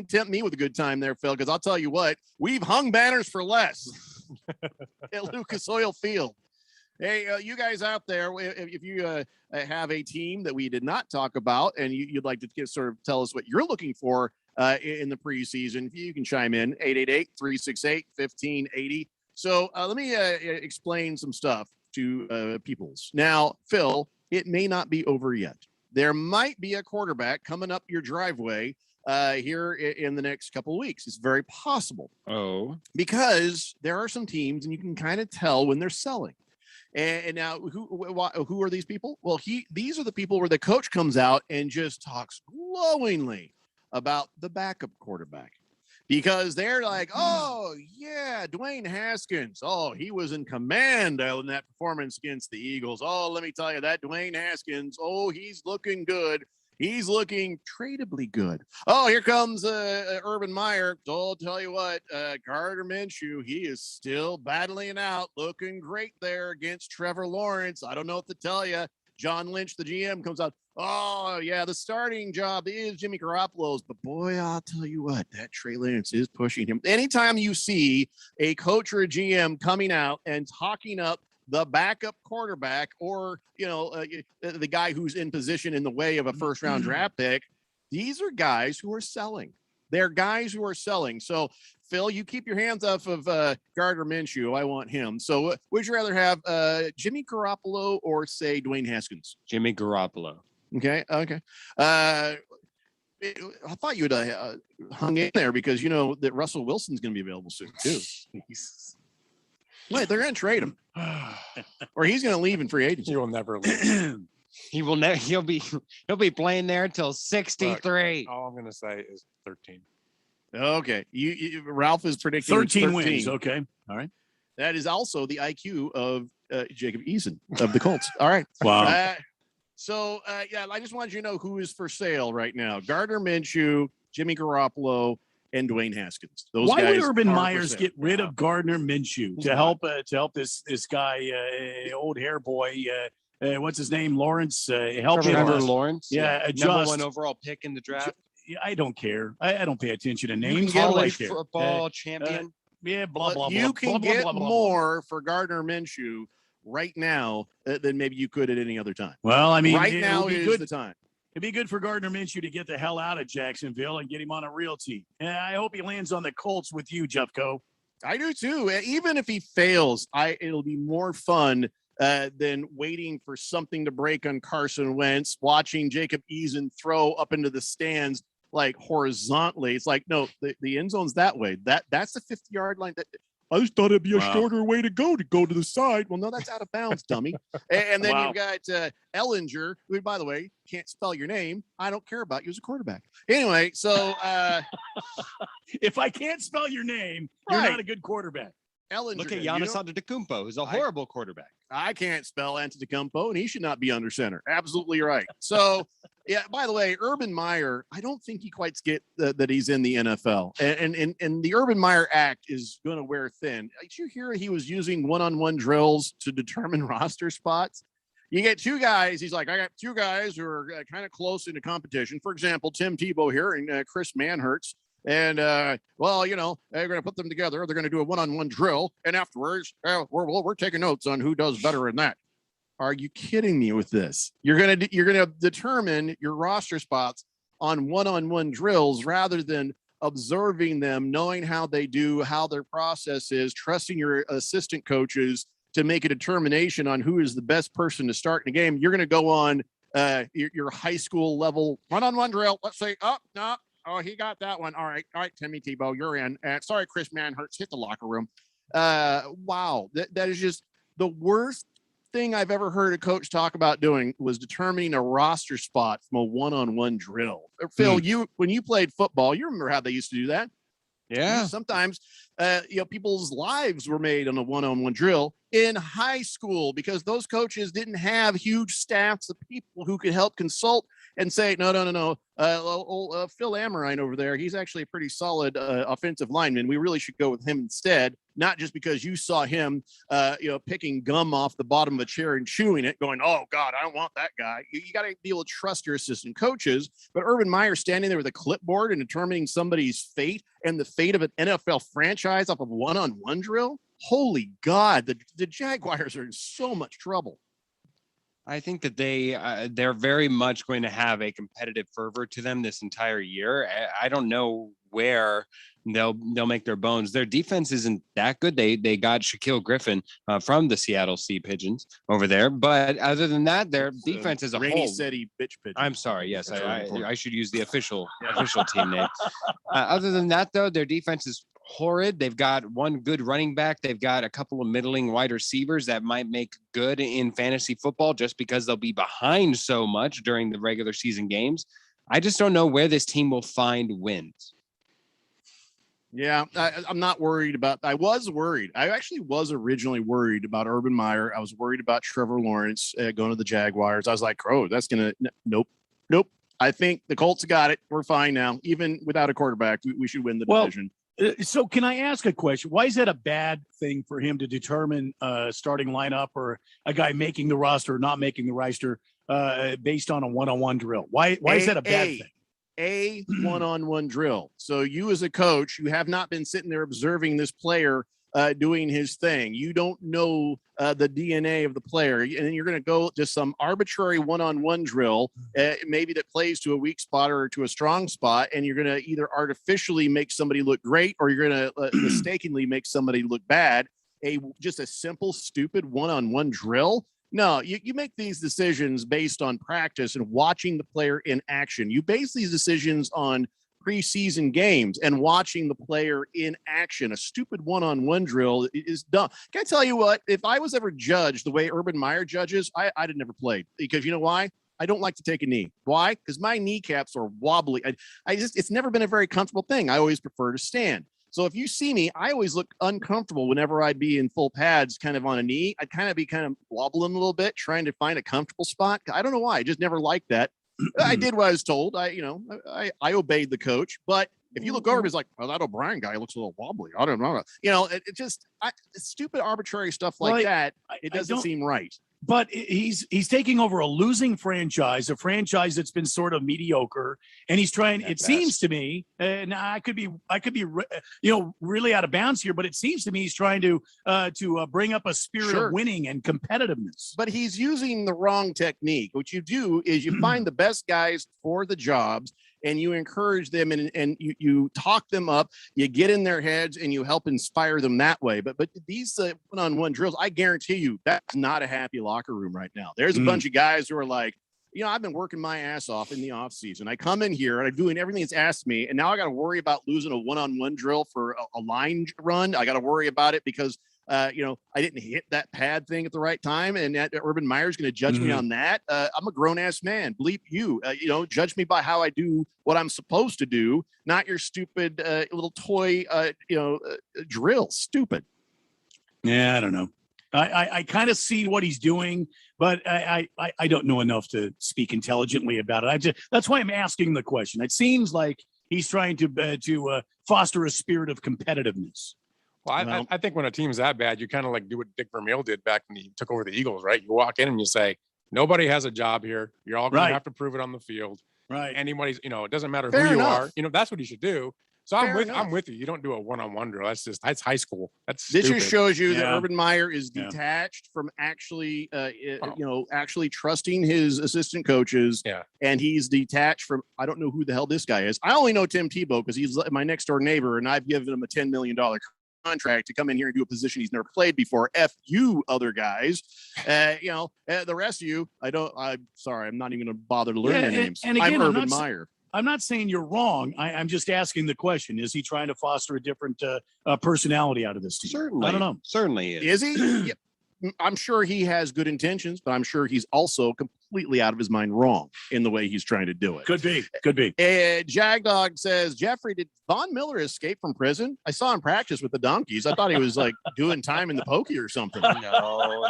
tempt me with a good time there, Phil, because I'll tell you what, we've hung banners for less at Lucas Oil Field. Hey, you guys out there, if you have a team that we did not talk about and you'd like to sort of tell us what you're looking for in the preseason, you can chime in 888-368-1580. So let me explain some stuff to peoples. Now, Phil, it may not be over yet. There might be a quarterback coming up your driveway here in the next couple of weeks. It's very possible. Oh, because there are some teams and you can kind of tell when they're selling. And now who are these people? Well, these are the people where the coach comes out and just talks glowingly about the backup quarterback. Because they're like, oh, yeah, Dwayne Haskins. Oh, he was in command in that performance against the Eagles. Oh, let me tell you, that Dwayne Haskins, he's looking good. He's looking tradably good. Oh, here comes Urban Meyer. I'll tell you what, Gardner Minshew, he is still battling it out, looking great there against Trevor Lawrence. I don't know what to tell you. John Lynch, the GM, comes out. Oh, yeah, the starting job is Jimmy Garoppolo's. But, boy, I'll tell you what, that Trey Lance is pushing him. Anytime you see a coach or a GM coming out and talking up the backup quarterback or, the guy who's in position in the way of a first-round draft pick, these are guys who are selling. They're guys who are selling. So, Phil, you keep your hands off of Gardner Minshew. I want him. So would you rather have Jimmy Garoppolo or, say, Dwayne Haskins? Jimmy Garoppolo. Okay. I thought you'd hung in there because you know that Russell Wilson's going to be available soon too. Wait, they're going to trade him, or he's going to leave in free agency. He will never leave. He will never. He'll be playing there until 63. Look, all I'm going to say is 13. Okay, Ralph is predicting 13 wins. Okay, all right. That is also the IQ of Jacob Eason of the Colts. All right. Wow. So I just wanted you to know who is for sale right now: Gardner Minshew, Jimmy Garoppolo, and Dwayne Haskins. Those Why guys would Urban are for Myers sale. get rid of Gardner Minshew to help this guy, old hair boy? What's his name? Lawrence. Help him. Trevor Lawrence. Yeah, Number adjust. 1 overall pick in the draft. I don't care. I don't pay attention to You names. can How do I college care? football champion. Yeah, blah blah. You blah, can blah, get blah, blah, blah. more for Gardner Minshew right now than maybe you could at any other time. Well, I mean, right it now would be is good. the time. It'd be good for Gardner Minshew to get the hell out of Jacksonville and get him on a real team. And I hope he lands on the Colts with you, Jeffco. I do too. Even if he fails, it'll be more fun than waiting for something to break on Carson Wentz, watching Jacob Eason throw up into the stands like horizontally. It's like, no, the end zone's that way. That's the 50-yard line. I just thought it'd be a shorter way to go to the side. Well, no, that's out of bounds, dummy. And then you've got Ellinger, who, by the way, can't spell your name. I don't care about you as a quarterback. Anyway, so if I can't spell your name, you're not a good quarterback. Ellinger. Look at Giannis Antetokounmpo, who's a horrible quarterback. I can't spell Antetokounmpo, and he should not be under center. Absolutely right. So, yeah. By the way, Urban Meyer, I don't think he quite get that he's in the NFL, and the Urban Meyer Act is going to wear thin. Did you hear he was using one-on-one drills to determine roster spots? You get two guys. He's like, I got two guys who are kind of close into competition. For example, Tim Tebow here and Chris Manhertz. And, well, you know, they're going to put them together. They're going to do a one-on-one drill. And afterwards, we're taking notes on who does better in that. Are you kidding me with this? You're going to determine your roster spots on one-on-one drills rather than observing them, knowing how they do, how their process is, trusting your assistant coaches to make a determination on who is the best person to start in a game. You're going to go on your high school level one-on-one drill. Let's say, oh, he got that one. All right, Timmy Tebow, you're in. Sorry, Chris Manhertz, hit the locker room. Wow, that is just the worst thing I've ever heard a coach talk about doing was determining a roster spot from a one-on-one drill. Phil, when you played football, you remember how they used to do that? Yeah. Sometimes, people's lives were made on a one-on-one drill in high school because those coaches didn't have huge staffs of people who could help consult and say, no. Phil Amorine over there, he's actually a pretty solid offensive lineman. We really should go with him instead, not just because you saw him, picking gum off the bottom of a chair and chewing it, going, oh, God, I don't want that guy. You got to be able to trust your assistant coaches. But Urban Meyer standing there with a clipboard and determining somebody's fate and the fate of an NFL franchise off of one-on-one drill. Holy God, the Jaguars are in so much trouble. I think that they're very much going to have a competitive fervor to them this entire year. I don't know where they'll make their bones. Their defense isn't that good. They got Shaquille Griffin from the Seattle Sea Pigeons over there, but other than that, their defense as a whole. City bitch pigeon. I'm sorry. Yes, I should use the official team name. Other than that, though, their defense is horrid. They've got one good running back. They've got a couple of middling wide receivers that might make good in fantasy football just because they'll be behind so much during the regular season games. I just don't know where this team will find wins. Yeah, I'm not worried about. I was worried. I actually was originally worried about Urban Meyer. I was worried about Trevor Lawrence going to the Jaguars. I was like, oh, that's going to nope. I think the Colts got it. We're fine now. Even without a quarterback, we should win the division. So can I ask a question? Why is that a bad thing for him to determine starting lineup or a guy making the roster or not making the roster based on a one-on-one drill? Why is that a bad thing? A one-on-one drill. So you as a coach, you have not been sitting there observing this player doing his thing. You don't know the DNA of the player, and then you're going to go to some arbitrary one-on-one drill, maybe that plays to a weak spot or to a strong spot, and you're going to either artificially make somebody look great or you're going to mistakenly make somebody look bad. Just a simple, stupid one-on-one drill. No, you make these decisions based on practice and watching the player in action. You base these decisions on preseason games and watching the player in action. A stupid one-on-one drill is dumb. Can I tell you what? If I was ever judged the way Urban Meyer judges, I'd have never played, because you know why? I don't like to take a knee. Why? Because my kneecaps are wobbly. It's never been a very comfortable thing. I always prefer to stand. So if you see me, I always look uncomfortable whenever I'd be in full pads, kind of on a knee. I'd kind of wobbling a little bit, trying to find a comfortable spot. I don't know why. I just never liked that. I did what I was told. I obeyed the coach. But if you look over, it's like, oh, that O'Brien guy looks a little wobbly. I don't know. It just stupid, arbitrary stuff like that. It doesn't seem right. But he's taking over a losing franchise, a franchise that's been sort of mediocre, and he's trying. It seems to me, and I could be, really out of bounds here, but it seems to me he's trying to bring up a spirit of winning and competitiveness. But he's using the wrong technique. What you do is you find the best guys for the jobs, and you encourage them, and you talk them up, you get in their heads, and you help inspire them that way. But these one-on-one drills, I guarantee you, that's not a happy locker room right now. There's a bunch of guys who are like, I've been working my ass off in the off season. I come in here and I'm doing everything that's asked me, and now I got to worry about losing a one-on-one drill for a line run. I got to worry about it because I didn't hit that pad thing at the right time, and that Urban Meyer's going to judge me on that. I'm a grown ass man. Bleep you. Judge me by how I do what I'm supposed to do, not your stupid little toy drill. Stupid. Yeah, I don't know. I kind of see what he's doing, but I don't know enough to speak intelligently about it. That's why I'm asking the question. It seems like he's trying to foster a spirit of competitiveness. Well, I think when a team's that bad, you kind of like do what Dick Vermeil did back when he took over the Eagles, right? You walk in and you say, nobody has a job here. You're all going to have to prove it on the field. Right. Anybody's, it doesn't matter Fair who enough. you are. That's what you should do. So I'm with you. You don't do a one-on-one drill. That's high school. This just shows you that Urban Meyer is detached from actually, actually trusting his assistant coaches. Yeah. And he's detached from, I don't know who the hell this guy is. I only know Tim Tebow because he's my next door neighbor, and I've given him a $10 million contract to come in here and do a position he's never played before. F you other guys. The rest of you, I'm sorry, I'm not even going to bother to learn their names. And again, I'm Urban Meyer. I'm not saying you're wrong. I'm just asking the question. Is he trying to foster a different personality out of this team? Certainly. I don't know. Certainly Is he? Yeah. I'm sure he has good intentions, but I'm sure he's also completely out of his mind wrong in the way he's trying to do it. Could be. Jagdog says, Jeffrey, did Von Miller escape from prison? I saw him practice with the donkeys. I thought he was like doing time in the pokey or something. No.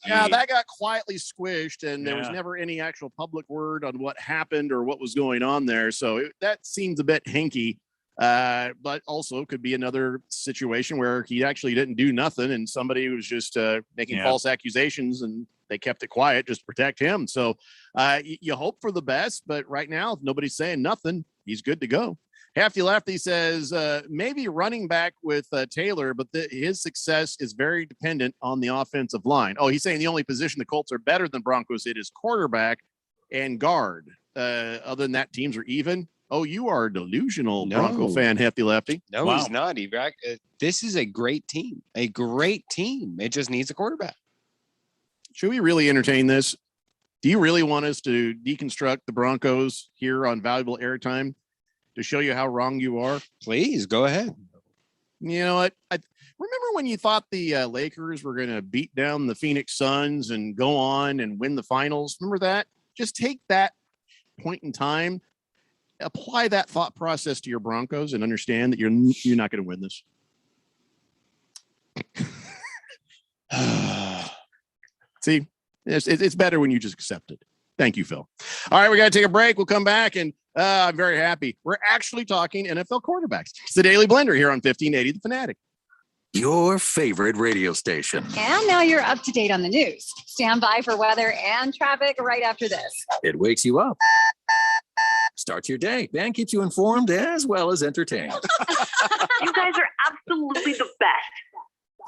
Yeah, that got quietly squished, and there was never any actual public word on what happened or what was going on there. So that seems a bit hinky. But also could be another situation where he actually didn't do nothing, and somebody was just making false accusations, and they kept it quiet just to protect him. So you hope for the best, but right now, if nobody's saying nothing, he's good to go. Hefty Lefty says maybe running back with Taylor, but his success is very dependent on the offensive line. Oh, he's saying the only position the Colts are better than Broncos it is quarterback and guard. Other than that, teams are even. Oh, you are a delusional Bronco fan, Hefty Lefty. No, he's not. This is a great team. A great team. It just needs a quarterback. Should we really entertain this? Do you really want us to deconstruct the Broncos here on Valuable Airtime to show you how wrong you are? Please, go ahead. You know what? I remember when you thought the Lakers were going to beat down the Phoenix Suns and go on and win the finals? Remember that? Just take that point in time, apply that thought process to your Broncos, and understand that you're not going to win this. See, it's better when you just accept it. Thank you, Phil. All right, we got to take a break. We'll come back, and I'm very happy. We're actually talking NFL quarterbacks. It's the Daily Blender here on 1580 The Fanatic. Your favorite radio station. And now you're up to date on the news. Stand by for weather and traffic right after this. It wakes you up, starts your day, and keeps you informed as well as entertained. You guys are absolutely the best.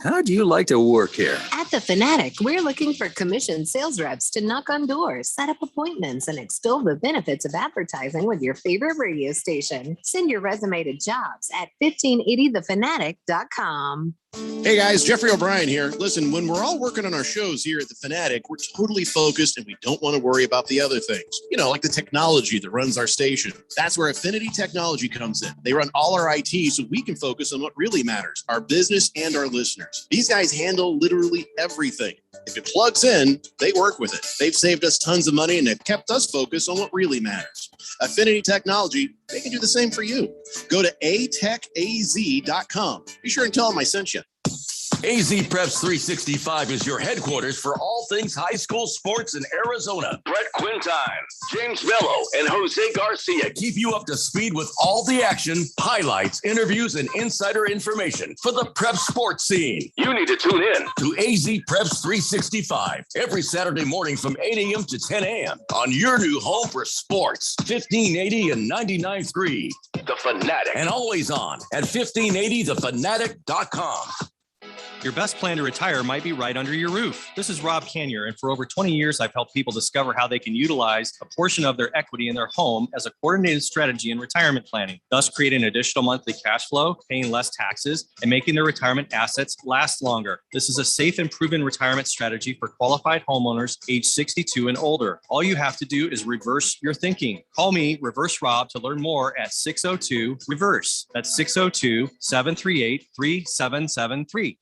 How do you like to work here? At The Fanatic, we're looking for commissioned sales reps to knock on doors, set up appointments, and extol the benefits of advertising with your favorite radio station. Send your resume to jobs at 1580thefanatic.com. Hey guys, Jeffrey O'Brien here. Listen, when we're all working on our shows here at The Fanatic, we're totally focused and we don't want to worry about the other things. You know, like the technology that runs our station. That's where Affinity Technology comes in. They run all our IT so we can focus on what really matters, our business and our listeners. These guys handle literally everything. If it plugs in, they work with it. They've saved us tons of money and they've kept us focused on what really matters. Affinity Technology, they can do the same for you. Go to atechaz.com. Be sure and tell them I sent you. AZ Preps 365 is your headquarters for all things high school sports in Arizona. Brett Quintine, James Mello, and Jose Garcia keep you up to speed with all the action, highlights, interviews, and insider information for the prep sports scene. You need to tune in to AZ Preps 365 every Saturday morning from 8 a.m. to 10 a.m. on your new home for sports, 1580 and 99.3. The Fanatic, and always on at 1580thefanatic.com. Your best plan to retire might be right under your roof. This is Rob Canier, and for over 20 years, I've helped people discover how they can utilize a portion of their equity in their home as a coordinated strategy in retirement planning, thus creating additional monthly cash flow, paying less taxes, and making their retirement assets last longer. This is a safe and proven retirement strategy for qualified homeowners age 62 and older. All you have to do is reverse your thinking. Call me, Reverse Rob, to learn more at 602-REVERSE. That's 602-738-3773.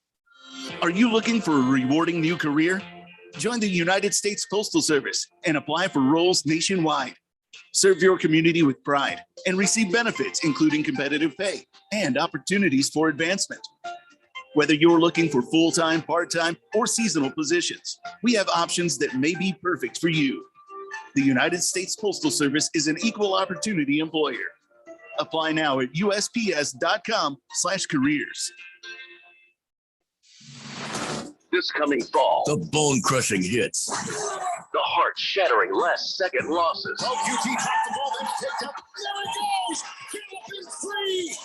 Are you looking for a rewarding new career? Join the United States Postal Service and apply for roles nationwide. Serve your community with pride and receive benefits, including competitive pay and opportunities for advancement. Whether you're looking for full-time, part-time, or seasonal positions, we have options that may be perfect for you. The United States Postal Service is an equal opportunity employer. Apply now at usps.com/careers. This coming fall, the bone-crushing hits, the heart-shattering last-second losses, QT dropped the ball, then picked up. There it goes. Philippines free.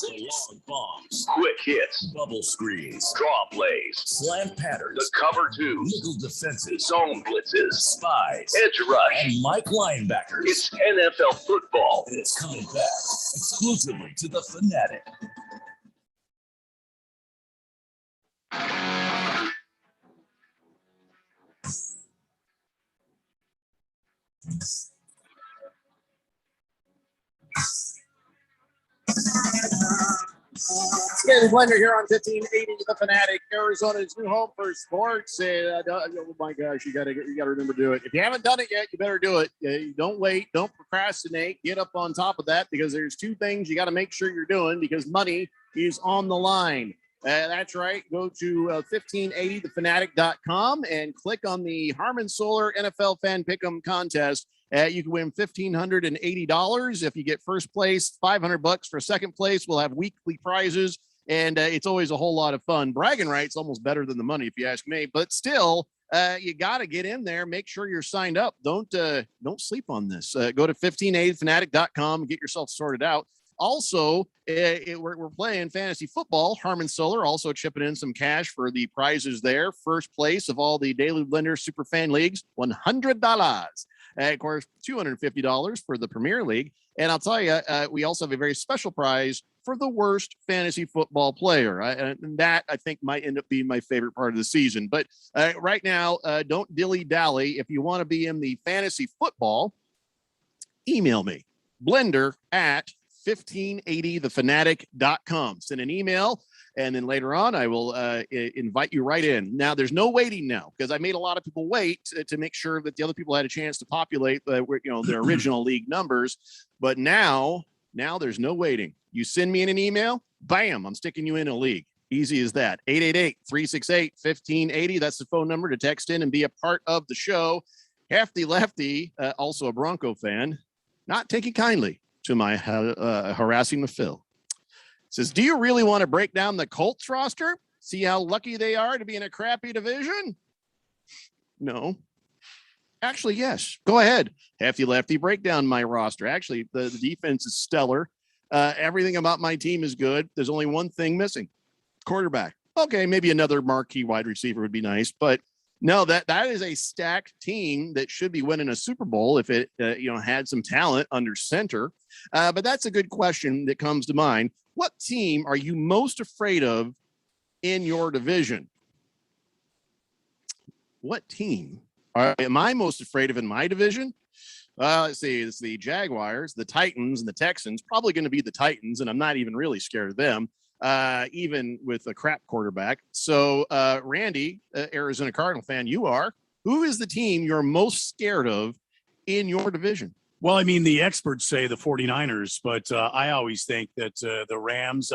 the long bombs, quick hits, bubble screens, draw plays, slant patterns, the cover two, nickel defenses, zone blitzes, spies, edge rush, and Mike linebackers. It's NFL football, and it's coming back exclusively to the Fanatic. Daily Blender here on 1580 The Fanatic, Arizona's new home for sports. Oh my gosh, you gotta remember to do it. If you haven't done it yet, you better do it. Don't wait, don't procrastinate. Get up on top of that, because there's two things you got to make sure you're doing, because money is on the line. That's right. Go to 1580thefanatic.com and click on the Harmon Solar NFL Fan Pick'em contest. You can win $1,580 if you get first place, $500 for second place. We'll have weekly prizes, and it's always a whole lot of fun. Bragging rights almost better than the money, if you ask me. But still, you got to get in there. Make sure you're signed up. Don't sleep on this. Go to 1580thefanatic.com and get yourself sorted out. Also, we're playing fantasy football. Harmon Solar also chipping in some cash for the prizes there. First place of all the Daily Blender Super Fan Leagues, $100. Of course, $250 for the Premier League. And I'll tell you, we also have a very special prize for the worst fantasy football player. And that, I think, might end up being my favorite part of the season. But right now, don't dilly-dally. If you want to be in the fantasy football, email me, blender@1580thefanatic.com. Send an email, and then later on I will invite you right in. Now, there's no waiting now, because I made a lot of people wait to make sure that the other people had a chance to populate their original league numbers. But now there's no waiting. You send me in an email, bam, I'm sticking you in a league. Easy as that. 888-368-1580. That's the phone number to text in and be a part of the show. Hefty Lefty, also a Bronco fan, not taking kindly to my harassing the Phil. Says, do you really want to break down the Colts roster? See how lucky they are to be in a crappy division? No. Actually, yes. Go ahead. Hefty Lefty, break down my roster. Actually, the defense is stellar. Everything about my team is good. There's only one thing missing. Quarterback. Okay, maybe another marquee wide receiver would be nice, but no, that is a stacked team that should be winning a Super Bowl if it had some talent under center. But that's a good question that comes to mind. What team are you most afraid of in your division. What team am I most afraid of in my division? Let's see. It's the Jaguars, the Titans, and the Texans. Probably going to be the Titans, and I'm not even really scared of them, even with a crap quarterback. So, Randy, Arizona Cardinal fan, you are. Who is the team you're most scared of in your division? Well, I mean, the experts say the 49ers, but I always think that the Rams,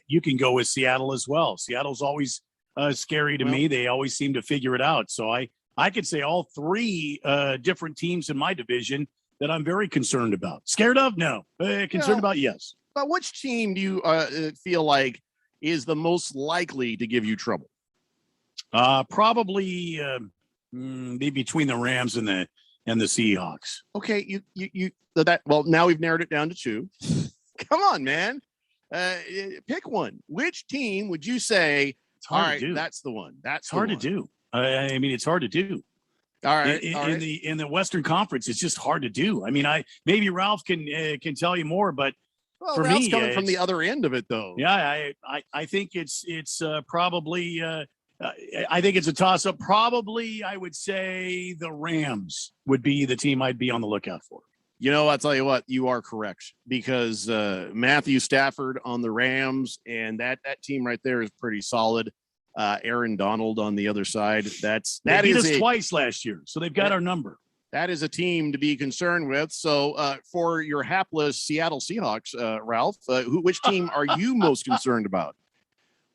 you can go with Seattle as well. Seattle's always scary to me. They always seem to figure it out. So I could say all three different teams in my division that I'm very concerned about. Scared of? No. Concerned about? Yes. But which team do you feel like is the most likely to give you trouble? Probably be between the Rams and the Seahawks. Okay, well, now we've narrowed it down to two. Come on, man. Pick one. Which team would you say? All right, that's the one. That's hard to do. I mean, it's hard to do. All right. In the Western Conference, it's just hard to do. I mean, maybe Ralph can tell you more, but for Ralph's me, coming from the other end of it, though. Yeah, I think it's probably. I think it's a toss-up. Probably, I would say the Rams would be the team I'd be on the lookout for. You know, I'll tell you what, you are correct, because Matthew Stafford on the Rams, and that team right there is pretty solid. Aaron Donald on the other side. They beat us twice last year, so they've got our number. That is a team to be concerned with. So for your hapless Seattle Seahawks, Ralph, which team are you most concerned about?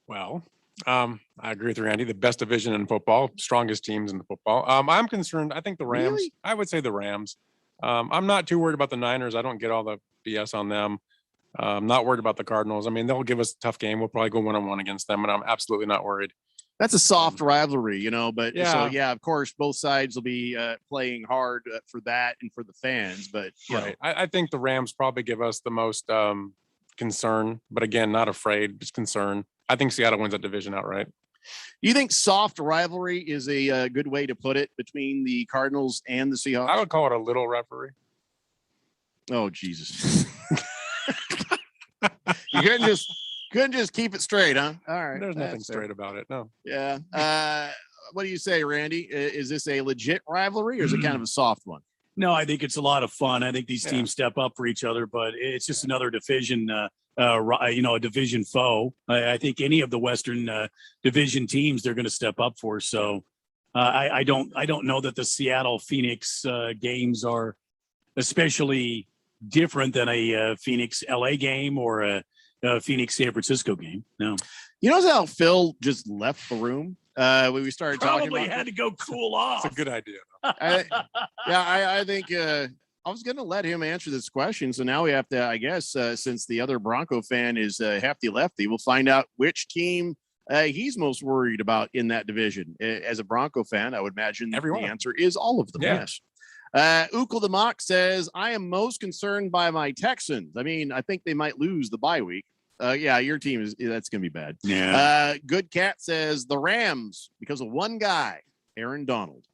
Well, I agree with Randy. The best division in football, strongest teams in football. I'm concerned. I think the Rams. Really? I would say the Rams. I'm not too worried about the Niners. I don't get all the BS on them. I'm not worried about the Cardinals. I mean, they'll give us a tough game. We'll probably go 1-1 against them, and I'm absolutely not worried. That's a soft rivalry, but yeah. Of course, both sides will be playing hard for that and for the fans. But right, I think the Rams probably give us the most concern, but again, not afraid, just concern. I think Seattle wins that division outright. You think soft rivalry is a good way to put it between the Cardinals and the Seahawks? I would call it a little rivalry. Oh, Jesus. You couldn't just keep it straight, huh? All right. There's nothing straight about it. No. Yeah. What do you say, Randy? Is this a legit rivalry, or is it kind of a soft one? No, I think it's a lot of fun. I think these teams step up for each other, but it's just another division, a division foe. I think any of the Western division teams they're going to step up for. So I don't know that the Seattle Phoenix games are especially different than a Phoenix LA game or a Phoenix San Francisco game. No. You know how Phil just left the room when we started talking about had to go cool off. That's a good idea. I think I was going to let him answer this question. So now we have to, I guess, since the other Bronco fan is hefty lefty, we'll find out which team he's most worried about in that division. As a Bronco fan, I would imagine the answer is all of them. Yeah. Yes. Ukul the Mock says, I am most concerned by my Texans. I mean, I think they might lose the bye week. Your team that's going to be bad. Yeah. Good Cat says the Rams because of one guy, Aaron Donald.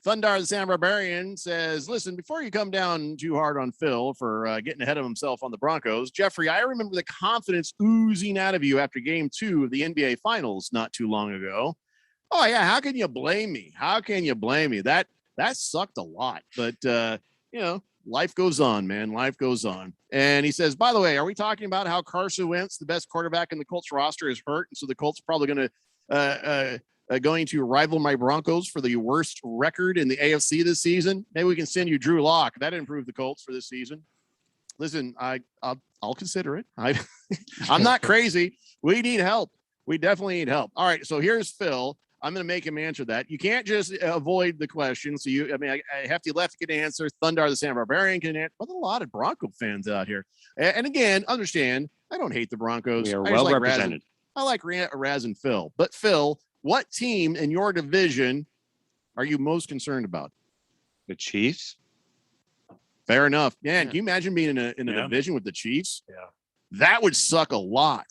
Thundar the Sam Barbarian says, listen, before you come down too hard on Phil for getting ahead of himself on the Broncos, Jeffrey, I remember the confidence oozing out of you after game 2 of the NBA Finals not too long ago. Oh, yeah. How can you blame me? That sucked a lot. But, life goes on, man. Life goes on. And he says, by the way, are we talking about how Carson Wentz, the best quarterback in the Colts roster, is hurt? And so the Colts are probably going to rival my Broncos for the worst record in the AFC this season. Maybe we can send you Drew Lock. That improved the Colts for this season. Listen, I'll consider it. I'm not crazy. We need help. We definitely need help. All right. So here's Phil. I'm going to make him answer that. You can't just avoid the question. So I Hefty Left can answer. Thundar the Sam Barbarian can answer. But a lot of Bronco fans out here. And again, understand, I don't hate the Broncos. We are well represented. I like Raz and Phil. But Phil, what team in your division are you most concerned about? The Chiefs. Fair enough. Man, can you imagine being in a division with the Chiefs? Yeah. That would suck a lot.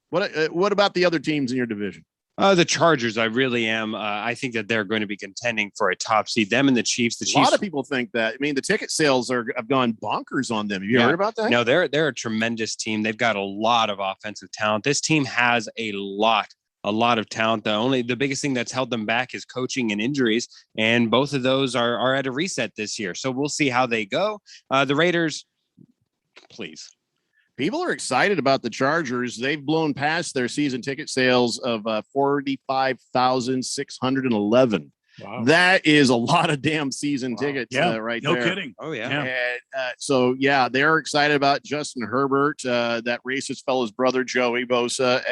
What about the other teams in your division? The Chargers, I really am. I think that they're going to be contending for a top seed. Them and the Chiefs. A lot of people think that. I mean, the ticket sales have gone bonkers on them. Have you heard about that? No, they're a tremendous team. They've got a lot of offensive talent. This team has a lot a lot of talent. The biggest thing that's held them back is coaching and injuries, and both of those are at a reset this year. So we'll see how they go. The Raiders, please. People are excited about the Chargers. They've blown past their season ticket sales of 45,611. Wow. That is a lot of damn season tickets right there. No kidding. Oh, yeah. And, they're excited about Justin Herbert, that racist fella's brother, Joey Bosa,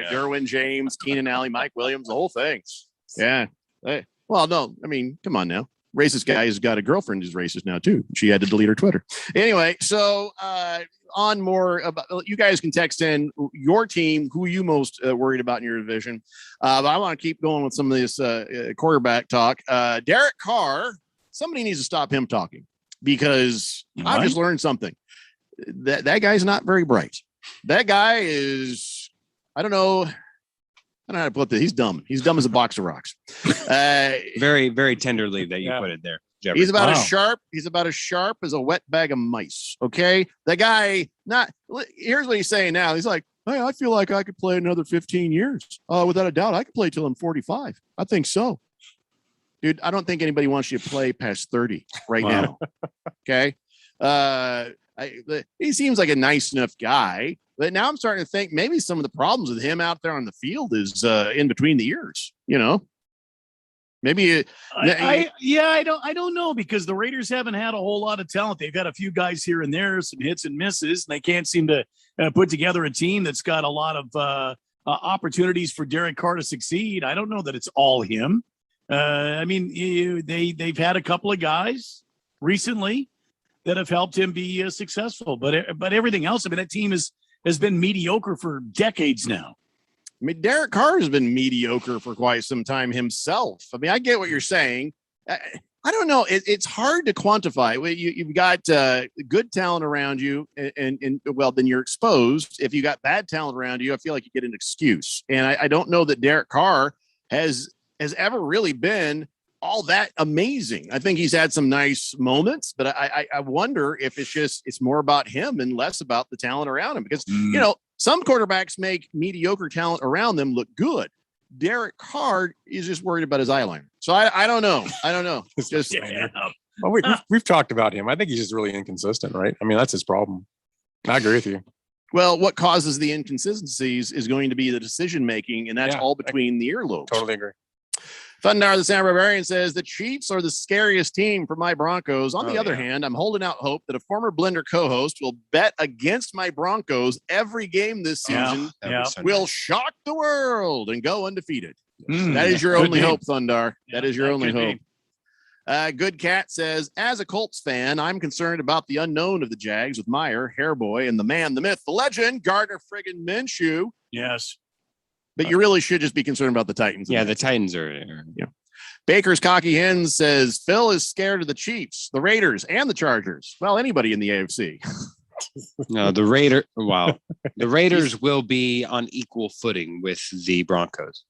Derwin James, Keenan Allen, Mike Williams, the whole thing. Yeah. Well, no, I mean, come on now. Racist guy has got a girlfriend who's racist now, too. She had to delete her Twitter. Anyway, so on more about, you guys can text in your team, who you most worried about in your division. But I want to keep going with some of this quarterback talk. Derek Carr, somebody needs to stop him talking because I've just learned something. That guy's not very bright. That guy is, I don't know how to put this. He's dumb. He's dumb as a box of rocks. Very, very tenderly that you put it there, Jeffrey. He's about as sharp. He's about as sharp as a wet bag of mice. Okay. The guy, here's what he's saying now. He's like, hey, I feel like I could play another 15 years. Without a doubt, I could play till I'm 45. I think so. Dude, I don't think anybody wants you to play past 30 right now. Okay. He seems like a nice enough guy. But now I'm starting to think maybe some of the problems with him out there on the field is in between the ears, Maybe I don't know, because the Raiders haven't had a whole lot of talent. They've got a few guys here and there, some hits and misses, and they can't seem to put together a team that's got a lot of opportunities for Derek Carr to succeed. I don't know that it's all him. I mean, they've had a couple of guys recently that have helped him be successful, but everything else, I mean, that team has been mediocre for decades now. I mean, Derek Carr has been mediocre for quite some time himself. I mean, I get what you're saying. I don't know. It's hard to quantify. You've got good talent around you, and well, then you're exposed. If you got bad talent around you, I feel like you get an excuse. And I don't know that Derek Carr has ever really been all that amazing. I think he's had some nice moments, but I wonder if it's more about him and less about the talent around him, because some quarterbacks make mediocre talent around them look good. Derek Carr is just worried about his eyeliner. So I don't know. Just well, we've talked about him. I think he's just really inconsistent, right? I mean, that's his problem. I agree with you. Well, what causes the inconsistencies is going to be the decision making, and that's all between the earlobes. Totally agree. Thundar the Sound Barbarian says the Chiefs are the scariest team for my Broncos. On the other hand, I'm holding out hope that a former Blender co-host will bet against my Broncos every game this season. Will shock the world and go undefeated. That is your only hope, Thundar. That is your only hope. Good Cat says, as a Colts fan, I'm concerned about the unknown of the Jags with Meyer, Hairboy, and the man, the myth, the legend, Gardner friggin' Minshew. Yes. But you really should just be concerned about the Titans. Yeah, the Titans are. Yeah. Baker's Cocky Hens says Phil is scared of the Chiefs, the Raiders, and the Chargers. Well, anybody in the AFC. No, the Raiders. Wow, the Raiders will be on equal footing with the Broncos.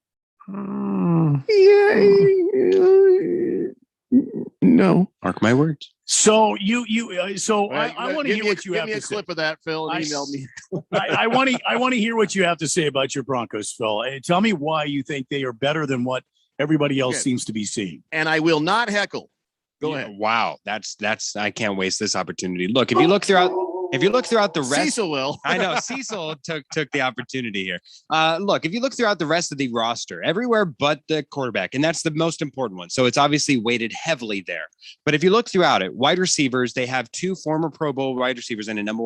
No, mark my words. So I want to hear what you have to say. Give me a clip of that, Phil, and email me. I want to hear what you have to say about your Broncos, Phil. Tell me why you think they are better than what everybody else seems to be seeing. And I will not heckle. Go ahead. Wow, that's. I can't waste this opportunity. Look, if you look throughout the rest, Cecil will. I know Cecil took the opportunity here. Look, if you look throughout the rest of the roster, everywhere but the quarterback, and that's the most important one. So it's obviously weighted heavily there. But if you look throughout it, wide receivers, they have two former Pro Bowl wide receivers and a number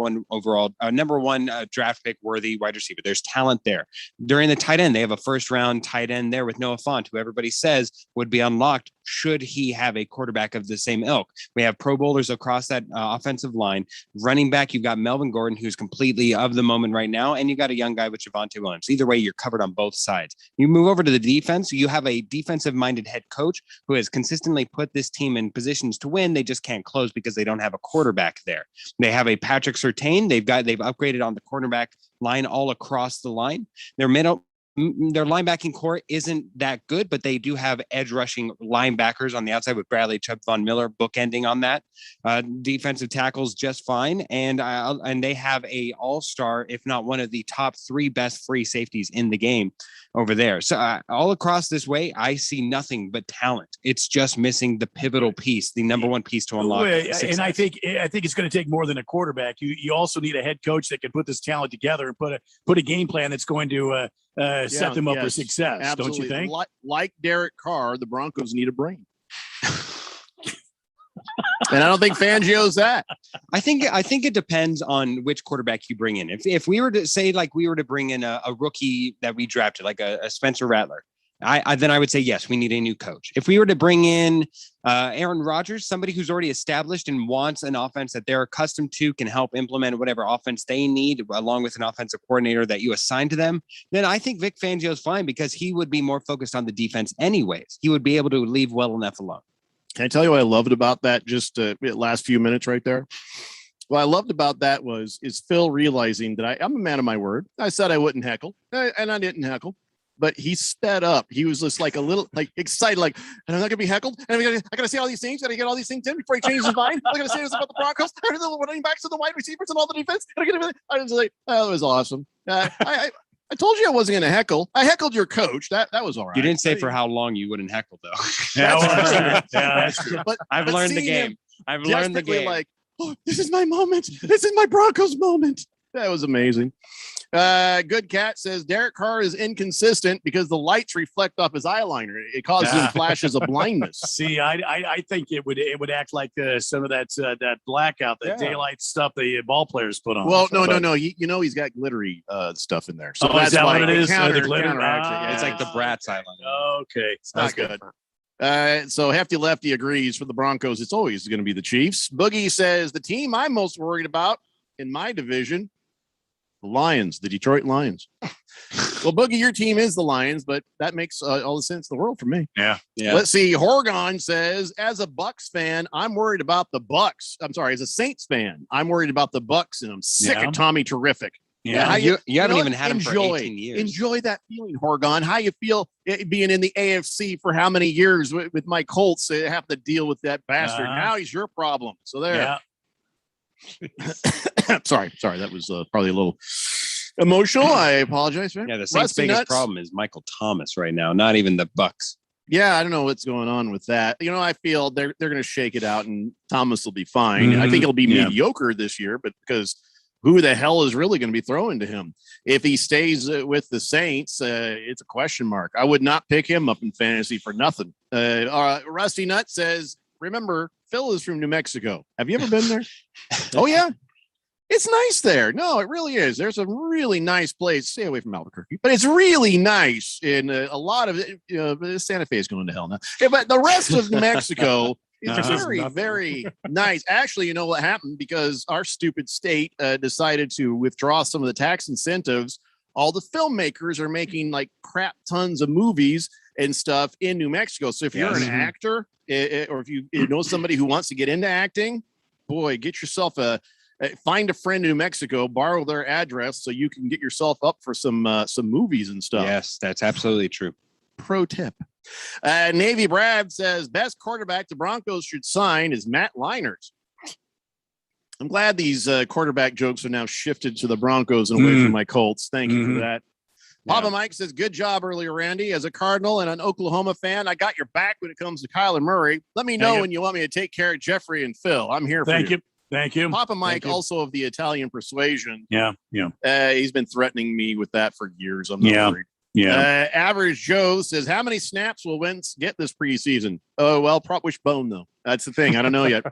one draft pick worthy wide receiver. There's talent there. During the tight end, they have a first round tight end there with Noah Fant, who everybody says would be unlocked should he have a quarterback of the same ilk. We have Pro Bowlers across that offensive line. Running back, you've got Melvin Gordon, who's completely of the moment right now, and you got a young guy with Javonte Williams. Either way, you're covered on both sides. You move over to the defense, you have a defensive-minded head coach who has consistently put this team in positions to win. They just can't close because they don't have a quarterback there. They have a Patrick Surtain. They've upgraded on the cornerback line all across the line. Their middle their linebacking core isn't that good, but they do have edge rushing linebackers on the outside with Bradley Chubb, Von Miller bookending on that. Defensive tackles just fine, and they have a all-star, if not one of the top 3 best free safeties in the game over there. So all across this way, I see nothing but talent. It's just missing the pivotal piece, the number one piece to unlock success. And I think it's going to take more than a quarterback. You also need a head coach that can put this talent together and put a game plan that's going to set them up for success. Absolutely. Don't you think? Like Derek Carr, the Broncos need a brain. And I don't think Fangio's that. I think it depends on which quarterback you bring in. If we were to say, like, we were to bring in a rookie that we drafted, like a Spencer Rattler, then I would say, yes, we need a new coach. If we were to bring in Aaron Rodgers, somebody who's already established and wants an offense that they're accustomed to, can help implement whatever offense they need, along with an offensive coordinator that you assign to them, then I think Vic Fangio is fine, because he would be more focused on the defense anyways. He would be able to leave well enough alone. Can I tell you what I loved about that? Just last few minutes right there. What I loved about that is Phil realizing that I'm a man of my word. I said I wouldn't heckle, and I didn't heckle. But he sped up. He was just like a little excited, like, and I'm not gonna be heckled. And I gotta see all these things. Gotta get all these things in before he changes his mind. I gotta say this about the Broncos, and the running backs and the wide receivers and all the defense. I was like, oh, that was awesome. I told you I wasn't gonna heckle. I heckled your coach. That was all right. You didn't say for how long you wouldn't heckle, though. That's true. But I've learned the game. I've learned the game. Like, oh, this is my moment. This is my Broncos moment. That was amazing. Good Cat says Derek Carr is inconsistent because the lights reflect off his eyeliner. It causes him flashes of blindness. See, I think it would act like some of that blackout, that daylight stuff the ball players put on. Well, no. You know he's got glittery stuff in there. So that's is that why what it is? The glitter? It's like the Bratz eyeliner. Okay, it's not good. So Hefty Lefty agrees for the Broncos. It's always going to be the Chiefs. Boogie says the team I'm most worried about in my division, the Lions, the Detroit Lions. Well, Boogie, your team is the Lions, but that makes all the sense in the world for me. Yeah. Let's see. Horgon says, as a Bucks fan, I'm worried about the Bucks. I'm sorry, as a Saints fan, I'm worried about the Bucks, and I'm sick of Tommy Terrific. Yeah, you haven't even had him for 18 years. Enjoy that feeling, Horgon. How you feel being in the AFC for how many years with my Colts? Have to deal with that bastard. Now he's your problem. So there. Yeah. sorry. That was probably a little emotional. I apologize. Man. Yeah, the Saints' biggest problem is Michael Thomas right now, not even the Bucks. Yeah, I don't know what's going on with that. I feel they're going to shake it out, and Thomas will be fine. I think he'll be mediocre this year, but because who the hell is really going to be throwing to him? If he stays with the Saints, it's a question mark. I would not pick him up in fantasy for nothing. Rusty Nut says, remember, Phil is from New Mexico. Have you ever been there? Oh, yeah. It's nice there. No, it really is. There's a really nice place. Stay away from Albuquerque, but it's really nice. And a lot of it, Santa Fe is going to hell now. Yeah, but the rest of New Mexico is very, very nice. Actually, you know what happened? Because our stupid state decided to withdraw some of the tax incentives. All the filmmakers are making like crap tons of movies and stuff in New Mexico. So if you're an actor or if you know somebody who wants to get into acting, boy, get yourself find a friend in New Mexico, borrow their address so you can get yourself up for some movies and stuff. Yes, that's absolutely true. Pro tip. Navy Brad says best quarterback the Broncos should sign is Matt Leinart. I'm glad these quarterback jokes are now shifted to the Broncos and away from my Colts. Thank you for that. Papa Mike says, good job earlier, Randy. As a Cardinal and an Oklahoma fan, I got your back when it comes to Kyler Murray. Let me know when you want me to take care of Jeffrey and Phil. I'm here for you. Thank you. Papa Mike, also of the Italian persuasion. Yeah. He's been threatening me with that for years. I'm not worried. Yeah. Average Joe says, how many snaps will Wentz get this preseason? Oh, well, wishbone, though. That's the thing. I don't know yet.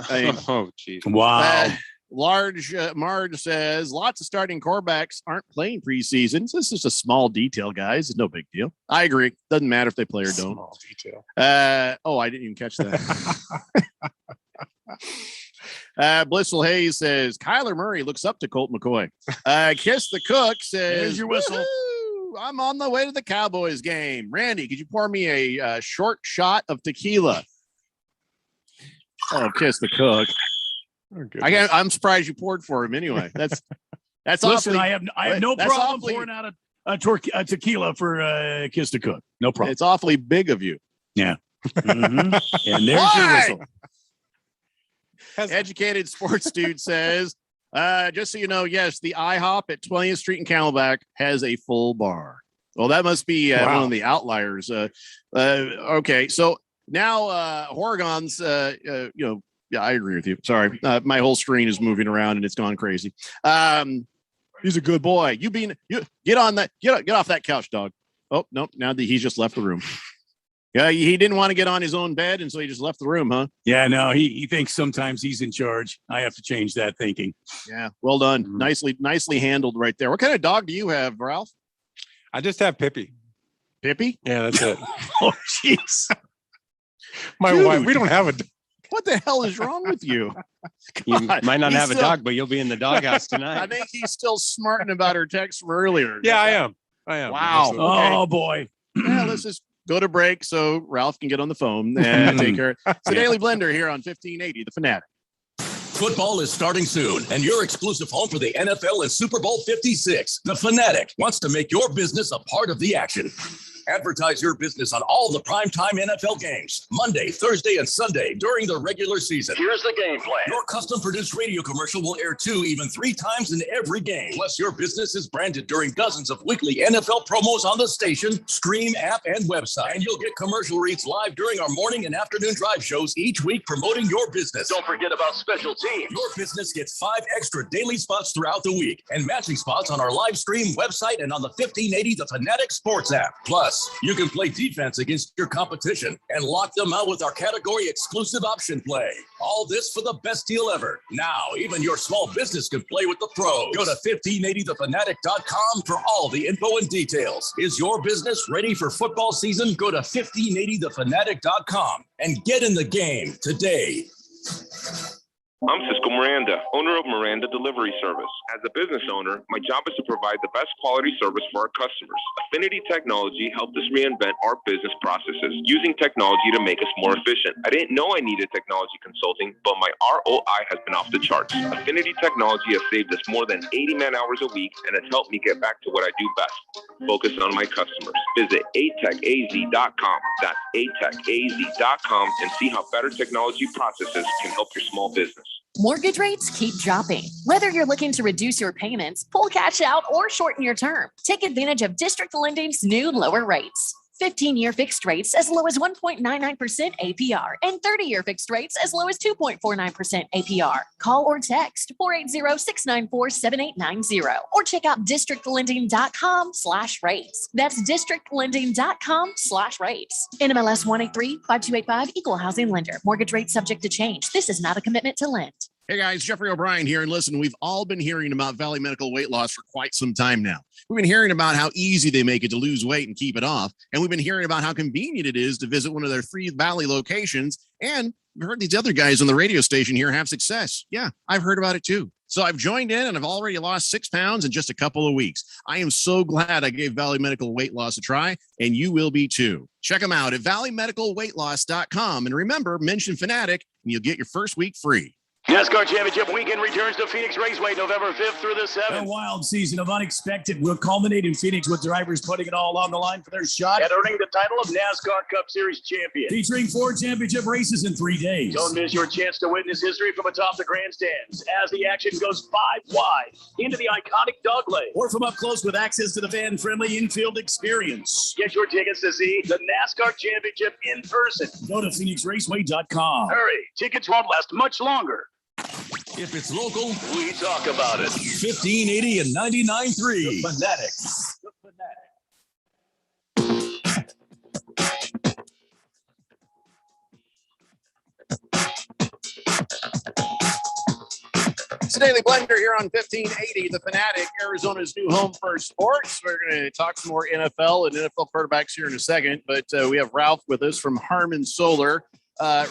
Oh, geez. Wow. Large Marge says, lots of starting quarterbacks aren't playing preseason. This is a small detail, guys. It's no big deal. I agree. Doesn't matter if they play or don't. Small detail. I didn't even catch that. Blissful Hayes says, Kyler Murray looks up to Colt McCoy. Kiss the Cook says, there's your whistle. I'm on the way to the Cowboys game. Randy, could you pour me a short shot of tequila? Oh, Kiss the Cook. Oh, I'm surprised you poured for him anyway. That's listen. awfully, I have no problem pouring out tequila for Kiss to Cook. No problem. It's awfully big of you. Yeah. Mm-hmm. And there's your whistle. Educated sports dude says, just so you know, yes, the IHOP at 20th Street in Camelback has a full bar. Well, that must be one of the outliers. Okay, so now Oregon's, yeah, I agree with you. Sorry, my whole screen is moving around and it's gone crazy. He's a good boy. You get on that, get off that couch, dog. Oh no, now that he's just left the room. Yeah, he didn't want to get on his own bed, and so he just left the room, huh? Yeah, no, he thinks sometimes he's in charge. I have to change that thinking. Yeah, well done. Mm-hmm. Nicely handled right there. What kind of dog do you have, Ralph? I just have Pippi. Pippi? Yeah, that's it. Oh, jeez. My wife, we don't have a dog. What the hell is wrong with you? You might not have a dog, but you'll be in the doghouse tonight. I think he's still smarting about her text from earlier. Yeah, I am. Wow. Okay. Oh, boy. Yeah, let's just go to break so Ralph can get on the phone and take care. It's the Daily Blender here on 1580, The Fanatic. Football is starting soon, and your exclusive home for the NFL and Super Bowl 56. The Fanatic wants to make your business a part of the action. Advertise your business on all the primetime NFL games, Monday, Thursday, and Sunday during the regular season. Here's the game plan. Your custom-produced radio commercial will air 2, even 3 times in every game. Plus, your business is branded during dozens of weekly NFL promos on the station, stream, app, and website. And you'll get commercial reads live during our morning and afternoon drive shows each week promoting your business. Don't forget about special teams. Your business gets 5 extra daily spots throughout the week and matching spots on our live stream website and on the 1580 The Fanatic Sports app. Plus, you can play defense against your competition and lock them out with our category exclusive option play. All this for the best deal ever. Now, even your small business can play with the pros. Go to 1580thefanatic.com for all the info and details. Is your business ready for football season? Go to 1580thefanatic.com and get in the game today. I'm Cisco Miranda, owner of Miranda Delivery Service. As a business owner, my job is to provide the best quality service for our customers. Affinity Technology helped us reinvent our business processes, using technology to make us more efficient. I didn't know I needed technology consulting, but my ROI has been off the charts. Affinity Technology has saved us more than 80 man-hours a week and has helped me get back to what I do best, focus on my customers. Visit atechaz.com, that's atechaz.com, and see how better technology processes can help your small business. Mortgage rates keep dropping. Whether you're looking to reduce your payments, pull cash out, or shorten your term, take advantage of District Lending's new lower rates. 15-year fixed rates as low as 1.99% APR and 30-year fixed rates as low as 2.49% APR. Call or text 480-694-7890 or check out districtlending.com/rates. That's districtlending.com/rates. NMLS 183-5285, Equal Housing Lender. Mortgage rates subject to change. This is not a commitment to lend. Hey guys, Jeffrey O'Brien here. And listen, we've all been hearing about Valley Medical weight loss for quite some time now. We've been hearing about how easy they make it to lose weight and keep it off. And we've been hearing about how convenient it is to visit one of their 3 Valley locations. And we've heard these other guys on the radio station here have success. Yeah, I've heard about it too. So I've joined in and I've already lost 6 pounds in just a couple of weeks. I am so glad I gave Valley Medical weight loss a try, and you will be too. Check them out at valleymedicalweightloss.com. And remember, mention Fanatic and you'll get your first week free. NASCAR Championship Weekend returns to Phoenix Raceway November 5th through the 7th. A wild season of unexpected will culminate in Phoenix with drivers putting it all on the line for their shot and earning the title of NASCAR Cup Series champion. Featuring 4 championship races in 3 days. Don't miss your chance to witness history from atop the grandstands as the action goes 5 wide into the iconic dog lane. Or from up close with access to the fan-friendly infield experience. Get your tickets to see the NASCAR Championship in person. Go to phoenixraceway.com. Hurry, tickets won't last much longer. If it's local, we talk about it. 1580 and 99.3. The Fanatic. It's the Daily Blender here on 1580, The Fanatic, Arizona's new home for sports. We're going to talk some more NFL and NFL quarterbacks here in a second, but we have Ralph with us from Harmon Solar.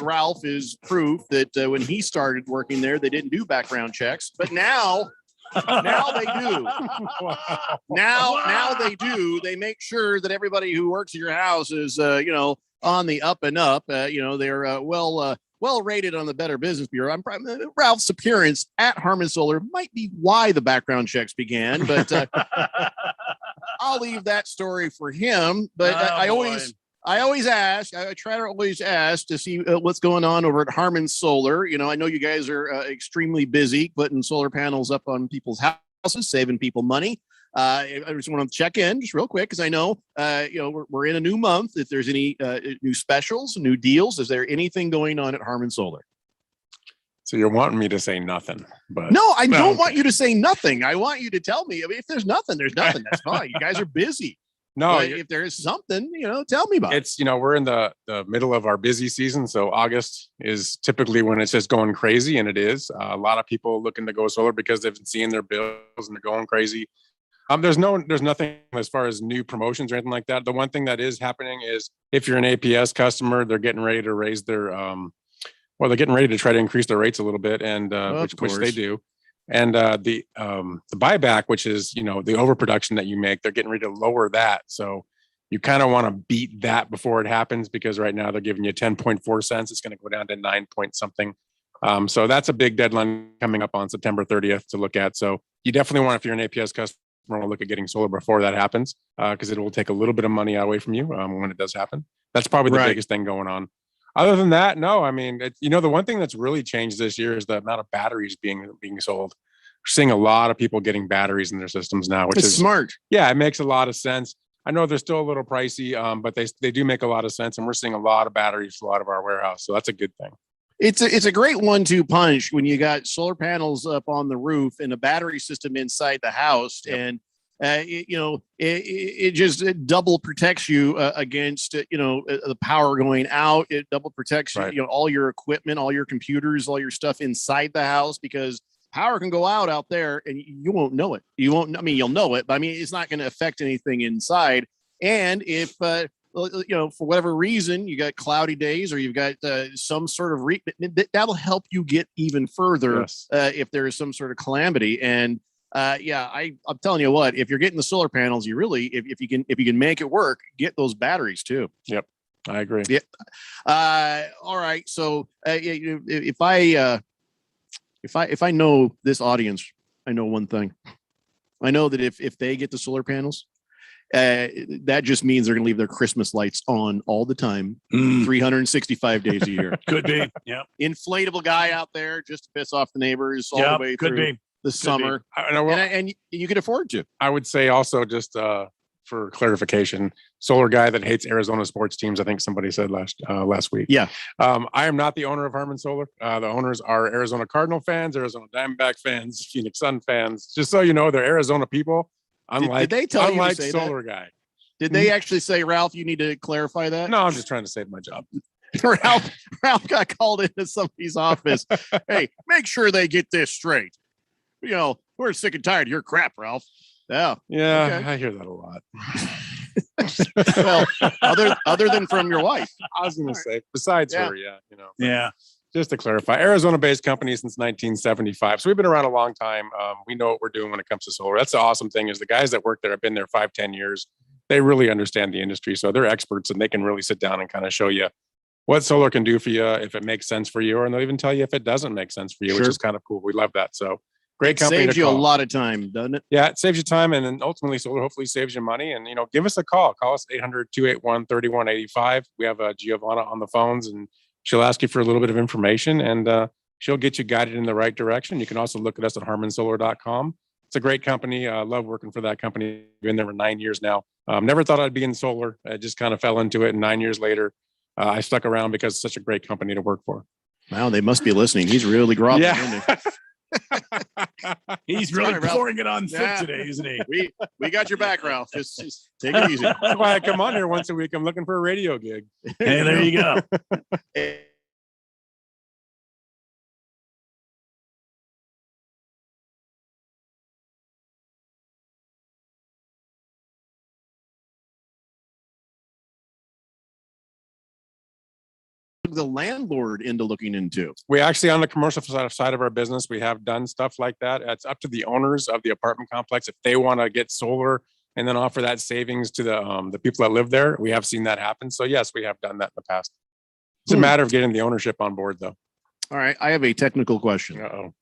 Ralph is proof that when he started working there, they didn't do background checks, but now they do. Now they do. They make sure that everybody who works at your house is, on the up and up. They're well rated on the Better Business Bureau. Ralph's appearance at Harmon Solar might be why the background checks began, but I'll leave that story for him. But I always ask. I try to always ask to see what's going on over at Harmon Solar. You know, I know you guys are extremely busy putting solar panels up on people's houses, saving people money. I just want to check in just real quick because I know, we're in a new month. If there's any new specials, new deals, is there anything going on at Harmon Solar? So you're wanting me to say nothing, but no, I don't want you to say nothing. I want you to tell me. I mean, if there's nothing, there's nothing. That's fine. You guys are busy. No, but if there is something, tell me about it. It's, we're in the middle of our busy season. So August is typically when it's just going crazy. And it is a lot of people looking to go solar because they've been seeing their bills and they're going crazy. There's nothing as far as new promotions or anything like that. The one thing that is happening is if you're an APS customer, they're getting ready to raise their, they're getting ready to try to increase their rates a little bit, and which they do. And the buyback, which is the overproduction that you make, they're getting ready to lower that. So you kind of want to beat that before it happens, because right now they're giving you 10.4 cents. It's going to go down to 9 point something. So that's a big deadline coming up on September 30th to look at. So you definitely want, if you're an APS customer, want to look at getting solar before that happens, because it will take a little bit of money away from you when it does happen. That's probably the biggest thing going on. Other than that, no. I mean, the one thing that's really changed this year is the amount of batteries being sold. We're seeing a lot of people getting batteries in their systems now, which is smart. Yeah, it makes a lot of sense. I know they're still a little pricey, but they do make a lot of sense, and we're seeing a lot of batteries flow out of our warehouse, so that's a good thing. It's a great 1-2 punch when you got solar panels up on the roof and a battery system inside the house. Yep. And it just double protects you against the power going out. It double protects all your equipment, all your computers, all your stuff inside the house, because power can go out there and you won't know it. You'll know it, but I mean, it's not going to affect anything inside. And if for whatever reason you got cloudy days, or you've got some sort of that'll help you get even further. Yes. If there is some sort of calamity. And I'm telling you what, if you're getting the solar panels, you really, if you can make it work, get those batteries too. Yep, I agree. Yeah. All right. So if I know this audience, I know one thing. I know that if they get the solar panels, that just means they're going to leave their Christmas lights on all the time, 365 days a year. Could be. Yeah. Inflatable guy out there just to piss off the neighbors all the way through. Could be. The summer, and you can afford to. I would say also, just for clarification, solar guy that hates Arizona sports teams, I think somebody said last week. Yeah. I am not the owner of Harmon Solar. The owners are Arizona Cardinal fans, Arizona Diamondback fans, Phoenix Sun fans. Just so you know, they're Arizona people. Unlike, did they tell you to say solar that? Guy. Did they actually say, Ralph, you need to clarify that? No, I'm just trying to save my job. Ralph got called into somebody's office. Hey, make sure they get this straight. We're sick and tired of your crap, Ralph. Yeah. Okay. I hear that a lot. Well, other than from your wife. I was going to say, besides her, Yeah. Just to clarify, Arizona-based company since 1975. So we've been around a long time. We know what we're doing when it comes to solar. That's the awesome thing, is the guys that work there have been there 5-10 years. They really understand the industry. So they're experts, and they can really sit down and kind of show you what solar can do for you, if it makes sense for you, and they'll even tell you if it doesn't make sense for you, which is kind of cool. We love that. So great company. Saves you a lot of time, doesn't it? Yeah, it saves you time, and then ultimately solar hopefully saves you money. And give us a call. Call us 800-281-3185. We have Giovanna on the phones, and she'll ask you for a little bit of information, and she'll get you guided in the right direction. You can also look at us at harmonsolar.com. It's a great company. I love working for that company. Been there for 9 years now. Never thought I'd be in solar. I just kind of fell into it, and 9 years later, I stuck around because it's such a great company to work for. Wow, they must be listening. He's really groveling. Yeah. He's really pouring it on thick today, isn't he? We got your back, Ralph. Just take it easy. That's why I come on here once a week. I'm looking for a radio gig. Hey, there you go. The landlord into looking into? We actually, on the commercial side of our business, we have done stuff like that. It's up to the owners of the apartment complex if they want to get solar and then offer that savings to the people that live there. We have seen that happen. So yes, we have done that in the past. It's a matter of getting the ownership on board, though. All right, I have a technical question. Uh-oh.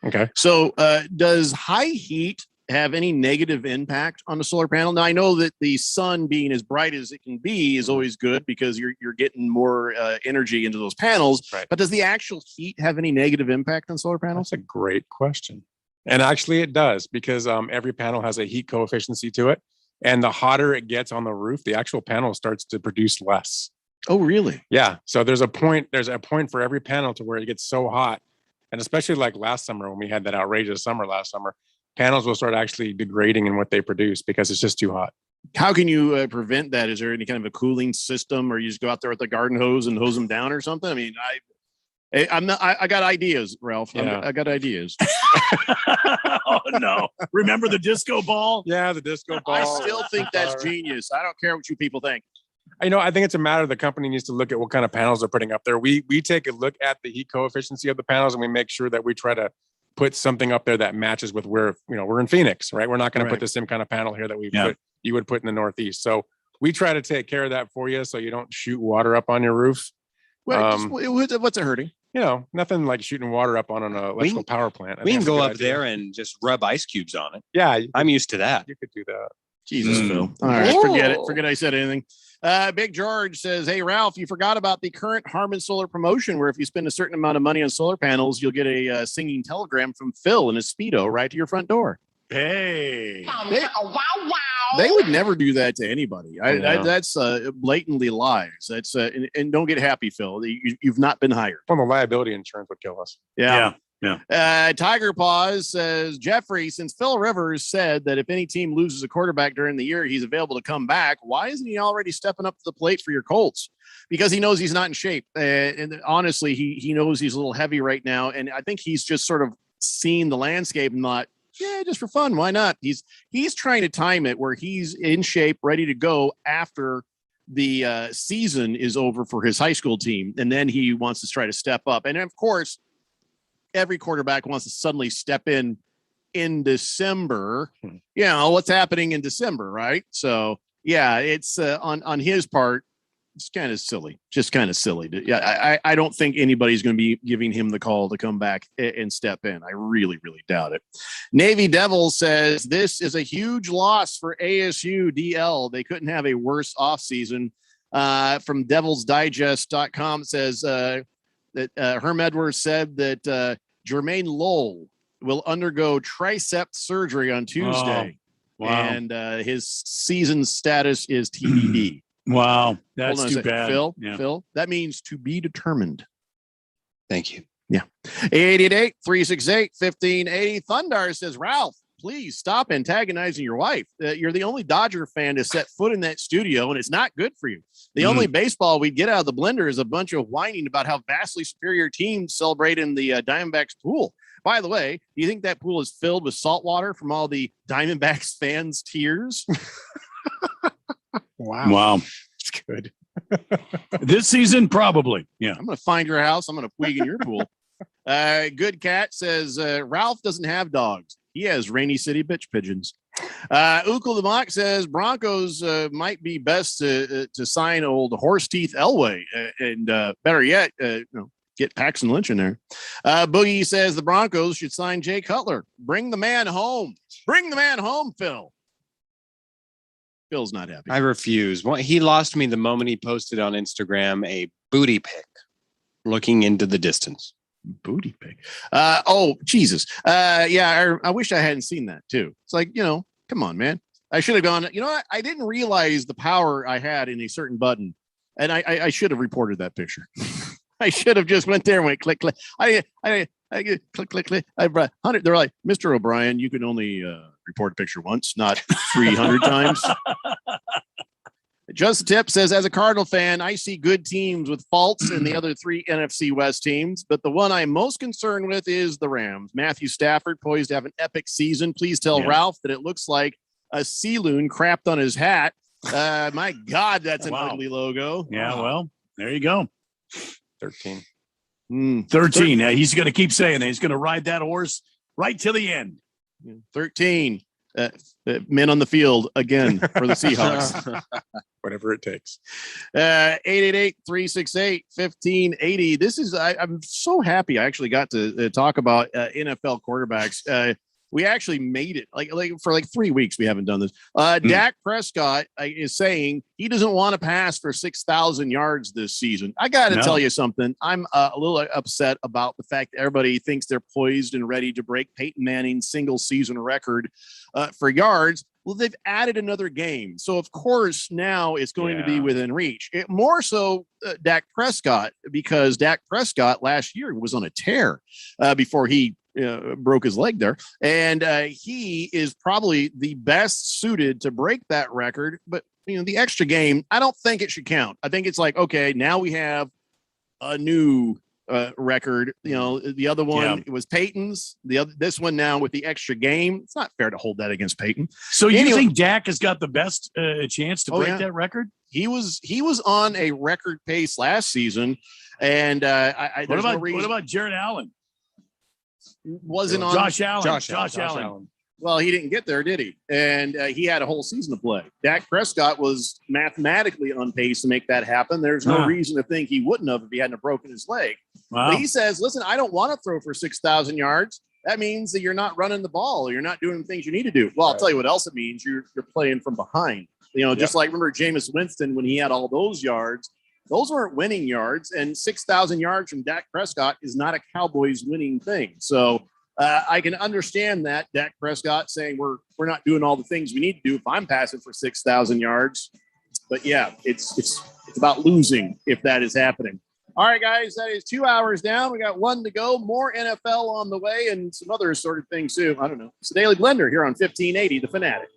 Okay. So does high heat have any negative impact on the solar panel? Now, I know that the sun being as bright as it can be is always good because you're getting more energy into those panels. Right. But does the actual heat have any negative impact on solar panels? That's a great question. And actually it does, because every panel has a heat coefficient to it. And the hotter it gets on the roof, the actual panel starts to produce less. Oh, really? Yeah. So there's a point for every panel to where it gets so hot. And especially like last summer, when we had that outrageous summer last summer, panels will start actually degrading in what they produce because it's just too hot. How can you prevent that? Is there any kind of a cooling system, or you just go out there with the garden hose and hose them down or something? I mean, I got ideas, Ralph. Yeah. I got ideas. Oh no! Remember the disco ball? Yeah, the disco ball. I still think that's genius. I don't care what you people think. I think it's a matter the company needs to look at what kind of panels they're putting up there. We take a look at the heat coefficient of the panels, and we make sure that we try to put something up there that matches with where, we're in Phoenix, right? We're not going to put the same kind of panel here that you would put in the Northeast. So we try to take care of that for you, so you don't shoot water up on your roof. Well, what's it hurting? Nothing like shooting water up on an electrical power plant. We can go up there and just rub ice cubes on it. Yeah, I'm used to that. You could do that. Jesus, Phil. All right, forget it. Forget I said anything. Big George says, hey, Ralph, you forgot about the current Harman Solar promotion where if you spend a certain amount of money on solar panels, you'll get a singing telegram from Phil in a Speedo right to your front door. Hey. They would never do that to anybody. That's blatantly lies. That's and don't get happy, Phil. You've not been hired. Well, the liability insurance would kill us. Yeah. Tiger Paws says, Jeffrey, since Phil Rivers said that if any team loses a quarterback during the year, he's available to come back, why isn't he already stepping up to the plate for your Colts? Because he knows he's not in shape. And honestly, he knows he's a little heavy right now. And I think he's just sort of seen the landscape and thought, yeah, just for fun, why not? He's trying to time it where he's in shape, ready to go after the season is over for his high school team. And then he wants to try to step up. And of course, every quarterback wants to suddenly step in December. What's happening in December, right? So yeah, it's on his part, it's kind of silly, just kind of silly. I don't think anybody's going to be giving him the call to come back and step in. I really, really doubt it. Navy Devil says this is a huge loss for ASU DL. They couldn't have a worse offseason. From devilsdigest.com says that Herm Edwards said that Jermaine Lowell will undergo tricep surgery on Tuesday. Wow. And his season status is TBD. Wow. That's too bad. Phil, that means to be determined. Thank you. Yeah. 888-368-1580. Thundar says, Ralph, please stop antagonizing your wife. You're the only Dodger fan to set foot in that studio, and it's not good for you. The only baseball we'd get out of the blender is a bunch of whining about how vastly superior teams celebrate in the Diamondbacks pool. By the way, do you think that pool is filled with salt water from all the Diamondbacks fans' tears? Wow. It's good. This season, probably. Yeah. I'm going to find your house. I'm going to tweak in your pool. Good Cat says, Ralph doesn't have dogs. He has Rainy City bitch pigeons. Ukul the Mock says Broncos might be best to sign old horse teeth Elway and better yet, get Paxton Lynch in there. Boogie says the Broncos should sign Jay Cutler. Bring the man home. Bring the man home, Phil. Phil's not happy. I refuse. He lost me the moment he posted on Instagram a booty pic looking into the distance. Booty pic. Oh, Jesus. I wish I hadn't seen that too. It's like, come on, man. I should have gone, I didn't realize the power I had in a certain button. And I should have reported that picture. I should have just went there and went click, click. I get click, click, click. I brought 100. They're like, Mr. O'Brien, you can only report a picture once, not 300 times. Just the Tip says, as a Cardinal fan, I see good teams with faults in the other three NFC West teams, but the one I'm most concerned with is the Rams. Matthew Stafford poised to have an epic season. Please tell Ralph that it looks like a sea loon crapped on his hat. My God, that's an ugly logo. Yeah, well, there you go. 13. 13. He's going to keep saying that. He's going to ride that horse right till the end. 13. Men on the field again for the Seahawks. Whatever it takes. 888-368-1580. This is, I'm so happy I actually got to talk about NFL quarterbacks. We actually made it like for like 3 weeks. We haven't done this. Dak Prescott is saying he doesn't want to pass for 6,000 yards this season. I got to tell you something. I'm a little upset about the fact that everybody thinks they're poised and ready to break Peyton Manning's single season record for yards. Well, they've added another game. So, of course, now it's going to be within reach. More so Dak Prescott, because Dak Prescott last year was on a tear before he broke his leg there. And he is probably the best suited to break that record. But, the extra game, I don't think it should count. I think it's like, okay, now we have a new record. The other one it was Peyton's. This one now with the extra game, it's not fair to hold that against Peyton. So you think Dak has got the best chance to break that record? He was on a record pace last season, and what about Jared Allen? Wasn't on Josh Allen. Well, he didn't get there, did he? And he had a whole season to play. Dak Prescott was mathematically on pace to make that happen. There's no reason to think he wouldn't have if he hadn't broken his leg. Wow. But he says, listen, I don't want to throw for 6,000 yards. That means that you're not running the ball. Or you're not doing the things you need to do. Well, I'll tell you what else it means. You're playing from behind. Just like remember Jameis Winston when he had all those yards. Those weren't winning yards. And 6,000 yards from Dak Prescott is not a Cowboys winning thing. So I can understand that Dak Prescott saying we're not doing all the things we need to do if I'm passing for 6,000 yards. But yeah, it's about losing if that is happening. All right, guys, that is 2 hours down. We got 1 to go. More NFL on the way and some other sort of things too. I don't know. It's the Daily Blender here on 1580, The Fanatic.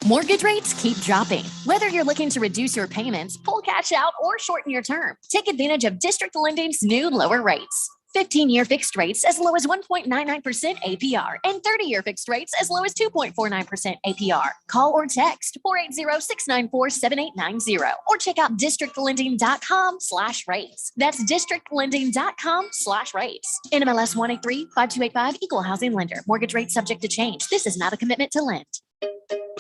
Mortgage rates keep dropping. Whether you're looking to reduce your payments, pull cash out, or shorten your term, take advantage of District Lending's new lower rates. 15-year fixed rates as low as 1.99% APR and 30-year fixed rates as low as 2.49% APR. Call or text 480-694-7890 or check out districtlending.com/rates. That's districtlending.com/rates. NMLS 183-5285, Equal Housing Lender. Mortgage rates subject to change. This is not a commitment to lend.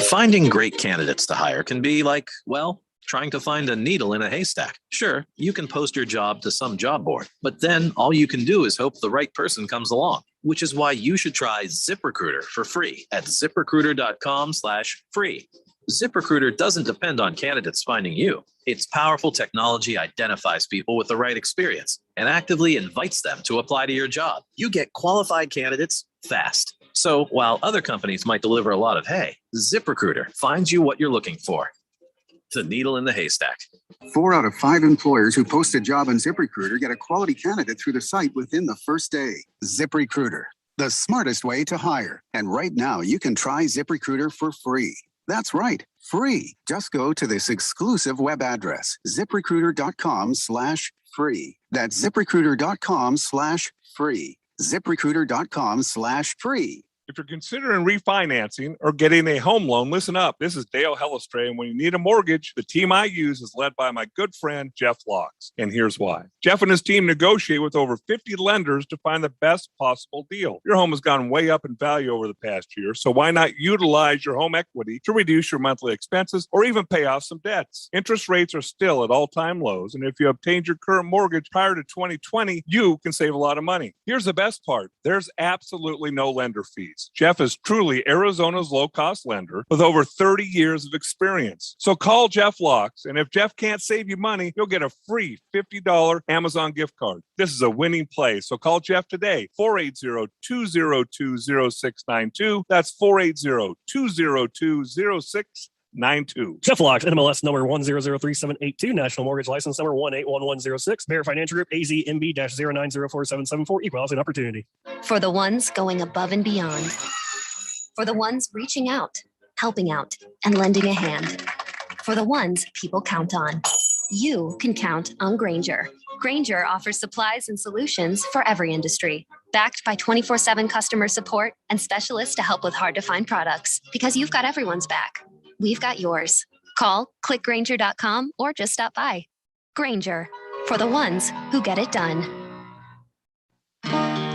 Finding great candidates to hire can be like, well, trying to find a needle in a haystack. Sure, you can post your job to some job board, but then all you can do is hope the right person comes along, which is why you should try ZipRecruiter for free at ziprecruiter.com/free. ZipRecruiter doesn't depend on candidates finding you. Its powerful technology identifies people with the right experience and actively invites them to apply to your job. You get qualified candidates fast. So while other companies might deliver a lot of hay, ZipRecruiter finds you what you're looking for. The needle in the haystack. 4 out of 5 employers who post a job on ZipRecruiter get a quality candidate through the site within the first day. ZipRecruiter, the smartest way to hire. And right now, you can try ZipRecruiter for free. That's right, free. Just go to this exclusive web address, ziprecruiter.com/free. That's ziprecruiter.com/free. ZipRecruiter.com/free. If you're considering refinancing or getting a home loan, listen up. This is Dale Hellestray, and when you need a mortgage, the team I use is led by my good friend, Jeff Locks. And here's why. Jeff and his team negotiate with over 50 lenders to find the best possible deal. Your home has gone way up in value over the past year, so why not utilize your home equity to reduce your monthly expenses or even pay off some debts? Interest rates are still at all-time lows, and if you obtained your current mortgage prior to 2020, you can save a lot of money. Here's the best part. There's absolutely no lender fees. Jeff is truly Arizona's low-cost lender with over 30 years of experience. So call Jeff Locks, and if Jeff can't save you money, you'll get a free $50 Amazon gift card. This is a winning play, so call Jeff today, 480-202-0692. That's 480-202-0692. Jeff Locks, NMLS number 1003782, National Mortgage License number 181106, Bear Financial Group, AZMB-0904774, Equal Housing Opportunity. For the ones going above and beyond. For the ones reaching out, helping out, and lending a hand. For the ones people count on. You can count on Grainger. Grainger offers supplies and solutions for every industry. Backed by 24/7 customer support and specialists to help with hard-to-find products. Because you've got everyone's back. We've got yours. Call, click Grainger.com, or just stop by. Grainger, for the ones who get it done.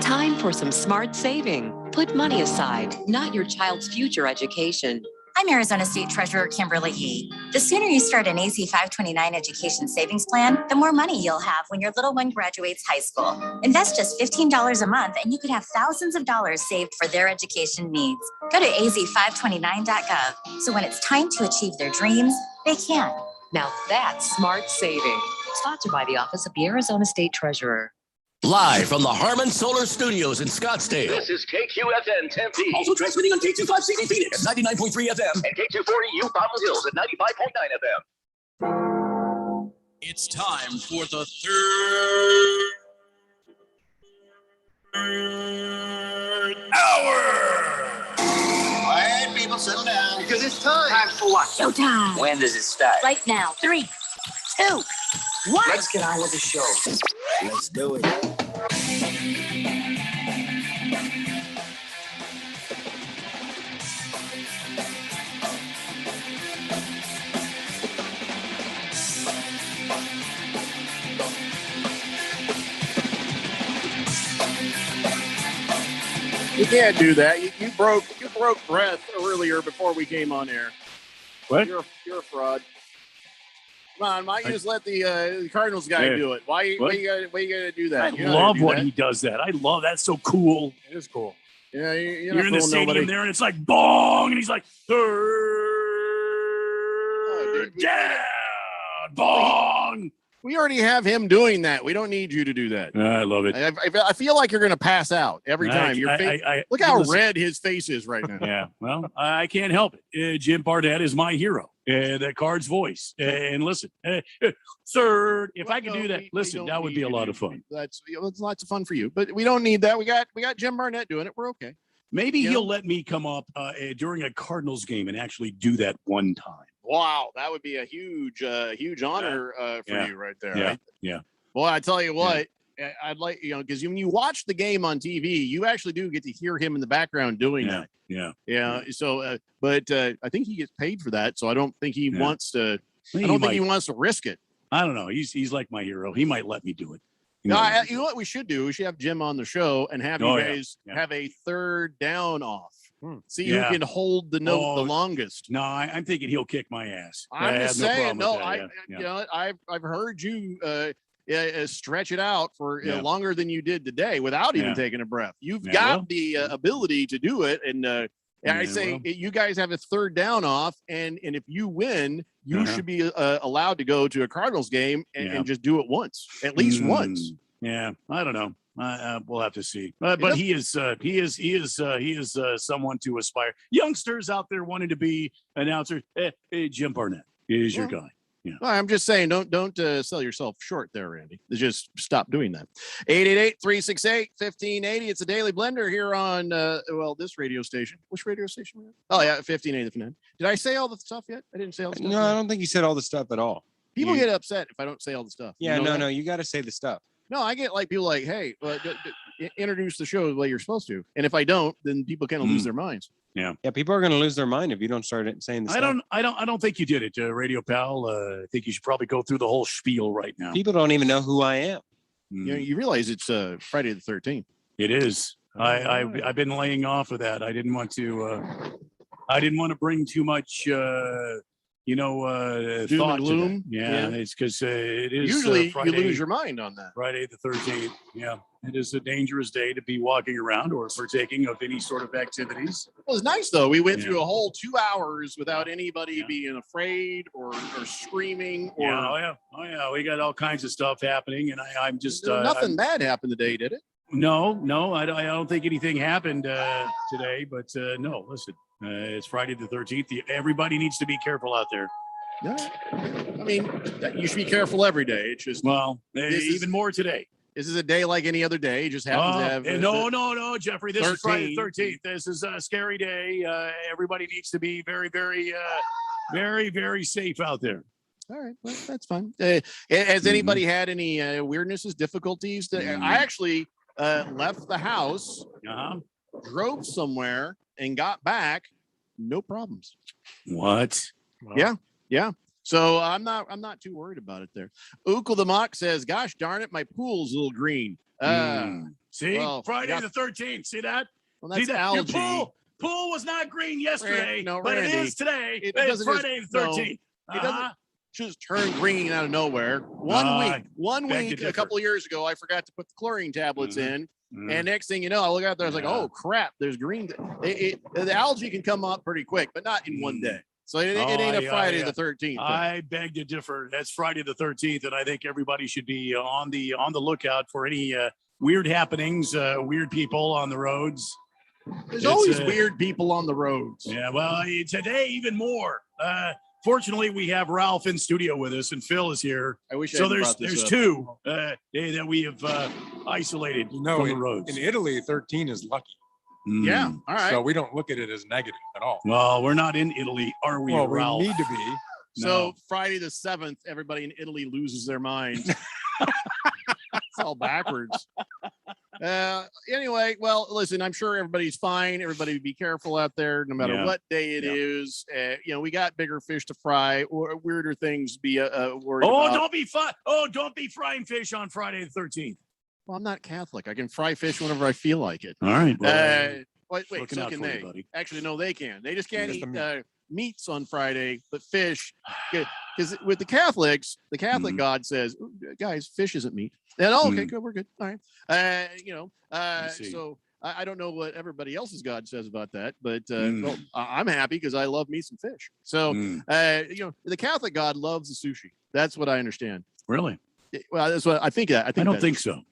Time for some smart saving. Put money aside, not your child's future education. I'm Arizona State Treasurer Kimberly Yee. The sooner you start an AZ 529 education savings plan, the more money you'll have when your little one graduates high school. Invest just $15 a month and you could have thousands of dollars saved for their education needs. Go to az529.gov so when it's time to achieve their dreams, they can. Now that's smart saving. Sponsored by the Office of the Arizona State Treasurer. Live from the Harmon Solar Studios in Scottsdale. This is KQFN Tempe. Also transmitting on K25CD Phoenix at 99.3 FM and K240U Fountain Hills at 95.9 FM. It's time for the third hour. Quiet, people, settle down. Because it's time. Time for what? Showtime. When does it start? Right now. 3, 2, 1. Let's get on with the show. Let's do it. You can't do that. You broke breath earlier before we came on air. What? You're a fraud. Come on, why don't you just let the Cardinals guy do it? Why you gotta do that? I love when he does that. I love that's so cool. It is cool. Yeah, you're in the stadium there, and it's like bong, and he's like down, bong. We already have him doing that. We don't need you to do that. I love it. I feel like you're going to pass out every time. Look how red his face is right now. Yeah, well, I can't help it. Jim Barnett is my hero. That Card's voice. And listen, third, if I could do that, listen, that would be a lot of fun. It's lots of fun for you, but we don't need that. We got Jim Barnett doing it. We're okay. Maybe he'll let me come up during a Cardinals game and actually do that one time. Wow, that would be a huge honor for you right there. Yeah, right? yeah. Well, I tell you what, I'd like because when you watch the game on TV, you actually do get to hear him in the background doing that. Yeah. So, but I think he gets paid for that, so I don't think he wants to. I don't think he wants to risk it. I don't know. He's like my hero. He might let me do it. You know what we should do? We should have Jim on the show and have you guys have a third down off. See who can hold the note the longest. No, I'm thinking he'll kick my ass. I'm just saying. No, I've heard you stretch it out for longer than you did today without even taking a breath. You've got the ability to do it, and I say you guys have a third down off, and if you win, you should be allowed to go to a Cardinals game and just do it once, at least once. Yeah, I don't know. We'll have to see. But he is someone to aspire. Youngsters out there wanting to be announcers. Jim Barnett is your guy. Yeah. Well, I'm just saying, don't sell yourself short there, Randy. Just stop doing that. 888-368-1580. It's a Daily Blender here on this radio station. Which radio station? Oh yeah, 1580 the Fan. Did I say all the stuff yet? I didn't say all the stuff. No, I don't think you said all the stuff at all. People get upset if I don't say all the stuff. Yeah, no, you got to say the stuff. No, I get like people like, hey, introduce the show the way you're supposed to. And if I don't, then people kind of lose their minds. Yeah. Yeah. People are going to lose their mind if you don't start saying the stuff. I don't think you did it, Radio Pal. I think you should probably go through the whole spiel right now. People don't even know who I am. You realize it's Friday the 13th. It is. I've been laying off of that. I didn't want to bring too much doom thought and gloom. To that. Yeah, it's because it is usually Friday, you lose your mind on that. Friday the 13th. Yeah, it is a dangerous day to be walking around or partaking of any sort of activities. Well, it's nice though. We went through a whole 2 hours without anybody being afraid or screaming. Or Oh yeah. We got all kinds of stuff happening, and I'm just nothing bad happened today, did it? No, I don't think anything happened today. But no, listen. It's Friday the 13th. Everybody needs to be careful out there. Yeah. I mean, you should be careful every day. It's just even more today. This is a day like any other day. It just happens to have. No, Jeffrey. This is Friday the 13th. This is a scary day. Everybody needs to be very, very, very, very safe out there. All right, well, that's fine. Has anybody had any weirdnesses, difficulties? I actually left the house, drove somewhere, and got back, no problems. What? Wow. Yeah. So I'm not too worried about it there. Ukle the Mock says, "Gosh darn it, my pool's a little green." See, Friday the 13th. See that? Well, that's algae. Pool was not green yesterday, but Randy, it is today. It It's doesn't Friday the just- 13th. It doesn't just turn green out of nowhere. One week, a couple of years ago, I forgot to put the chlorine tablets in. And next thing you know, I look out there, I was like, oh crap, there's green. The algae can come up pretty quick, but not in one day. So it ain't a Friday the 13th. I beg to differ. That's Friday the 13th, and I think everybody should be on the lookout for any weird happenings, weird people on the roads. There's always weird people on the roads. Yeah, well, today even more. Fortunately, we have Ralph in studio with us, and Phil is here. I wish. So there's two that we have isolated from the roads. In Italy, 13 is lucky. Yeah, all right. So we don't look at it as negative at all. Well, we're not in Italy, are we? Well, Ralph? we need to be. So Friday the 7th, everybody in Italy loses their mind. It's all backwards. Anyway, well, listen, I'm sure everybody's fine. Everybody be careful out there, no matter what day it is. We got bigger fish to fry or weirder things to be worried about. Don't be frying fish on Friday the 13th. Well, I'm not Catholic. I can fry fish whenever I feel like it. All right. Wait, so can they? Actually, no, they can. They just can't eat meats on Friday, but fish. Because with the Catholics, the Catholic God says, guys, fish isn't meat. And okay, good, we're good. All right. So I don't know what everybody else's God says about that, but well, I'm happy because I love me some fish. So the Catholic God loves the sushi. That's what I understand. Really? Well, that's what I think. I don't think so.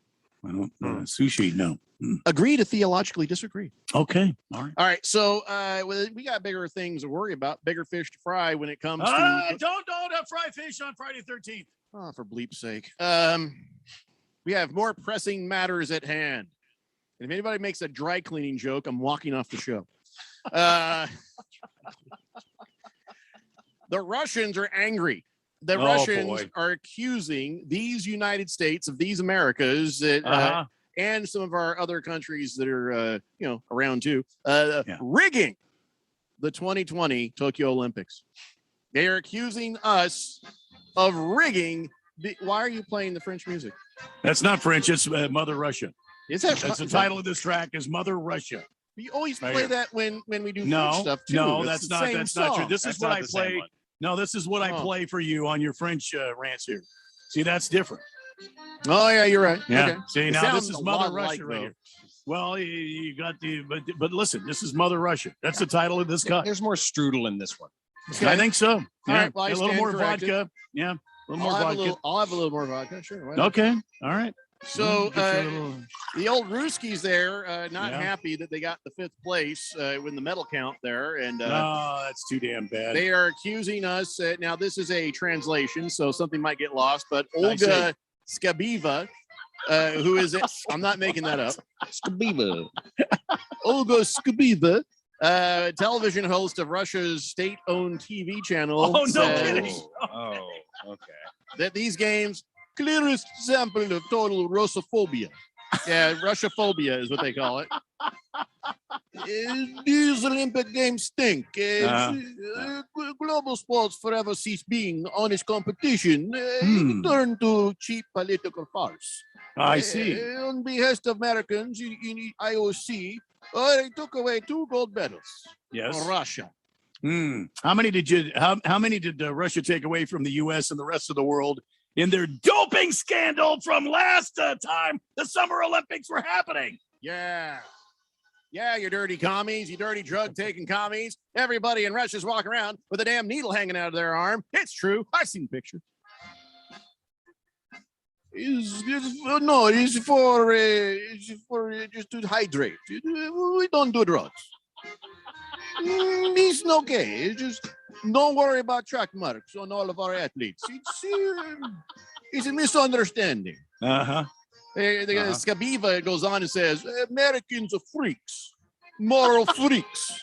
I don't sushi. No. Agree to theologically disagree. Okay. All right. So we got bigger things to worry about, bigger fish to fry when it comes to. Don't fry fish on Friday 13th. Oh, for bleep's sake. We have more pressing matters at hand. And if anybody makes a dry cleaning joke, I'm walking off the show. The Russians are angry. The Russians are accusing these United States of these Americas that, and some of our other countries that are, around too, rigging the 2020 Tokyo Olympics. They are accusing us of rigging. Why are you playing the French music? That's not French. It's Mother Russia. Is that? That's the title of this track is Mother Russia. We always play that when we do French stuff too. No, that's not true. This is what I play. No, this is what I play for you on your French rants here. See, that's different. Oh yeah, you're right. Yeah. Okay. See, now this is Mother Russia right here. Well, you got but listen, this is Mother Russia. That's the title of this cut. There's more strudel in this one. Okay. I think so. All right, well, a little more vodka. Yeah, a little more vodka. I'll have a little more vodka. Sure. Okay. All right. So the old Ruskies there, not happy that they got the 5th place in the medal count there, and that's too damn bad. They are accusing us. Now this is a translation, so something might get lost. But Olga Skabiva, who is it? I'm not making that up. Skabiva. Olga Skabiva, television host of Russia's state-owned TV channel. Oh, no kidding. Oh, okay. That these games. Clearest example of total Russophobia. Yeah, Russophobia is what they call it. These Olympic Games stink. Global sports forever cease being honest competition. Turn to cheap political farce. I see. On behest of Americans in IOC, they took away 2 gold medals. Yes. For Russia. How many did Russia take away from the U.S. and the rest of the world in their doping scandal from last time the Summer Olympics were happening? Yeah, you dirty commies, you dirty drug-taking commies. Everybody in Russia's walking around with a damn needle hanging out of their arm. It's true. I've seen pictures. It's for just to hydrate. We don't do drugs. It's okay. It's just don't worry about track marks on all of our athletes. It's a misunderstanding. Skabiva goes on and says, Americans are freaks, moral freaks.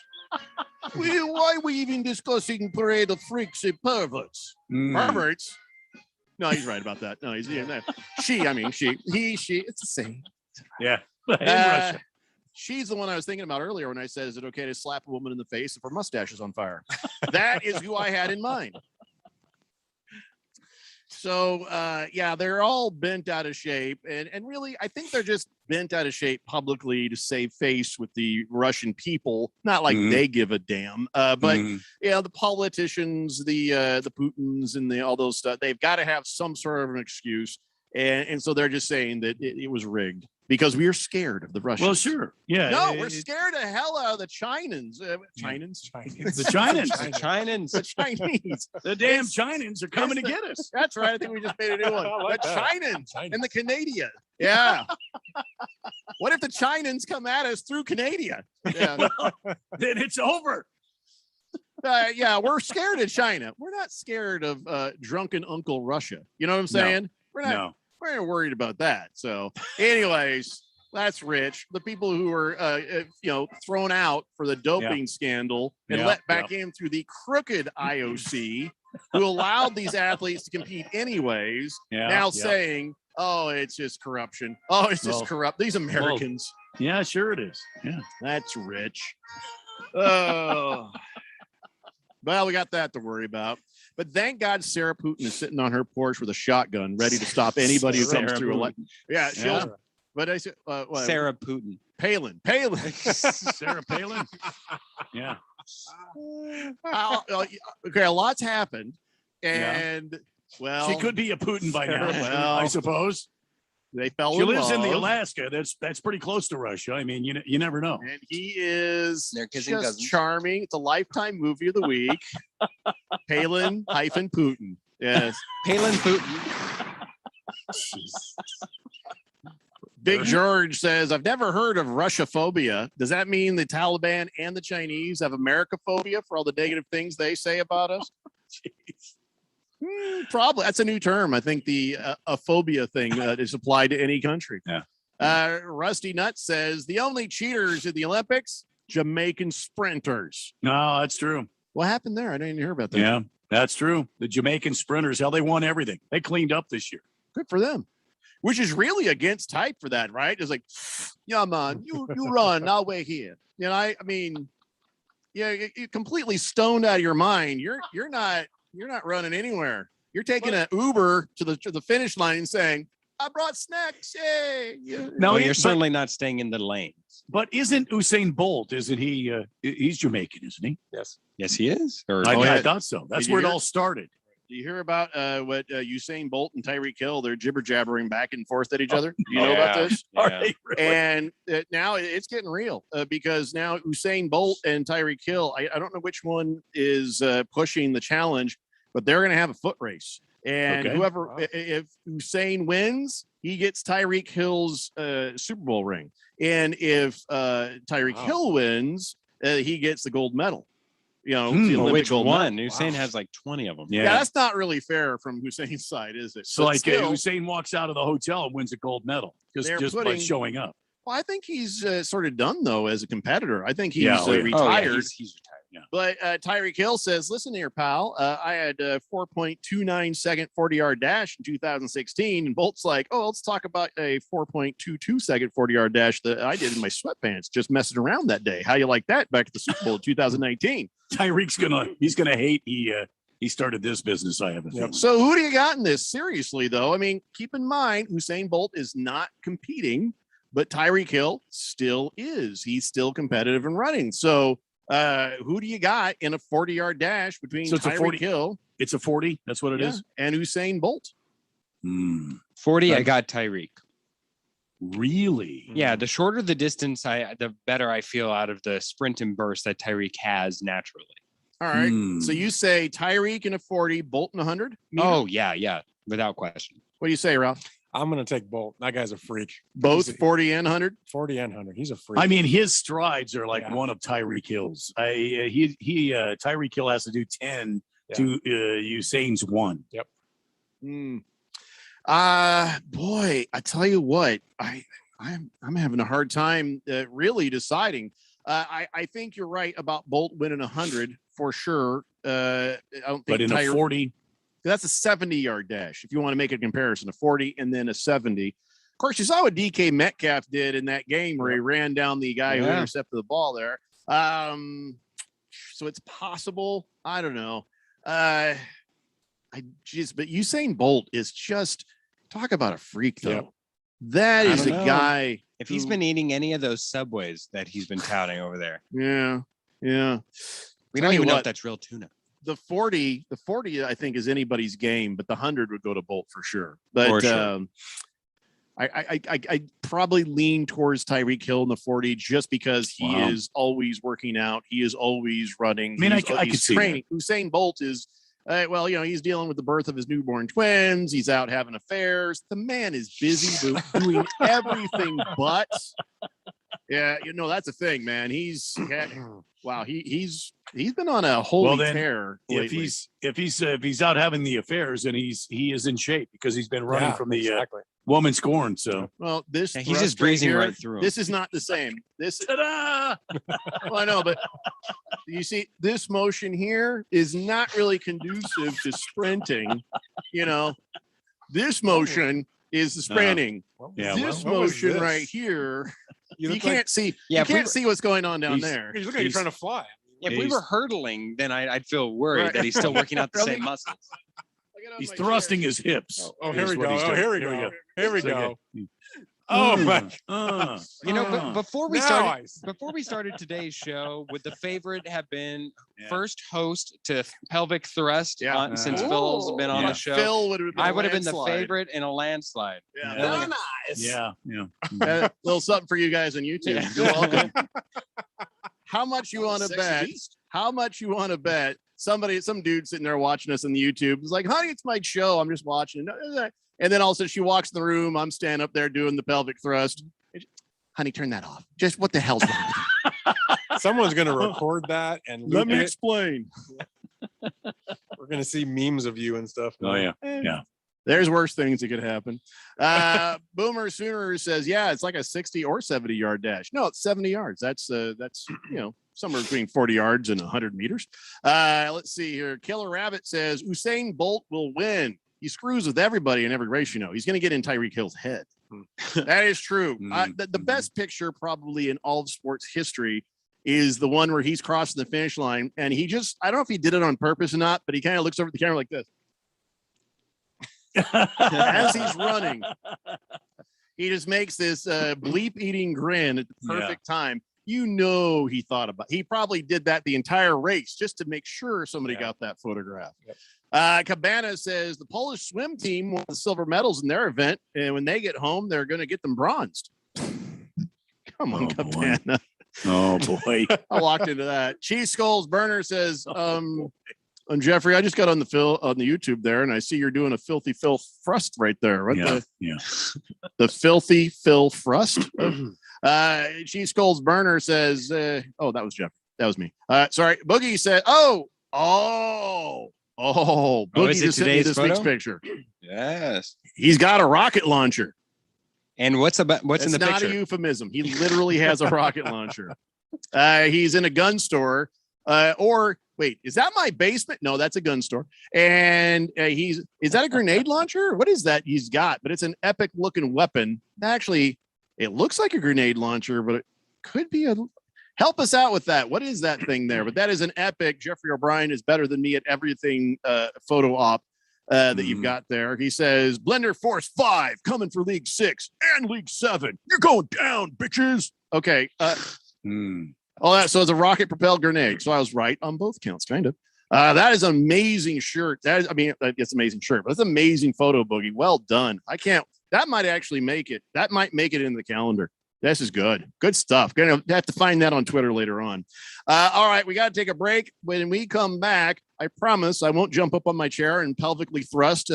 Why are we even discussing parade of freaks and perverts? Perverts? No, he's right about that. No, she. He, she. It's the same. Yeah. In Russia. She's the one I was thinking about earlier when I said, is it okay to slap a woman in the face if her mustache is on fire? That is who I had in mind. So yeah, they're all bent out of shape, and really, I think they're just bent out of shape publicly to save face with the Russian people. Not like they give a damn, but the politicians, the Putins, and all those stuff. They've got to have some sort of an excuse, and so they're just saying that it was rigged because we are scared of the Russians. Well, sure, yeah. No, we're scared the hell out of the Chinans. The Chinans. The damn Chinans are coming to get us. That's right. I think we just made a new one. The Chinans and the Canadian. Yeah. What if the Chinans come at us through Canada? Yeah. Then it's over. Yeah, we're scared of China. We're not scared of drunken Uncle Russia. You know what I'm saying? We're not worried about that. So, anyways, that's Rich. The people who were, thrown out for the doping scandal and let back in through the crooked IOC, who allowed these athletes to compete anyways. Saying, "Oh, it's just corruption. Oh, it's just corrupt. These Americans." Yeah, sure it is. Yeah, that's Rich. Oh. Well, we got that to worry about. But thank God Sarah Putin is sitting on her porch with a shotgun, ready to stop anybody who comes through. Yeah, she'll. But I said, Sarah Putin. Palin. Sarah Palin. Yeah. Okay, a lot's happened, and she could be a Putin by now. Well, I suppose they fell. She lives in the Alaska. That's pretty close to Russia. I mean, you never know. And he is just charming. It's a Lifetime movie of the week. Palin-Putin. Yes, Palin Putin. Big George says, "I've never heard of Russia-phobia. Does that mean the Taliban and the Chinese have America-phobia for all the negative things they say about us?" Probably. That's a new term. I think the a phobia thing is applied to any country. Yeah. Rusty Nuts says, "The only cheaters in the Olympics, Jamaican sprinters." No, that's true. What happened there? I didn't even hear about that. Yeah, that's true. The Jamaican sprinters, hell, they won everything. They cleaned up this year. Good for them. Which is really against type for that, right? It's like, yeah, man, you run, I'll wait here. You know, I mean, yeah, you're completely stoned out of your mind. You're not running anywhere. You're taking an Uber to the finish line and saying, "I brought snacks." Hey. No, you're certainly not staying in the lanes. But isn't Usain Bolt? Isn't he? He's Jamaican, isn't he? Yes, he is. I thought so. That's where it all started. Do you hear about what Usain Bolt and Tyreek Hill? They're jibber jabbering back and forth at each other. Do you know about this? Are they really? And now it's getting real because now Usain Bolt and Tyreek Hill. I don't know which one is pushing the challenge, but they're going to have a foot race. And if Usain wins, he gets Tyreek Hill's Super Bowl ring. And if Tyreek Hill wins, he gets the gold medal. You know, which one? Usain has like 20 of them. Yeah, that's not really fair from Hussein's side, is it? So, like, Usain walks out of the hotel and wins a gold medal just by showing up. Well, I think he's sort of done though as a competitor. I think he's retired. He's retired. Yeah. But Tyreek Hill says, "Listen here, pal. I had 4.29 second 40-yard dash in 2016." And Bolt's like, "Oh, let's talk about a 4.22 second 40-yard dash that I did in my sweatpants, just messing around that day. How you like that back at the Super Bowl 2019?" Tyreek's gonna hate he started this business. I have a feeling. So who do you got in this? Seriously, though, I mean, keep in mind, Usain Bolt is not competing, but Tyreek Hill still is. He's still competitive and running. So. Who do you got in a 40-yard dash between Tyreek Hill? It's a 40. That's what it is. And Usain Bolt. 40. I got Tyreek. Really? Yeah. The shorter the distance, the better I feel out of the sprint and burst that Tyreek has naturally. All right. So you say Tyreek in a 40, Bolt in 100? Oh yeah, without question. What do you say, Ralph? I'm going to take Bolt. That guy's a freak. Both 40 and 100? 40 and 100. He's a freak. I mean, his strides are like one of Tyreek Hill's. Tyreek Hill has to do 10 to Usain's 1. Yep. Boy, I tell you what, I'm having a hard time really deciding. I think you're right about Bolt winning 100 for sure. I don't think but in a 40. That's a 70-yard dash. If you want to make a comparison, a 40 and then a 70. Of course, you saw what DK Metcalf did in that game where he ran down the guy who intercepted the ball there. So it's possible. I don't know. But Usain Bolt is just talk about a freak, though. Yep. That is a guy. If he's been eating any of those Subways that he's been touting over there. Yeah. We don't even know if that's real tuna. The 40, I think, is anybody's game, but the 100 would go to Bolt for sure. But For sure. I probably lean towards Tyreek Hill in the 40 just because he is always working out. He is always running. I mean, I he's could see training. Usain Bolt is, he's dealing with the birth of his newborn twins. He's out having affairs. The man is busy doing everything but. Yeah, that's a thing, man. He's been on a holy tear lately. If he's out having the affairs, then he is in shape because he's been running from the woman scorn. So this he's just breezing right through him. This is not the same. Ta-da! Well, I know, but you see, this motion here is not really conducive to sprinting. This motion is the sprinting. This motion right here. You can't see. You can't see what's going on down there. He's looking like he's trying to fly. If we were hurdling, then I'd feel worried that he's still working out the same muscles. He's thrusting his hips. Oh, here we go. Here we go. Here we go. Oh my! But before we started today's show, would the favorite have been first host to pelvic thrust since Phil's been on the show? Phil would have been. I would have been the favorite in a landslide. Yeah, nice. Yeah. A little something for you guys on YouTube. You're welcome. How much you want to bet? How much you want to bet? Some dude sitting there watching us on the YouTube is like, honey, it's my show. I'm just watching. And then all of a sudden she walks in the room. I'm standing up there doing the pelvic thrust. Honey, turn that off. Just what the hell's wrong? Someone's going to record that and let me explain. We're going to see memes of you and stuff. Oh, yeah. There's worse things that could happen. Boomer Sooner says, yeah, it's like a 60 or 70 yard dash. No, it's 70 yards. That's somewhere between 40 yards and 100 meters. Let's see here. Killer Rabbit says Usain Bolt will win. He screws with everybody in every race, He's going to get in Tyreek Hill's head. That is true. The best picture probably in all of sports history is the one where he's crossing the finish line. And I don't know if he did it on purpose or not, but he kind of looks over at the camera like this. As he's running, he just makes this bleep eating grin at the perfect time. He thought about. He probably did that the entire race just to make sure somebody got that photograph. Cabana says the Polish swim team won the silver medals in their event, and when they get home, they're going to get them bronzed. Come on, Cabana. Oh boy, I walked into that. Cheese Skulls Burner says, and Jeffrey, I just got on the YouTube there, and I see you're doing a filthy Phil thrust right there. Right? The filthy Phil thrust. Cheese Skulls Burner says, that was Jeff. That was me. Sorry. Boogie said, Boogie just sent me this week's picture. Yes. He's got a rocket launcher. And what's in the picture? It's not a euphemism. He literally has a rocket launcher. He's in a gun store. Wait, is that my basement? No, that's a gun store. And is that a grenade launcher? What is that he's got? But it's an epic looking weapon. Actually, it looks like a grenade launcher, but it could be help us out with that. What is that thing there? But that is an epic. Jeffrey O'Brien is better than me at everything photo op that you've got there. He says, Blender Force 5 coming for League 6 and League 7. You're going down, bitches. Okay. So it's a rocket propelled grenade. So I was right on both counts, kind of. That is an amazing shirt. It's an amazing shirt, but it's an amazing photo, Boogie. Well done. That might actually make it. That might make it in the calendar. This is good. Good stuff. Gonna have to find that on Twitter later on. All right, we got to take a break. When we come back, I promise I won't jump up on my chair and pelvically thrust.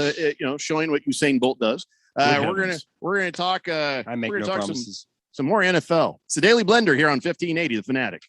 Showing what Usain Bolt does. We're gonna talk. I make no promises. Some more NFL. It's the Daily Blender here on 1580 The Fanatic.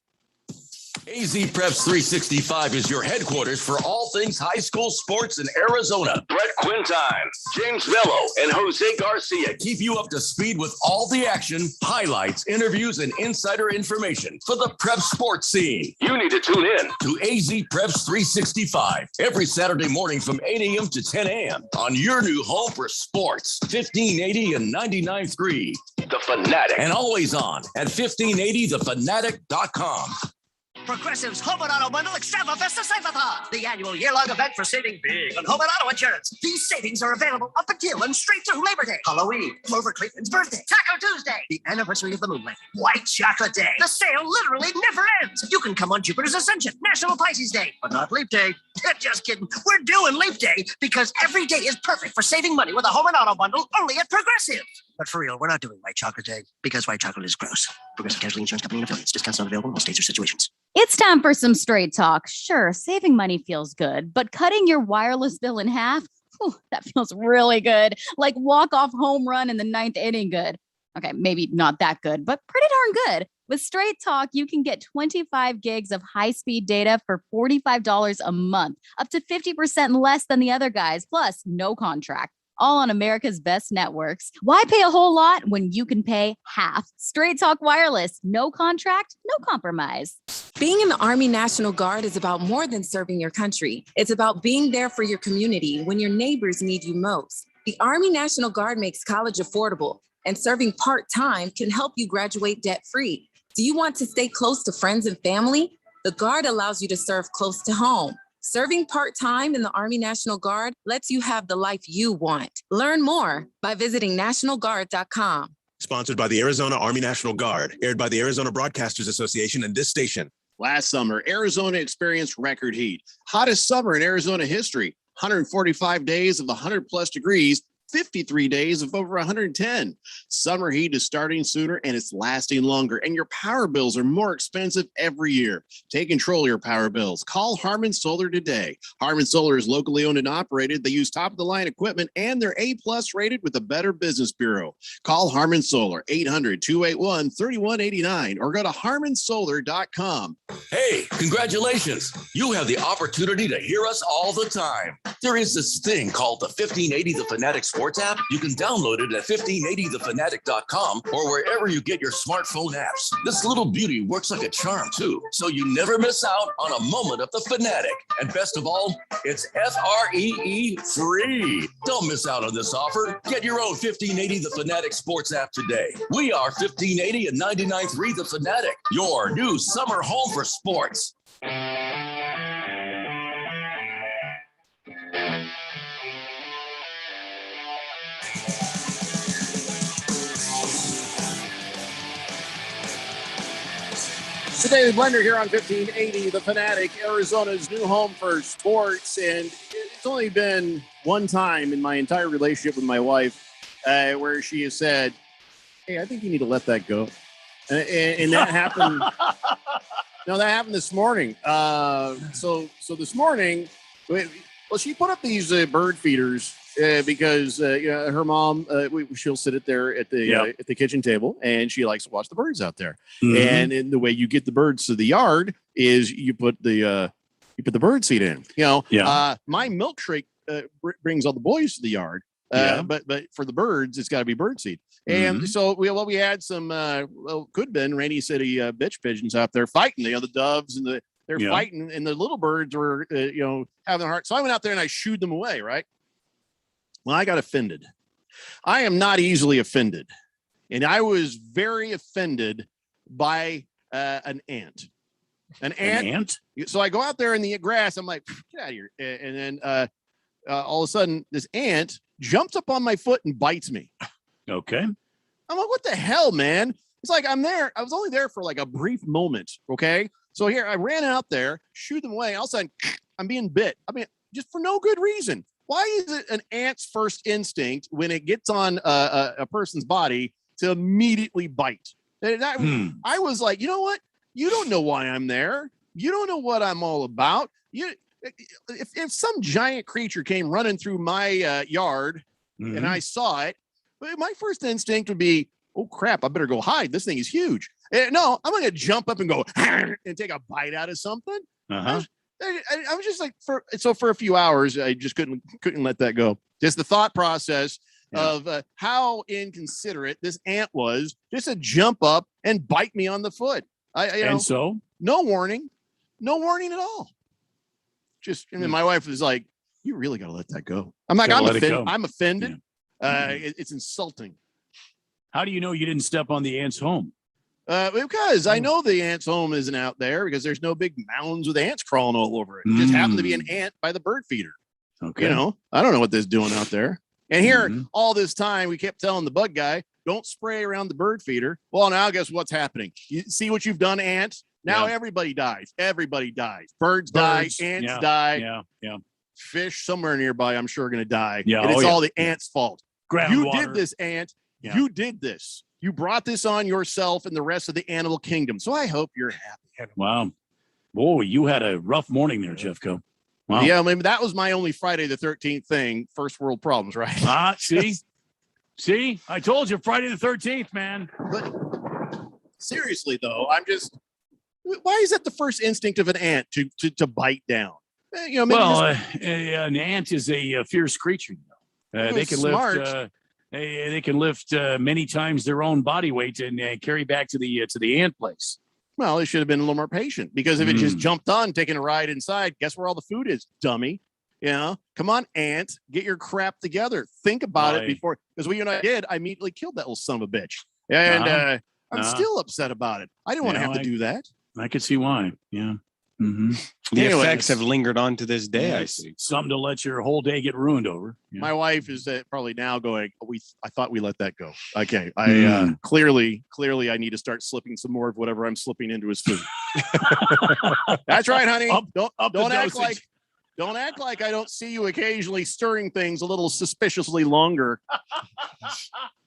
AZ Preps 365 is your headquarters for all things high school sports in Arizona. Brett Quintine, James Mello, and Jose Garcia keep you up to speed with all the action, highlights, interviews, and insider information for the prep sports scene. You need to tune in to AZ Preps 365 every Saturday morning from 8 a.m. to 10 a.m. on your new home for sports, 1580 and 99.3 The Fanatic, and always on at 1580thefanatic.com. Progressive's Home and Auto Bundle Extrava Festa Save-a-thon, the annual year-long event for saving big on home and auto insurance. These savings are available up until and straight through Labor Day, Halloween, Clover Cleveland's birthday, Taco Tuesday, the anniversary of the moon landing, White Chocolate Day. The sale literally never ends. You can come on Jupiter's Ascension, National Pisces Day, but not Leap Day. Just kidding. We're doing Leap Day because every day is perfect for saving money with a home and auto bundle only at Progressive. But for real, we're not doing White Chocolate Day because white chocolate is gross. Progressive Casualty Insurance Company and affiliates. Discounts not available in all states or situations. It's time for some straight talk. Sure, saving money feels good, but cutting your wireless bill in half, that feels really good. Like walk-off home run in the 9th inning good. Okay, maybe not that good, but pretty darn good. With Straight Talk, you can get 25 gigs of high-speed data for $45 a month, up to 50% less than the other guys, plus no contract. All on America's best networks. Why pay a whole lot when you can pay half? Straight Talk Wireless. No contract, no compromise. Being in the Army National Guard is about more than serving your country. It's about being there for your community when your neighbors need you most. The Army National Guard makes college affordable, and serving part-time can help you graduate debt-free. Do you want to stay close to friends and family? The Guard allows you to serve close to home. Serving part-time in the Army National Guard lets you have the life you want. Learn more by visiting nationalguard.com. Sponsored by the Arizona Army National Guard, aired by the Arizona Broadcasters Association and this station. Last summer, Arizona experienced record heat. Hottest summer in Arizona history. 145 days of 100+ degrees. 53 days of over 110. Summer heat is starting sooner and it's lasting longer, and your power bills are more expensive every year. Take control of your power bills. Call Harmon Solar today. Harmon Solar is locally owned and operated. They use top-of-the-line equipment, and they're A+ rated with the Better Business Bureau. Call Harmon Solar, 800-281-3189, or go to harmonsolar.com. Hey, congratulations. You have the opportunity to hear us all the time. There is this thing called the 1580 The Fanatic Sports app. You can download it at 1580thefanatic.com or wherever you get your smartphone apps. This little beauty works like a charm too, so you never miss out on a moment of the Fanatic. And best of all, it's FREE free. Don't miss out on this offer. Get your own 1580 The Fanatic Sports app today. We are 1580 and 99.3 The Fanatic, your new summer home for sports. The Daily Blender here on 1580, The Fanatic, Arizona's new home for sports. And it's only been one time in my entire relationship with my wife where she has said, hey, I think you need to let that go. And that happened. No, that happened this morning. So this morning, well, she put up these bird feeders because her mom, she'll sit there at the kitchen table, and she likes to watch the birds out there. Mm-hmm. And the way you get the birds to the yard is you put the bird seed in. My milkshake brings all the boys to the yard. But for the birds, it's got to be bird seed. And so we had some could have been rainy city bitch pigeons out there fighting. The doves and they're fighting, and the little birds were having a heart. So I went out there and I shooed them away. Right. Well, I got offended. I am not easily offended, and I was very offended by an ant. An ant. So I go out there in the grass. I'm like, get out of here! And then all of a sudden, this ant jumps up on my foot and bites me. Okay. I'm like, what the hell, man? It's like I'm there. I was only there for like a brief moment. Okay. So here I ran out there, shoot them away. All of a sudden, I'm being bit. I mean, just for no good reason. Why is it an ant's first instinct when it gets on a person's body to immediately bite? I was like, you know what? You don't know why I'm there. You don't know what I'm all about. If some giant creature came running through my yard and I saw it, my first instinct would be, oh crap, I better go hide. This thing is huge. No, I'm going to jump up and go and take a bite out of something. I was just like, for a few hours, I just couldn't let that go. Just the thought process of how inconsiderate this ant was, just to jump up and bite me on the foot. So no warning at all. Just, and then my wife was like, you really got to let that go. I'm like, I'm offended. It's insulting. How do you know you didn't step on the ant's home? Because I know the ant's home isn't out there because there's no big mounds with ants crawling all over it. It just happened to be an ant by the bird feeder. Okay. You know, I don't know what this doing out there. And here, all this time, we kept telling the bug guy, don't spray around the bird feeder. Well, now guess what's happening? You see what you've done, ant? Now everybody dies. Everybody dies. Birds die. Ants die. Yeah. Fish somewhere nearby, I'm sure, are going to die. Yeah. And it's all the ant's fault. You Groundwater. did this, ant. Yeah. You did this. You brought this on yourself and the rest of the animal kingdom. So I hope you're happy. Wow. Boy, you had a rough morning there, Jeffco. Wow. Yeah, I mean, that was my only Friday the 13th thing. First world problems, right? See, I told you Friday the 13th, man. But seriously, though, why is that the first instinct of an ant to bite down? You know, maybe an ant is a fierce creature. They can lift. They can lift many times their own body weight and carry back to the ant place. Well, they should have been a little more patient because if it just jumped on, taking a ride inside, guess where all the food is, dummy? You know, come on, ant, get your crap together. Think about it before, because what you and I did, I immediately killed that little son of a bitch, and I'm still upset about it. I didn't want to have to do that. I could see why. Yeah. Mm-hmm. The effects have lingered on to this day. I see. Something to let your whole day get ruined over. Yeah. My wife is probably now going, I thought we let that go. Okay. I clearly I need to start slipping some more of whatever I'm slipping into his food. That's right, honey. Don't act like I don't see you occasionally stirring things a little suspiciously longer.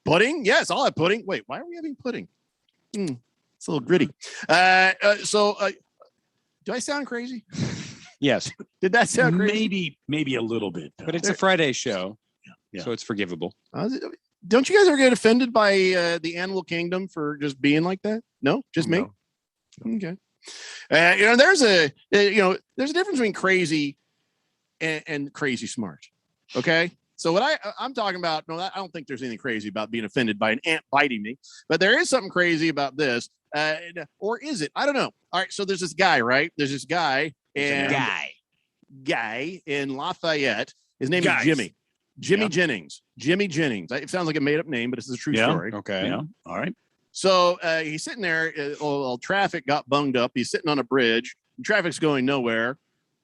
Pudding? Yes, I'll have pudding. Wait, why are we having pudding? It's a little gritty. Do I sound crazy? Yes. Did that sound crazy? Maybe a little bit. But it's a Friday show, so it's forgivable. Don't you guys ever get offended by the animal kingdom for just being like that? No, just me. Okay. There's a difference between crazy and crazy smart. Okay. So what I'm talking about, I don't think there's anything crazy about being offended by an ant biting me, but there is something crazy about this. Or is it? I don't know. All right. So there's this guy, right? There's this guy in Lafayette. His name is Jimmy. Jimmy Jennings. Jimmy Jennings. It sounds like a made up name, but it's a true story. Okay. Yeah. All right. So he's sitting there. Traffic got bunged up. He's sitting on a bridge. Traffic's going nowhere.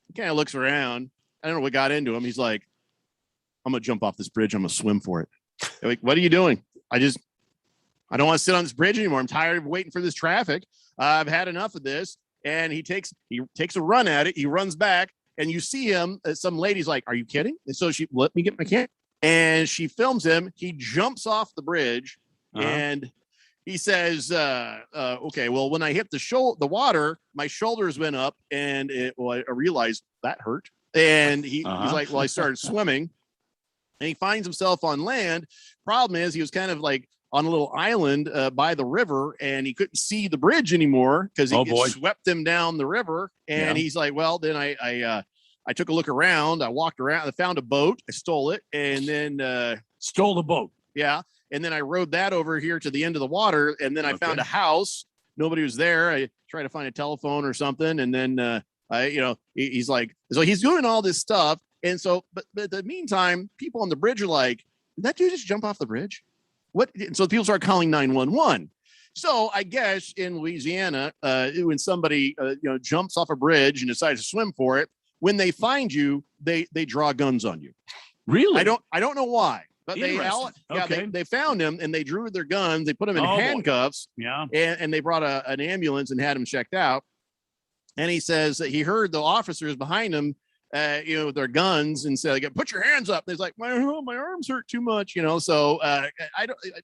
He kind of looks around. I don't know what got into him. He's like, I'm going to jump off this bridge. I'm going to swim for it. They're like, what are you doing? I don't want to sit on this bridge anymore. I'm tired of waiting for this traffic. I've had enough of this. And he takes a run at it. He runs back and you see him. Some lady's like, are you kidding? And so she let me get my camera and she films him. He jumps off the bridge and he says, okay, well, when I hit the water, my shoulders went up and I realized that hurt. And he's like, well, I started swimming and he finds himself on land. Problem is he was kind of like on a little island by the river and he couldn't see the bridge anymore because it swept him down the river. And he's like, well, then I took a look around. I walked around. I found a boat. I stole it and then stole the boat. Yeah. And then I rode that over here to the end of the water. And then I found a house. Nobody was there. I tried to find a telephone or something. And then, he's like, so he's doing all this stuff. And so, but in the meantime, people on the bridge are like, did that dude just jump off the bridge? What? And so people start calling 911. So I guess in Louisiana, when somebody jumps off a bridge and decides to swim for it, when they find you, they draw guns on you. Really? I don't know why, but they found him and they drew their guns. They put him in handcuffs. Yeah. And they brought an ambulance and had him checked out. And he says that he heard the officers behind him, with their guns and said, put your hands up. And he's like, my arms hurt too much, So I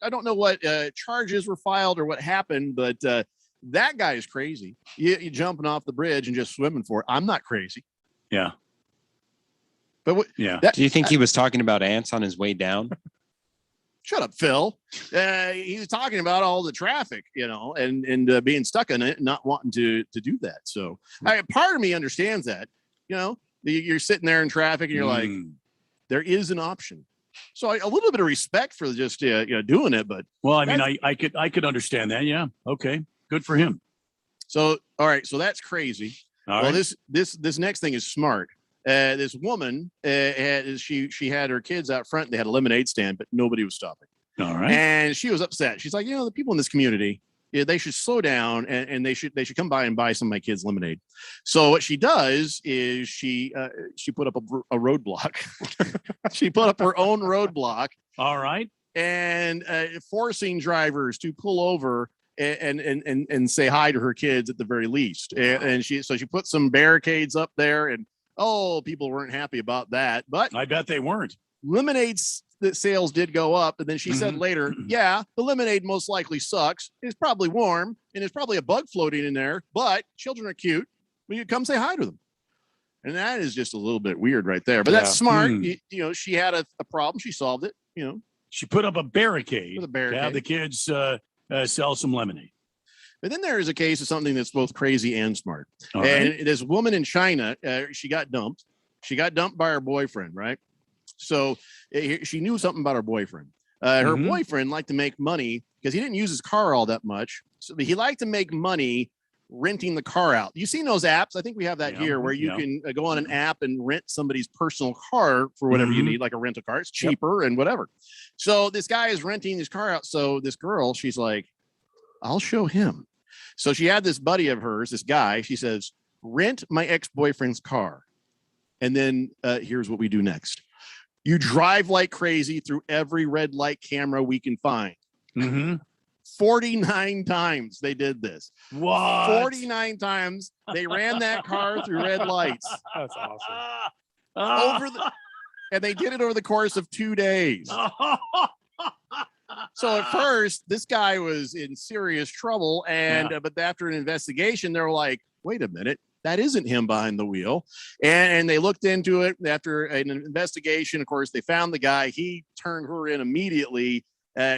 don't know what charges were filed or what happened, but that guy is crazy. You jumping off the bridge and just swimming for it. I'm not crazy. Yeah. But do you think he was talking about ants on his way down? Shut up, Phil. He's talking about all the traffic, and being stuck in it and not wanting to do that. So part of me understands that, you're sitting there in traffic and you're like, there is an option. So a little bit of respect for just, doing it. But well, I mean, I could understand that. Yeah. Okay. Good for him. So, all right. So that's crazy. This next thing is smart. This woman she had her kids out front. They had a lemonade stand, but nobody was stopping. All right. And she was upset. She's like, the people in this community, they should slow down and they should come by and buy some of my kids' lemonade. So what she does is she put up a roadblock. She put up her own roadblock. All right. And forcing drivers to pull over and say hi to her kids at the very least. And she put some barricades up there, and people weren't happy about that. But I bet they weren't. Lemonade's sales did go up, and then she said later, yeah, the lemonade most likely sucks. It's probably warm, and there's probably a bug floating in there, but children are cute. Will you come say hi to them? And that is just a little bit weird right there. But that's smart. She had a problem. She solved it. She put up a barricade to have the kids sell some lemonade. But then there is a case of something that's both crazy and smart. All and right. this woman in China, she got dumped. She got dumped by her boyfriend, right? So she knew something about her boyfriend. Her boyfriend liked to make money because he didn't use his car all that much. So he liked to make money renting the car out. You've seen those apps? I think we have that here where you can go on an app and rent somebody's personal car for whatever you need, like a rental car. It's cheaper and whatever. So this guy is renting his car out. So this girl, she's like, I'll show him. So she had this buddy of hers, this guy, she says, rent my ex-boyfriend's car. And then here's what we do next. You drive like crazy through every red light camera we can find. 49 times they did this. What? 49 times they ran that car through red lights. That's awesome. And they did it over the course of 2 days. So at first, this guy was in serious trouble. But after an investigation, they were like, wait a minute. That isn't him behind the wheel. And they looked into it after an investigation. Of course, they found the guy. He turned her in immediately.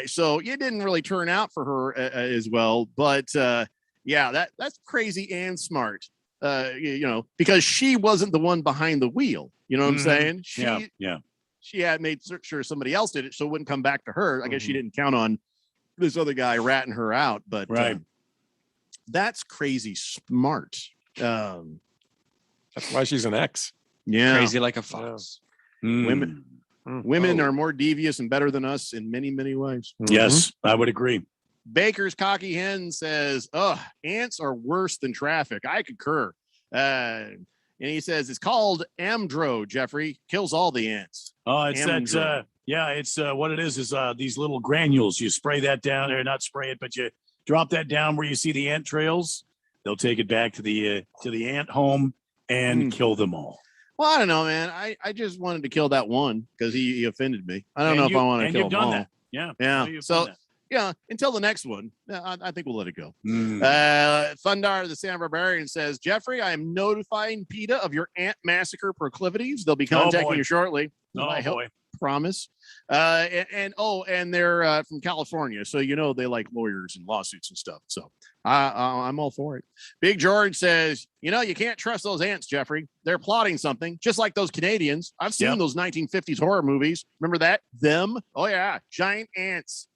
So it didn't really turn out for her as well. But that's crazy and smart, because she wasn't the one behind the wheel. You know what I'm saying? She had made sure somebody else did it so it wouldn't come back to her. I guess she didn't count on this other guy ratting her out. But that's crazy smart. That's why she's an ex. Yeah, crazy like a fox. Women are more devious and better than us in many, many ways. Yes, I would agree. Baker's Cocky Hen says, ants are worse than traffic. I concur. And he says it's called Amdro, Jeffrey. Kills all the ants. Oh, it's Amdro. It's what it is these little granules. You spray that down, or not spray it, but you drop that down where you see the ant trails. They'll take it back to the ant home and kill them all. Well, I don't know, man. I just wanted to kill that one because he offended me. I don't know if I want to kill them all. That. Yeah. So until the next one, I think we'll let it go. Thundar, the San Barbarian, says, Jeffrey, I am notifying PETA of your ant massacre proclivities. They'll be contacting you shortly. Promise. And they're from California, so they like lawyers and lawsuits and stuff. So I'm all for it. Big George says, you can't trust those ants, Jeffrey. They're plotting something, just like those Canadians. I've seen those 1950s horror movies. Remember that? Them? Oh yeah, giant ants.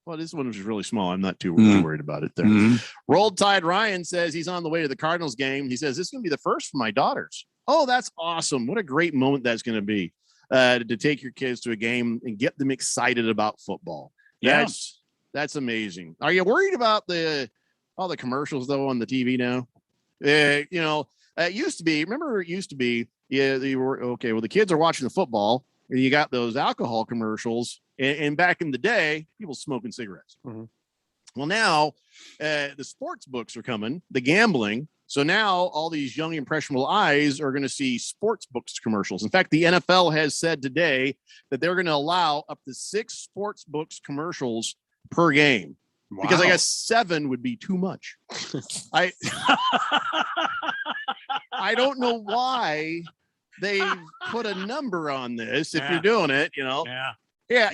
Well, this one was really small. I'm not too worried about it there. Rolled Tide Ryan says he's on the way to the Cardinals game. He says this is going to be the first for my daughters. Oh, that's awesome. What a great moment that's going to be. To take your kids to a game and get them excited about football. That's amazing. Are you worried about all the commercials though on the TV now? It used to be, remember it used to be, you were okay. Well, the kids are watching the football and you got those alcohol commercials and back in the day, people smoking cigarettes. Well, now the sports books are coming, the gambling. So now all these young, impressionable eyes are going to see sports books commercials. In fact, the NFL has said today that they're going to allow up to 6 sports books commercials per game. Wow. Because I guess 7 would be too much. I don't know why they put a number on this. If you're doing it, Yeah,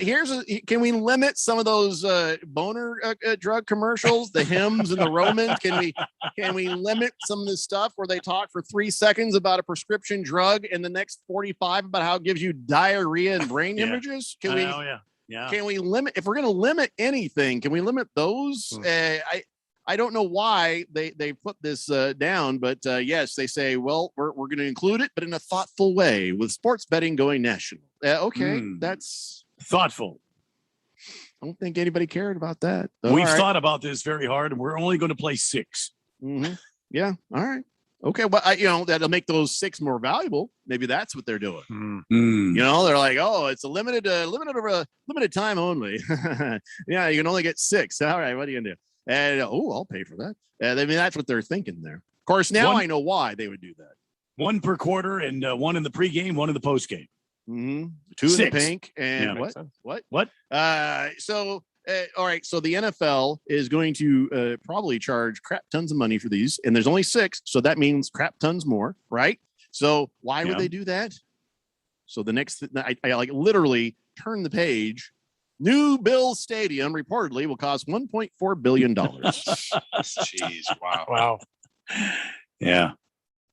can we limit some of those boner drug commercials, the hymns and the Romans? Can we limit some of this stuff where they talk for 3 seconds about a prescription drug and the next 45 about how it gives you diarrhea and brain hemorrhages? Can we limit, if we're going to limit anything, can we limit those? I don't know why they put this down, but yes, they say, well, we're going to include it, but in a thoughtful way with sports betting going national. That's thoughtful. don't think anybody cared about that. We've thought about this very hard, and we're only going to play 6. Mm-hmm. Yeah. All right. Okay. Well, that'll make those 6 more valuable. Maybe that's what they're doing. They're like, oh, it's a limited time only. Yeah, you can only get 6. All right. What are you gonna do? And I'll pay for that. I mean, that's what they're thinking there. Of course, now I know why they would do that. 1 per quarter, and 1 in the pregame, 1 in the postgame. 2 in the pink, and what? So. All right, so the NFL is going to probably charge crap tons of money for these, and there's only 6, so that means crap tons more, right? So why would they do that? So the next, I like literally turn the page. New Bills Stadium reportedly will cost $1.4 billion. Jeez, wow. Yeah.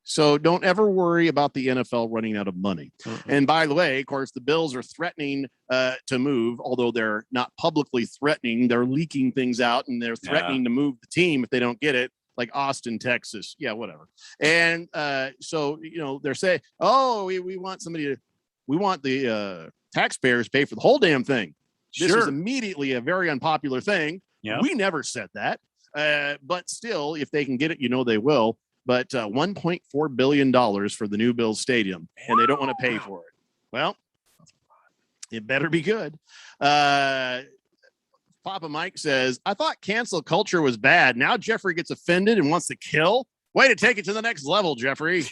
So don't ever worry about the NFL running out of money. And by the way, of course, the Bills are threatening to move, although they're not publicly threatening. They're leaking things out, and they're threatening to move the team if they don't get it, like Austin, Texas. Yeah, whatever. And so, they're saying, we want we want the taxpayers to pay for the whole damn thing. This is immediately a very unpopular thing. Yeah. We never said that. But still, if they can get it, they will. But $1.4 billion for the new Bills Stadium, and they don't want to pay for it. Well, it better be good. Papa Mike says, I thought cancel culture was bad. Now Jeffrey gets offended and wants to kill. Way to take it to the next level, Jeffrey.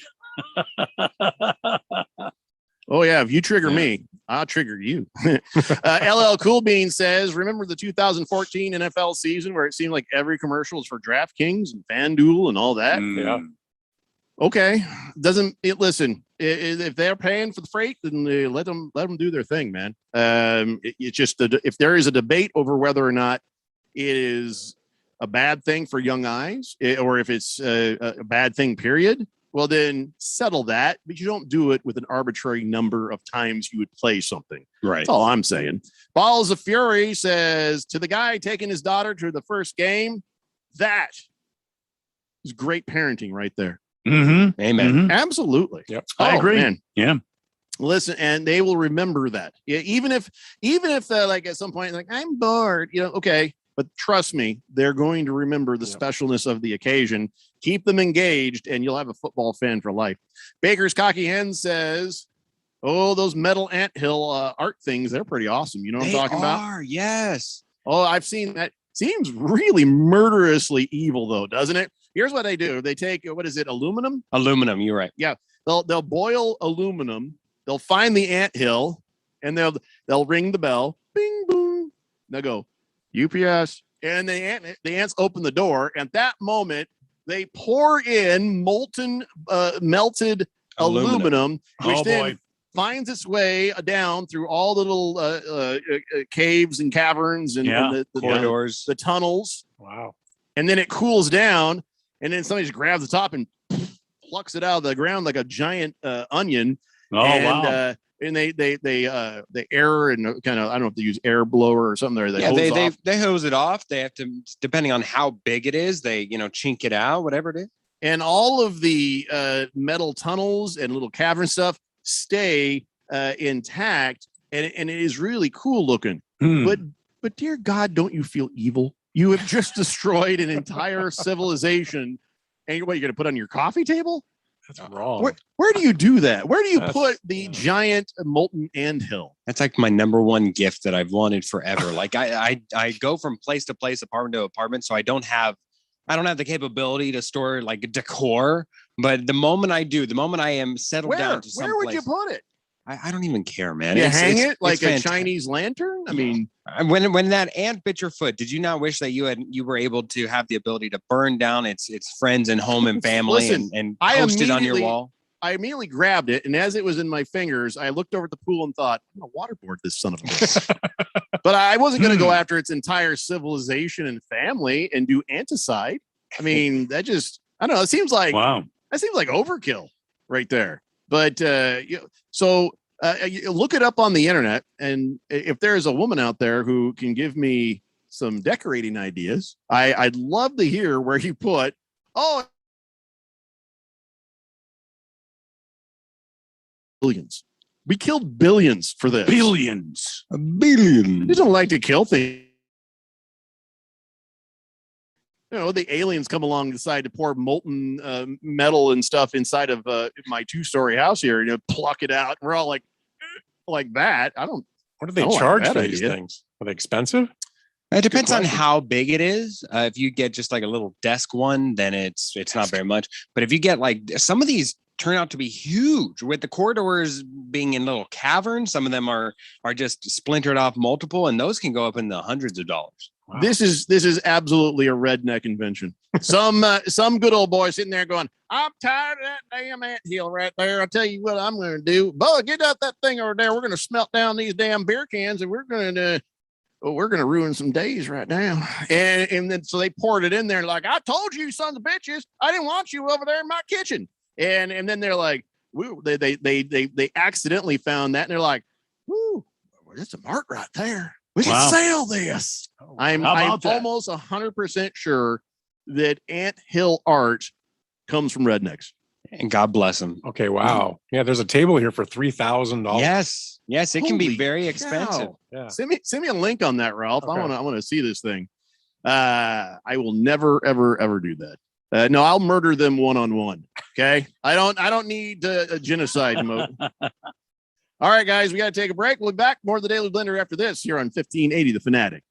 Oh, yeah. If you trigger me, I'll trigger you. LL Cool Bean says, remember the 2014 NFL season where it seemed like every commercial was for DraftKings and FanDuel and all that? Yeah. Okay. Listen, if they're paying for the freight, then let them do their thing, man. It's just if there is a debate over whether or not it is a bad thing for young eyes or if it's a bad thing, period. Well, then settle that, but you don't do it with an arbitrary number of times you would play something. Right. That's all I'm saying. Balls of Fury says, to the guy taking his daughter to the first game, that is great parenting right there. Mm-hmm. Amen. Mm-hmm. Absolutely. Yep. I agree. Man. Yeah. Listen, and they will remember that. Yeah, even if like at some point, like, I'm bored, okay. But trust me, they're going to remember the specialness of the occasion. Keep them engaged, and you'll have a football fan for life. Baker's Cocky Hen says, oh, those metal anthill art things, they're pretty awesome. You know what I'm talking about? Yes. Oh, I've seen that. Seems really murderously evil, though, doesn't it? Here's what they do. They take, what is it, aluminum? Aluminum, you're right. Yeah. They'll boil aluminum. They'll find the anthill, and they'll ring the bell. Bing, boom. They'll go, UPS, and the ants open the door. At that moment, they pour in melted aluminum, which then finds its way down through all the little caves and caverns and the corridors, the tunnels. Wow! And then it cools down, and then somebody just grabs the top and plucks it out of the ground like a giant onion. Oh, wow! And they air and kind of, I don't know if they use air blower or something there. They hose it off. They have to, depending on how big it is, they chink it out, whatever it is. And all of the metal tunnels and little cavern stuff stay intact, and it is really cool looking. But dear God, don't you feel evil? You have just destroyed an entire civilization, and what are you going to put on your coffee table? That's wrong. Where do you do that? Where do you put the giant molten anthill? That's like my number one gift that I've wanted forever. Like I go from place to place, apartment to apartment, so I don't have the capability to store like decor. But the moment I am settled down to some where would place, you put it? I don't even care, man. You hang it like a Chinese lantern? I mean, when that ant bit your foot, did you not wish that you were able to have the ability to burn down its friends and home and family and post it on your wall? I immediately grabbed it, and as it was in my fingers, I looked over at the pool and thought, I'm going to waterboard this son of a bitch. But I wasn't going to go after its entire civilization and family and do anticide. I mean, that just, I don't know. It seems like, that seems like overkill right there. But so look it up on the internet, and if there's a woman out there who can give me some decorating ideas, I'd love to hear where you put. Billions. We killed billions for this. Billions. A billion. You don't like to kill things. the aliens come along and decide to pour molten metal and stuff inside of my 2-story house here, pluck it out. We're all like that. What do they charge for these things? Are they expensive? It depends on how big it is. If you get just like a little desk one, then it's not very much. But if you get like some of these turn out to be huge, with the corridors being in little caverns, some of them are just splintered off multiple, and those can go up in the hundreds of dollars. Wow. This is absolutely a redneck invention. Some good old boy sitting there going, I'm tired of that damn anthill right there. I'll tell you what I'm going to do. Bud, get out that thing over there. We're going to smelt down these damn beer cans, and we're going to ruin some days right now. And then so they poured it in there, like, I told you, sons of bitches, I didn't want you over there in my kitchen. And then they're like, they accidentally found that, and they're like, woo, there's some art right there. We can sell this. I'm almost 100% sure that ant hill art comes from rednecks. And God bless them. Okay, wow. Yeah, there's a table here for $3,000. Yes, it can be very expensive. Yeah. Send me a link on that, Ralph. Okay. I want to see this thing. I will never ever do that. No, I'll murder them one-on-one. Okay, I don't need a genocide mode. All right, guys, we got to take a break. We'll be back. More of the Daily Blender after this here on 1580 The Fanatic.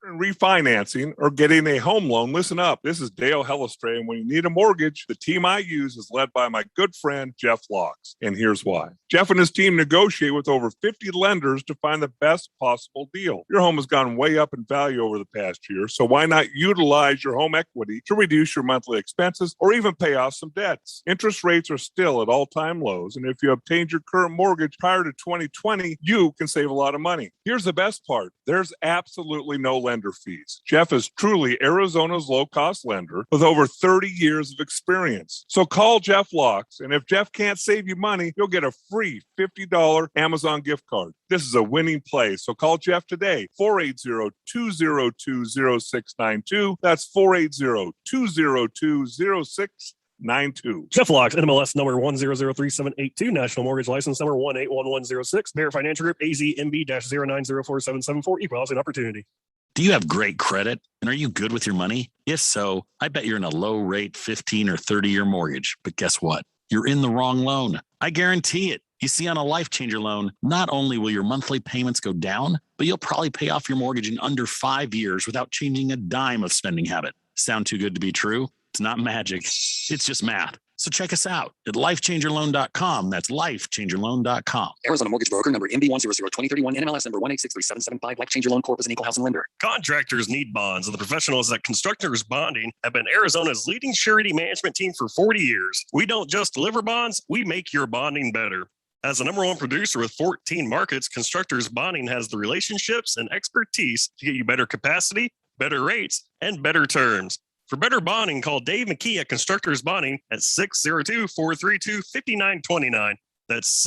Refinancing or getting a home loan, listen up. This is Dale Hellestray, and when you need a mortgage, the team I use is led by my good friend, Jeff Locks. And here's why. Jeff and his team negotiate with over 50 lenders to find the best possible deal. Your home has gone way up in value over the past year, so why not utilize your home equity to reduce your monthly expenses or even pay off some debts? Interest rates are still at all-time lows, and if you obtained your current mortgage prior to 2020, you can save a lot of money. Here's the best part. There's absolutely no lender fees. Jeff is truly Arizona's low-cost lender with over 30 years of experience. So call Jeff Locks, and if Jeff can't save you money, you'll get a free $50 Amazon gift card. This is a winning play, so call Jeff today, 480-202-0692. That's 480-202-0692. Jeff Locks, NMLS number 1003782, National Mortgage License number 181106, Bear Financial Group, AZMB-09047774, Equal Housing Opportunity. Do you have great credit? And are you good with your money? If so, I bet you're in a low-rate 15 or 30-year mortgage. But guess what? You're in the wrong loan. I guarantee it. You see, on a Life Changer loan, not only will your monthly payments go down, but you'll probably pay off your mortgage in under 5 years without changing a dime of spending habit. Sound too good to be true? It's not magic. It's just math. So check us out at lifechangerloan.com. That's lifechangerloan.com. Arizona Mortgage Broker number MB1002031, NMLS number 1863775. Life Changer Loan Corp is an equal housing lender. Contractors need bonds, and the professionals at Constructors Bonding have been Arizona's leading surety management team for 40 years. We don't just deliver bonds, we make your bonding better. As the number one producer with 14 markets, Constructors Bonding has the relationships and expertise to get you better capacity, better rates, and better terms. For better bonding, call Dave McKee at Constructors Bonding at 602-432-5929. That's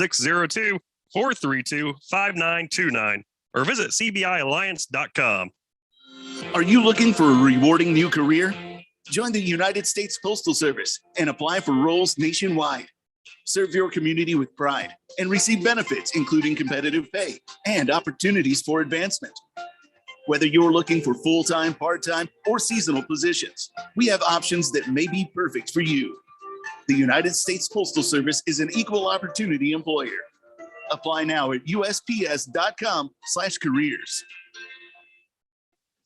602-432-5929. Or visit cbialliance.com. Are you looking for a rewarding new career? Join the United States Postal Service and apply for roles nationwide. Serve your community with pride and receive benefits, including competitive pay and opportunities for advancement. Whether you're looking for full-time, part-time, or seasonal positions, we have options that may be perfect for you. The United States Postal Service is an equal opportunity employer. Apply now at usps.com/careers.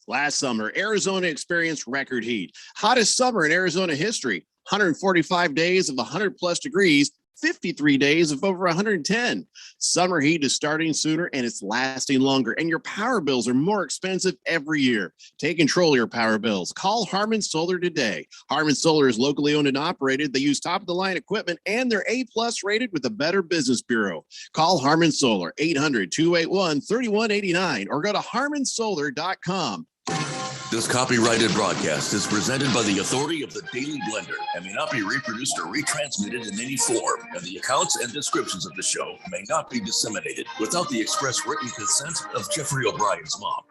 Last summer, Arizona experienced record heat. Hottest summer in Arizona history. 145 days of 100+ degrees, 53 days of over 110. Summer heat is starting sooner and it's lasting longer, and your power bills are more expensive every year. Take control of your power bills. Call Harmon Solar today. Harmon Solar is locally owned and operated. They use top-of-the-line equipment, and they're A+ rated with the Better Business Bureau. Call Harmon Solar, 800-281-3189, or go to harmonsolar.com. This copyrighted broadcast is presented by the authority of the Daily Blender and may not be reproduced or retransmitted in any form, and the accounts and descriptions of the show may not be disseminated without the express written consent of Jeffrey O'Brien's mom.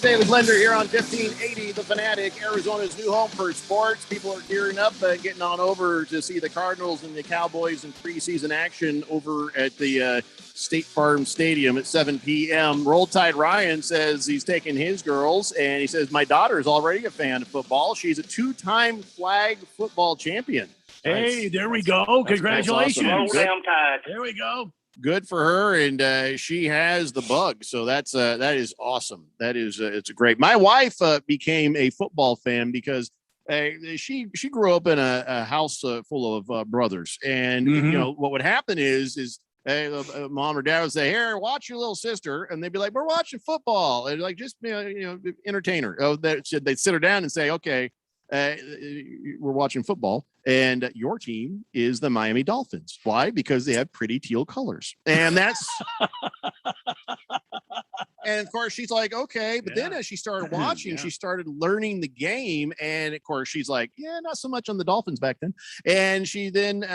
the Daily Blender here on 1580 The Fanatic, Arizona's new home for sports. People are gearing up, getting on over to see the Cardinals and the Cowboys in preseason action over at the State Farm Stadium at 7 p.m. Roll Tide Ryan says he's taking his girls, and he says, my daughter is already a fan of football. She's a two-time flag football champion. Hey, there we go. Congratulations. Awesome. There we go. Good for her, and she has the bug, so that is awesome. That is it's great. My wife became a football fan because she grew up in a house full of brothers, and you know what would happen is mom or dad would say, "Here, watch your little sister," and they'd be like, "We're watching football," and like just entertain her. Oh, they'd sit her down and say, "Okay, we're watching football, and your team is the Miami Dolphins. Why? Because they have pretty teal colors." And that's and of course she's like, okay, but then as she started watching, she started learning the game, and of course she's like, yeah, not so much on the Dolphins back then. And she then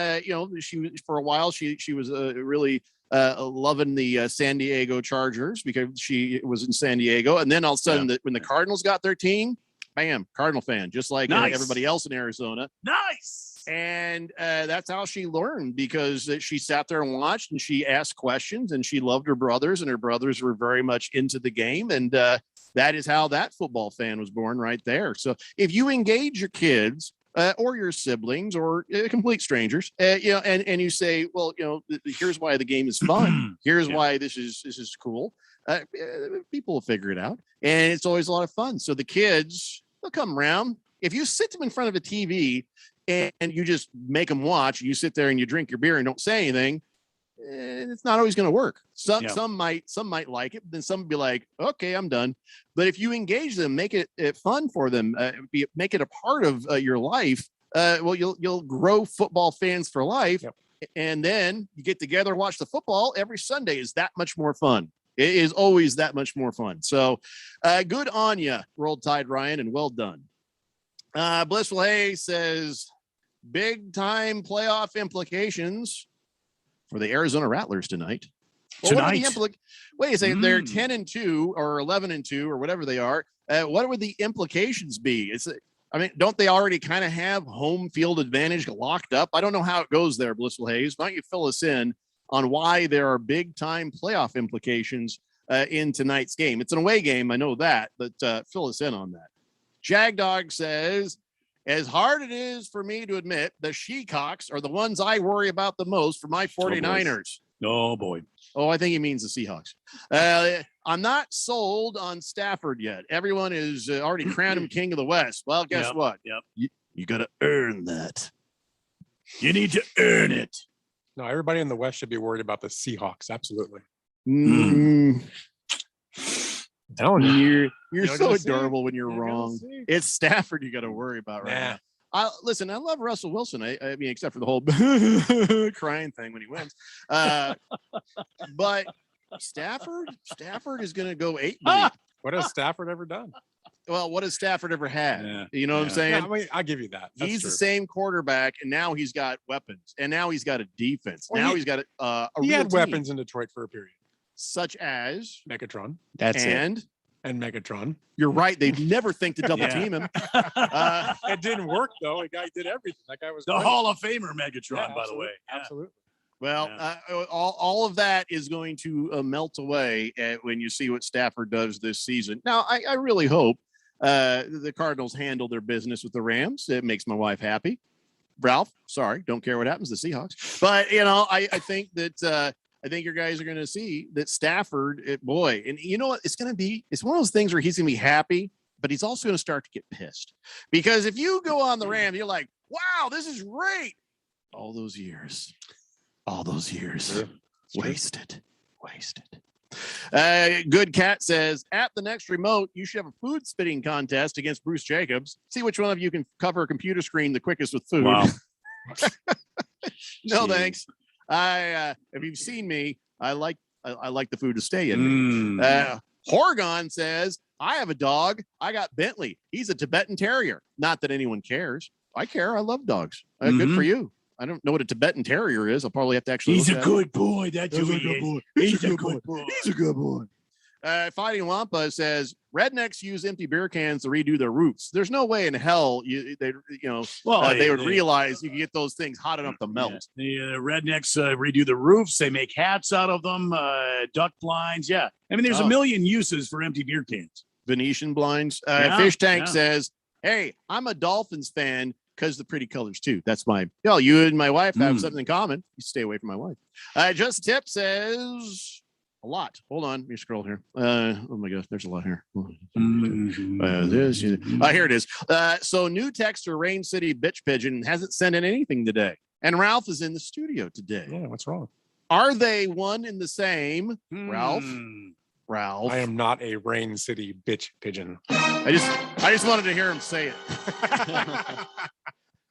she was for a while she was really loving the San Diego Chargers because she was in San Diego, and then all of a sudden when the Cardinals got their team, bam, Cardinal fan, just like everybody else in Arizona. Nice. And that's how she learned, because she sat there and watched, and she asked questions, and she loved her brothers, and her brothers were very much into the game. And that is how that football fan was born right there. So if you engage your kids or your siblings or complete strangers, and you say, well, here's why the game is fun. Here's why this is cool. People will figure it out, and it's always a lot of fun. So the kids, they'll come around. If you sit them in front of a TV and you just make them watch, you sit there and you drink your beer and don't say anything, it's not always going to work. Some might like it, but then some will be like, okay, I'm done. But if you engage them, make it fun for them, make it a part of your life, well, you'll grow football fans for life. And then you get together, watch the football every Sunday is that much more fun. It is always that much more fun. So good on you, Roll Tide Ryan, and well done. Blissful Hay says, big time playoff implications for the Arizona Rattlers tonight. Well, wait a second, they're 10-2 or 11-2 or whatever they are. What would the implications be? Don't they already kind of have home field advantage locked up? I don't know how it goes there, Blissful Hayes. Why don't you fill us in on why there are big time playoff implications in tonight's game? It's an away game, I know that, but fill us in on that. Jagdog says, as hard it is for me to admit, the Shecox are the ones I worry about the most for my 49ers. Oh, boy. Oh, I think he means the Seahawks. I'm not sold on Stafford yet. Everyone is already crowned him king of the West. Well, guess what? You got to earn that. You need to earn it. No, everybody in the West should be worried about the Seahawks. Absolutely. You're so adorable when you're wrong. It's Stafford you got to worry about right now. Listen, I love Russell Wilson. I mean, except for the whole crying thing when he wins. But Stafford is going to go 8. What has Stafford ever done? Well, what has Stafford ever had? You know what I'm saying? Yeah, I mean, I'll give you that. He's the same quarterback, and now he's got weapons, and now he's got a defense. Well, now he's got a he real had team. weapons in Detroit for a period. Such as Megatron. And Megatron. You're right. They'd never think to double team him. It didn't work, though. The guy did everything. That guy was the great. Hall of Famer Megatron, by the way. Absolutely. Well, all of that is going to melt away when you see what Stafford does this season. Now, I really hope the Cardinals handle their business with the Rams. It makes my wife happy. Ralph, sorry, don't care what happens to the Seahawks. But, I think that I think your guys are going to see that Stafford, and you know what? It's one of those things where he's going to be happy, but he's also going to start to get pissed. Because if you go on the Rams, you're like, wow, this is great. All those years. Wasted. Good Cat says, at the next remote, you should have a food spitting contest against Bruce Jacobs. See which one of you can cover a computer screen the quickest with food. Wow. No, thanks. If you've seen me, I like the food to stay in. Horgon says, I have a dog. I got Bentley. He's a Tibetan Terrier. Not that anyone cares. I care. I love dogs. Good for you. I don't know what a Tibetan Terrier is. I'll probably have to actually. He's a good boy. That's who he is. He's a good boy. He's a good boy. Fighting Wampa says rednecks use empty beer cans to redo their roofs. There's no way in hell they would realize you can get those things hot enough to melt. The rednecks redo the roofs. They make hats out of them, duck blinds. Yeah. I mean, there's a million uses for empty beer cans. Venetian blinds. Fish Tank says, hey, I'm a Dolphins fan because the pretty colors too. That's you and my wife have something in common. You stay away from my wife. Just Tip says a lot. Hold on. Let me scroll here. Oh my gosh, there's a lot here. Here it is. So new texter Rain City Bitch Pigeon hasn't sent in anything today. And Ralph is in the studio today. Yeah, what's wrong? Are they one and the same? Ralph? I am not a Rain City bitch pigeon. I just wanted to hear him say it.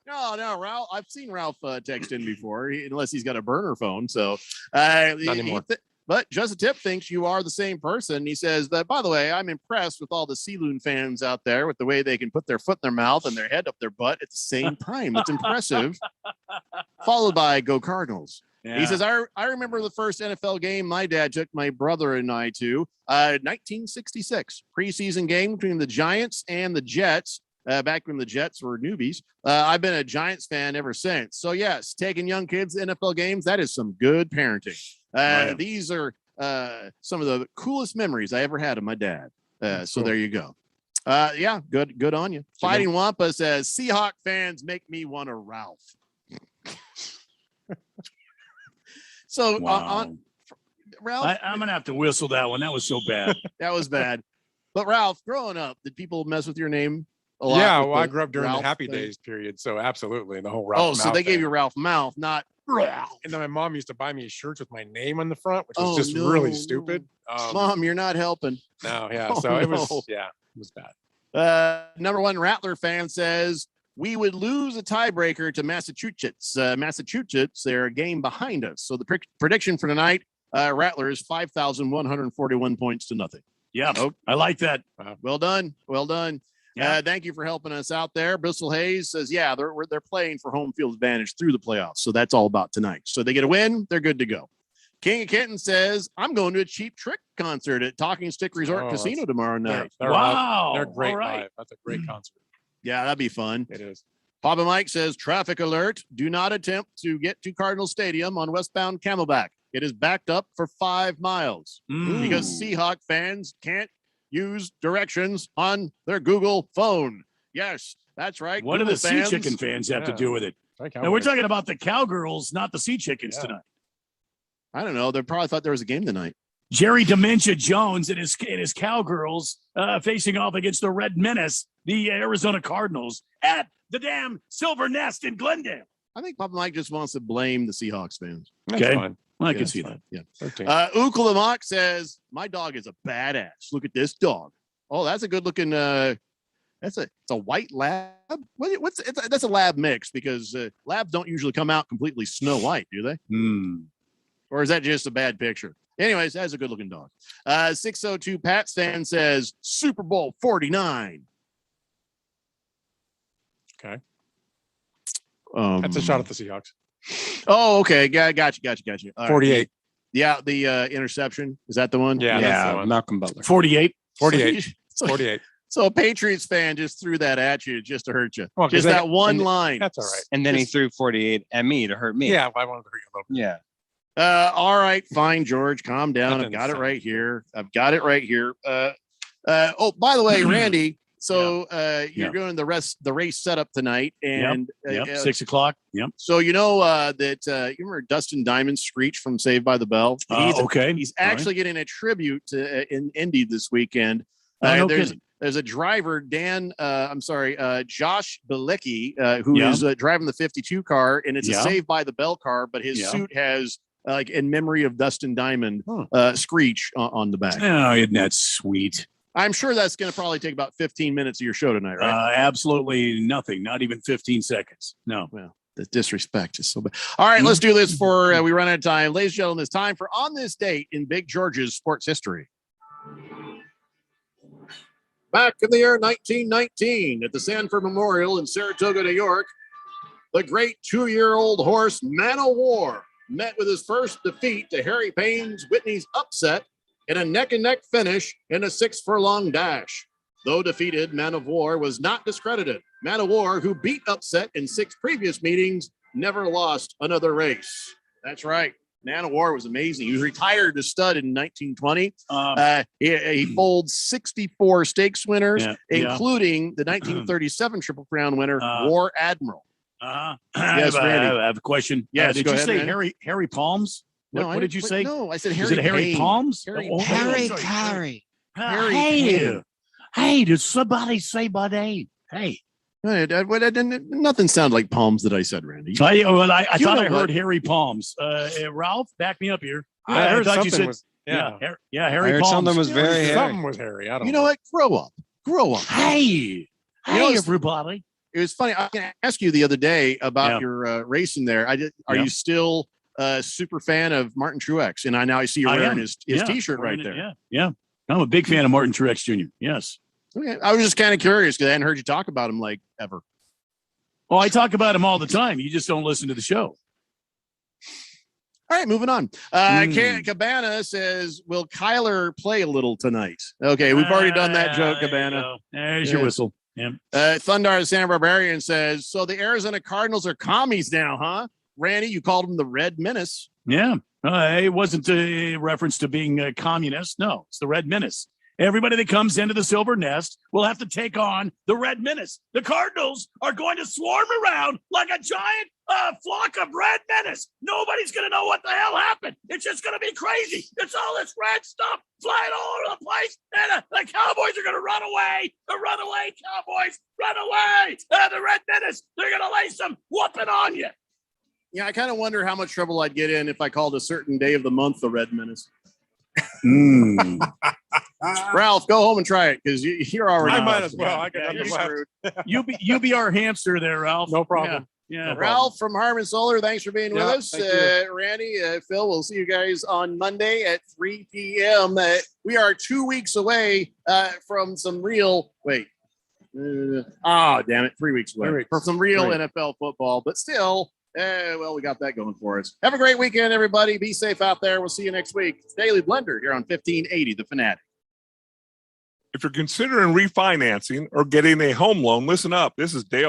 No, Ralph. I've seen Ralph text in before, unless he's got a burner phone. So, not anymore. But Just Tip thinks you are the same person. He says that, by the way, I'm impressed with all the Sea Loon fans out there with the way they can put their foot in their mouth and their head up their butt at the same time. It's impressive. Followed by Go Cardinals. Yeah. He says, I remember the first NFL game my dad took my brother and I to, 1966, preseason game between the Giants and the Jets, back when the Jets were newbies. I've been a Giants fan ever since. So, yes, taking young kids to NFL games, that is some good parenting. These are some of the coolest memories I ever had of my dad. So there you go. Good on you. Fighting Wampa says, Seahawk fans make me want to Ralph. So Ralph, I'm gonna have to whistle that one. That was so bad. That was bad. But Ralph, growing up, did people mess with your name a lot? Yeah, well, I grew up during the Happy Days period, so absolutely the whole Ralph. Oh, so they gave you Ralph Mouth, not Ralph. And then my mom used to buy me shirts with my name on the front, which was just really stupid. Mom, you're not helping. No, yeah. So it was bad. Number one Rattler fan says, we would lose a tiebreaker to Massachusetts. Massachusetts, they're a game behind us. So the prediction for tonight, Rattlers 5,141 points to nothing. Yeah, I like that. Well done. Yeah. Thank you for helping us out there. Bristol Hayes says, yeah, they're playing for home field advantage through the playoffs. So that's all about tonight. So they get a win, they're good to go. King of Kenton says, I'm going to a Cheap Trick concert at Talking Stick Resort Casino tomorrow night. Wow. They're great. All right. Live. That's a great concert. Yeah, that'd be fun. It is. Papa Mike says, traffic alert. Do not attempt to get to Cardinal Stadium on westbound Camelback. It is backed up for 5 miles because Seahawk fans can't use directions on their Google phone. Yes, that's right. What do the Sea Chicken fans have to do with it? And we're talking about the Cowgirls, not the Sea Chickens tonight. I don't know. They probably thought there was a game tonight. Jerry Dementia Jones and his Cowgirls facing off against the Red Menace, the Arizona Cardinals, at the damn Silver Nest in Glendale. I think Papa Mike just wants to blame the Seahawks fans. Okay. Well, I can see that. Yeah. Ukalamak says, my dog is a badass. Look at this dog. Oh, that's a good looking, it's a white lab. That's a lab mix because labs don't usually come out completely snow white, do they? Or is that just a bad picture? Anyways, that's a good looking dog. 602 Pat Stan says Super Bowl 49. Okay. That's a shot at the Seahawks. Oh, okay. Got you. 48. Yeah, the interception. Is that the one? Yeah, Malcolm Butler. 48. 48. So a Patriots fan just threw that at you just to hurt you. Well, just that one line. That's all right. And then he threw 48 at me to hurt me. Yeah, I wanted to hurt you a little bit. Yeah. All right, fine, George. Calm down. I've got it right here. By the way, Randy. So you're doing the race setup tonight, and 6 o'clock. Yep. So you know that you remember Dustin Diamond Screech from Saved by the Bell? He's actually getting a tribute in Indy this weekend. There's a driver, Josh Bilecki, who is driving the 52 car, and it's a Saved by the Bell car, but his suit has like in memory of Dustin Diamond Screech on the back. Oh, isn't that sweet? I'm sure that's going to probably take about 15 minutes of your show tonight, right? Absolutely nothing. Not even 15 seconds. No. Well, the disrespect is so bad. All right, let's do this before we run out of time. Ladies and gentlemen, it's time for On This Date in Big George's sports history. Back in the year 1919 at the Sanford Memorial in Saratoga, New York, the great 2-year-old horse Man o' War met with his first defeat to Harry Payne's Whitney's Upset in a neck-and-neck finish in a 6-furlong dash. Though defeated, Man of War was not discredited. Man of War, who beat Upset in 6 previous meetings, never lost another race. That's right. Man of War was amazing. He was retired as stud in 1920. He foaled 64 stakes winners, including the 1937 Triple Crown winner, War Admiral. Yes, Randy. I have a question. Yes, did go you ahead, say Randy. Harry Palms? What did you say? No, I said Is Harry it Harry Payne. Palms? Harry Harry. Payne. Hey, did somebody say my name? Hey. Nothing sounded like Palms that I said, Randy. I thought I heard what? Harry Palms. Ralph, back me up here. I heard thought you something said was Harry heard Palms. something was very hairy. Something was hairy. I don't You know. know what? Grow up. Hey, it's- everybody. It was funny. I was going to ask you the other day about your racing there. Are you still a super fan of Martin Truex? And I see you're wearing his T-shirt right there. Yeah. I'm a big fan of Martin Truex Jr. Yes. Okay. I was just kind of curious because I hadn't heard you talk about him like ever. Oh, I talk about him all the time. You just don't listen to the show. All right, moving on. Cabana says, will Kyler play a little tonight? Okay, we've already done that joke, Cabana. There's your whistle. Yeah. Thundar the San Barbarian says, so the Arizona Cardinals are commies now, huh? Randy, you called them the Red Menace. Yeah. It wasn't a reference to being a communist. No, it's the Red Menace. Everybody that comes into the Silver Nest will have to take on the Red Menace. The Cardinals are going to swarm around like a giant flock of Red Menace. Nobody's going to know what the hell happened. It's just going to be crazy. It's all this red stuff flying all over the place. And the Cowboys are going to run away. The runaway Cowboys, run away. The Red Menace, they're going to lay some whooping on you. Yeah, I kind of wonder how much trouble I'd get in if I called a certain day of the month the Red Menace. Ralph, go home and try it because you're already. I might as well. I got nothing left. You be our hamster there, Ralph. No problem. Yeah. No Ralph from Harmon Solar, thanks for being with Yeah, us. thank you. Randy, Phil, we'll see you guys on Monday at 3 p.m. We are 2 weeks away from some real. Wait. Damn it. 3 weeks away. 3 weeks. From some real Great. NFL football, but still. We got that going for us. Have a great weekend, everybody. Be safe out there. We'll see you next week. It's Daily Blender here on 1580 The Fanatic. If you're considering refinancing or getting a home loan, listen up. This is Dale